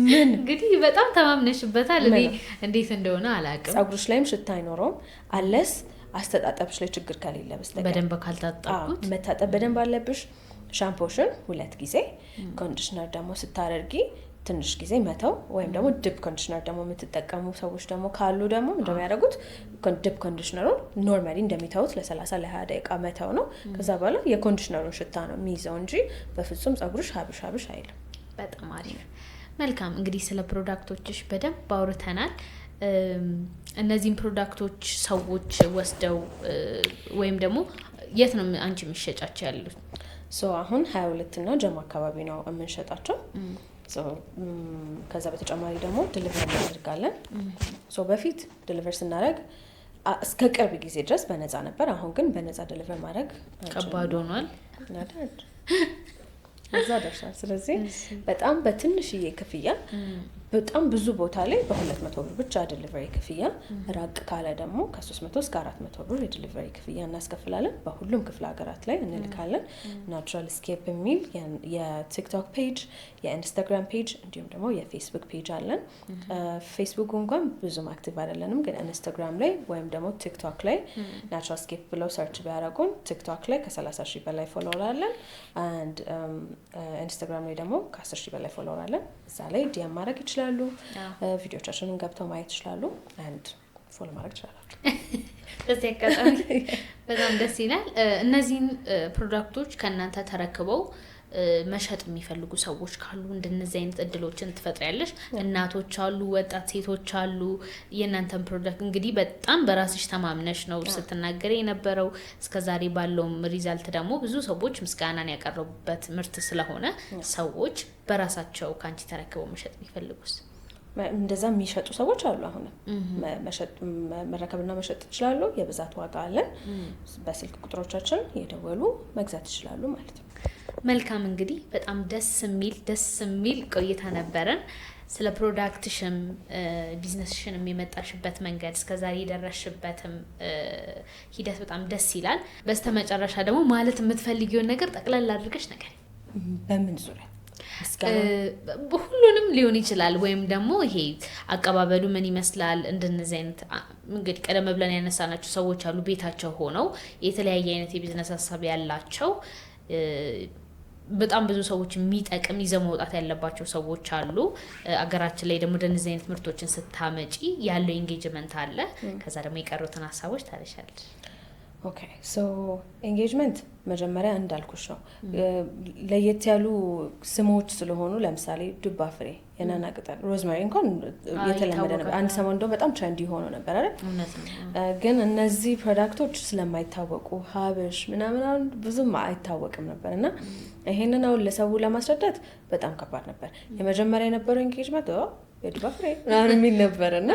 ምን እንግዲህ በጣም ተማምነሽበታል እኔ እንዴት እንደሆነ አላውቅም ጸጉርሽ ላይም ሽታ አይኖርም አለስ አስተጣጣብሽ ላይ ችግር ከሌለ በስተቀር በደንብ ካልታጠብኩት መታጠብ በደንብ አለብሽ ሻምፖሽን 2 ጊዜ ኮንዲሽነር ደግሞ ስታደርጊ ትንሽ ጊዜ መተው ወይም ደግሞ ዲፕ ኮንዲሽነር ደግሞ የምትጠቀሙ ሰዎች ደግሞ ካሉ ደግሞ እንደሚያደርጉት ዲፕ ኮንዲሽነሩን ኖርማሊ እንደሚተውት ለ30 ለ20 ደቂቃ መተው ነው ከዛ በኋላ የኮንዲሽነሩን ሽታ ነው የሚይዘው እንጂ በፍጹም ጸጉርሽ ሀብሽ አይልም በጣም አሪፍ መልካም እንግዲህ ስለ ፕሮዳክቶችሽ በደንብ አውርተናል እነዚህን ፕሮዳክቶች ሰዎች ወስደው ወይም ደግሞ የት ነው አንቺ የሚሸጫቸው ያሉት? አሁን 22 እና ጀሞ አካባቢ ነው የምንሸጣቸው። ከዛ በተጨማሪ ደግሞ ዲሊቨሪ እናደርጋለን። በፊት ዲሊቨሪ ስናደርግ እስከ ቅርብ ጊዜ ድረስ በነፃ ነበር። አሁን ግን በነፃ ዲሊቨሪ ማድረግ ከባድ ሆኗል። እዛ ደርሷል። ስለዚህ በጣም በትንሽዬ ክፍያ በጣም ብዙ ቦታ ላይ በ200 ብር ብቻ ዲሊቨሪ ክፍያ፣ ራቅ ካለ ደግሞ ከ300 እስከ 400 ብር የዲሊቨሪ ክፍያ እናስከፍላለን። በሁሉም ክፍለ ሀገራት ላይ እንልካለን። ናቹራል ስኬፕ የሚል የቲክቶክ ፔጅ፣ የኢንስታግራም ፔጅ እንዲሁም ደግሞ የፌስቡክ ፔጅ አለን። ፌስቡክ እንኳን ብዙም አክቲቭ አይደለንም፣ ግን ኢንስታግራም ላይ ወይም ደግሞ ቲክቶክ ላይ ናቹራል ስኬፕ ብለው ሰርች ቢያደርጉን ቲክቶክ ላይ ከ30 ሺህ በላይ ፎሎወር አለን። ኢንስታግራም ላይ ደግሞ ከ10 ሺህ በላይ ፎሎወር አለን። እዛ ላይ ዲኤም ማድረግ ይችላሉ። ቪዲዮቻችንን ገብተው ማየት ይችላሉ። አንድ ፎሎ ማድረግ ይችላሉ። በዚህ አጋጣሚ በጣም ደስ ይላል። እነዚህን ፕሮዳክቶች ከእናንተ ተረክበው መሸጥ የሚፈልጉ ሰዎች ካሉ እንደነዚህ አይነት እድሎችን ትፈጥሪያለሽ። እናቶች አሉ፣ ወጣት ሴቶች አሉ። የእናንተን ፕሮዳክት እንግዲህ በጣም በራስሽ ተማምነሽ ነው ስትናገሪ የነበረው። እስከዛሬ ባለውም ሪዛልት ደግሞ ብዙ ሰዎች ምስጋናን ያቀረቡበት ምርት ስለሆነ ሰዎች በራሳቸው ካንቺ ተረክበው መሸጥ የሚፈልጉስ? እንደዛ የሚሸጡ ሰዎች አሉ። አሁን መረከብና መሸጥ ይችላሉ። የብዛት ዋጋ አለን። በስልክ ቁጥሮቻችን የደወሉ መግዛት ይችላሉ ማለት ነው። መልካም እንግዲህ በጣም ደስ የሚል ቆይታ ነበረን። ስለ ፕሮዳክትሽም ቢዝነስሽንም የመጣሽበት መንገድ እስከዛሬ የደረስሽበትም ሂደት በጣም ደስ ይላል። በስተመጨረሻ ደግሞ ማለት የምትፈልጊውን ነገር ጠቅላላ አድርገሽ ነገር በምን ዙሪያ ሁሉንም ሊሆን ይችላል፣ ወይም ደግሞ ይሄ አቀባበሉ ምን ይመስላል? እንደነዚህ አይነት እንግዲህ ቀደም ብለን ያነሳናቸው ሰዎች አሉ፣ ቤታቸው ሆነው የተለያየ አይነት የቢዝነስ ሀሳብ ያላቸው በጣም ብዙ ሰዎች የሚጠቅም ይዘው መውጣት ያለባቸው ሰዎች አሉ። አገራችን ላይ ደግሞ እንደነዚህ አይነት ምርቶችን ስታመጪ ያለው ኢንጌጅመንት አለ። ከዛ ደግሞ የቀሩትን ሀሳቦች ታለሻለሽ። ኦኬ ኤንጌጅመንት መጀመሪያ እንዳልኩሽ ነው። ለየት ያሉ ስሞች ስለሆኑ ለምሳሌ ዱባ ፍሬ፣ የናና ቅጠል፣ ሮዝመሪ እንኳን የተለመደ ነበር። አንድ ሰሞን እንደው በጣም ትሬንዲ ሆኖ ነበር አይደል? ግን እነዚህ ፕሮዳክቶች ስለማይታወቁ ሀብሽ ምናምን ብዙም አይታወቅም ነበር እና ይሄንን አሁን ለሰው ለማስረዳት በጣም ከባድ ነበር። የመጀመሪያ የነበረው ኤንጌጅመንት የዱባ ፍሬ ምናምን የሚል ነበር እና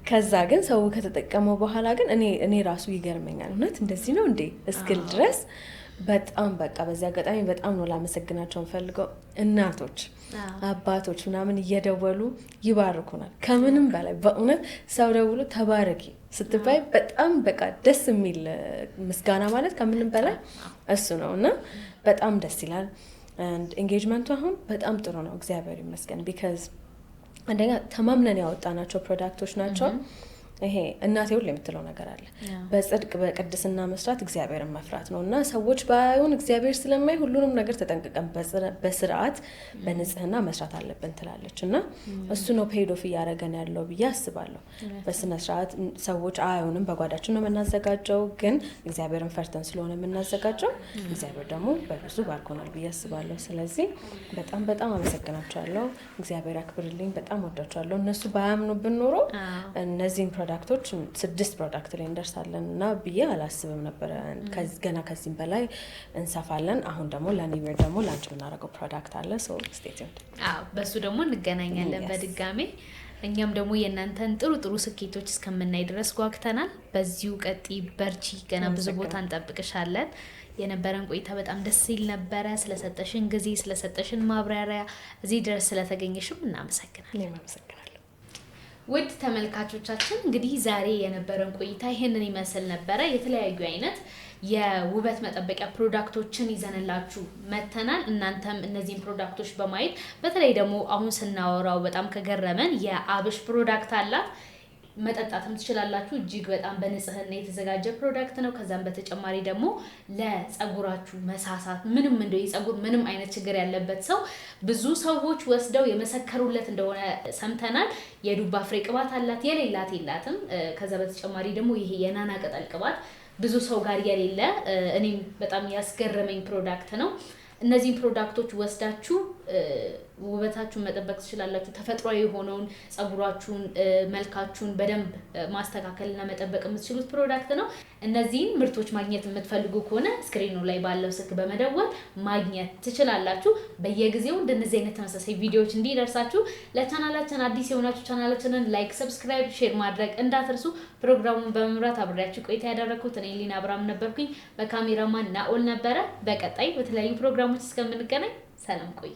ከዛ ግን ሰው ከተጠቀመው በኋላ ግን እኔ ራሱ ይገርመኛል፣ እውነት እንደዚህ ነው እንዴ እስክል ድረስ በጣም በቃ በዚህ አጋጣሚ በጣም ነው ላመሰግናቸው ፈልገው እናቶች፣ አባቶች ምናምን እየደወሉ ይባርኩናል። ከምንም በላይ በእውነት ሰው ደውሎ ተባረኪ ስትባይ በጣም በቃ ደስ የሚል ምስጋና ማለት ከምንም በላይ እሱ ነው እና በጣም ደስ ይላል። ኤንጌጅመንቱ አሁን በጣም ጥሩ ነው፣ እግዚአብሔር ይመስገን። ቢካዝ አንደኛ ተማምነን ያወጣናቸው ፕሮዳክቶች ናቸው። ይሄ እናቴ ሁሉ የምትለው ነገር አለ፣ በጽድቅ በቅድስና መስራት እግዚአብሔርን መፍራት ነው እና ሰዎች ባይሆን እግዚአብሔር ስለማይ ሁሉንም ነገር ተጠንቅቀን በስርዓት በንጽህና መስራት አለብን ትላለች እና እሱ ነው ፔድ ኦፍ እያደረገን ያለው ብዬ አስባለሁ። በስነ ስርዓት ሰዎች አይሆንም በጓዳችን ነው የምናዘጋጀው፣ ግን እግዚአብሔርን ፈርተን ስለሆነ የምናዘጋጀው እግዚአብሔር ደግሞ በብዙ ባርኮናል ብዬ አስባለሁ። ስለዚህ በጣም በጣም አመሰግናቸዋለሁ። እግዚአብሔር ያክብርልኝ። በጣም ወዳቸዋለሁ። እነሱ ባያምኑብን ኖሮ እነዚህን ፕሮዳክቶች 6 ፕሮዳክት ላይ እንደርሳለን እና ብዬ አላስብም ነበረ። ገና ከዚህም በላይ እንሰፋለን። አሁን ደግሞ ለኒው ይር ደግሞ ላንች የምናደርገው ፕሮዳክት አለ። ሶ ስቴይ ቲዩንድ። በሱ ደግሞ እንገናኛለን በድጋሜ። እኛም ደግሞ የእናንተን ጥሩ ስኬቶች እስከምናይ ድረስ ጓግተናል። በዚሁ ቀጥይ፣ በርቺ። ገና ብዙ ቦታ እንጠብቅሻለን። የነበረን ቆይታ በጣም ደስ ይል ነበረ። ስለሰጠሽን ጊዜ፣ ስለሰጠሽን ማብራሪያ፣ እዚህ ድረስ ስለተገኘሽም እናመሰግናለን። ውድ ተመልካቾቻችን እንግዲህ ዛሬ የነበረን ቆይታ ይሄንን ይመስል ነበረ። የተለያዩ አይነት የውበት መጠበቂያ ፕሮዳክቶችን ይዘንላችሁ መተናል። እናንተም እነዚህን ፕሮዳክቶች በማየት በተለይ ደግሞ አሁን ስናወራው በጣም ከገረመን የአብሽ ፕሮዳክት አላት መጠጣትም ትችላላችሁ። እጅግ በጣም በንጽህና የተዘጋጀ ፕሮዳክት ነው። ከዛም በተጨማሪ ደግሞ ለጸጉራችሁ መሳሳት ምንም እንደው የጸጉር ምንም አይነት ችግር ያለበት ሰው ብዙ ሰዎች ወስደው የመሰከሩለት እንደሆነ ሰምተናል። የዱባ ፍሬ ቅባት አላት፣ የሌላት የላትም። ከዛ በተጨማሪ ደግሞ ይሄ የናና ቅጠል ቅባት ብዙ ሰው ጋር የሌለ እኔም በጣም ያስገረመኝ ፕሮዳክት ነው። እነዚህን ፕሮዳክቶች ወስዳችሁ ውበታችሁን መጠበቅ ትችላላችሁ ተፈጥሯዊ የሆነውን ጸጉራችሁን መልካችሁን በደንብ ማስተካከልና መጠበቅ የምትችሉት ፕሮዳክት ነው እነዚህን ምርቶች ማግኘት የምትፈልጉ ከሆነ ስክሪኑ ላይ ባለው ስልክ በመደወል ማግኘት ትችላላችሁ በየጊዜው እንደነዚህ አይነት ተመሳሳይ ቪዲዮዎች እንዲደርሳችሁ ለቻናላችን አዲስ የሆናችሁ ቻናላችንን ላይክ ሰብስክራይብ ሼር ማድረግ እንዳትረሱ ፕሮግራሙን በመምራት አብሬያችሁ ቆይታ ያደረኩት እኔ ሊና አብራም ነበርኩኝ በካሜራማን ናኦል ነበረ በቀጣይ በተለያዩ ፕሮግራሞች እስከምንገናኝ ሰላም ቆዩ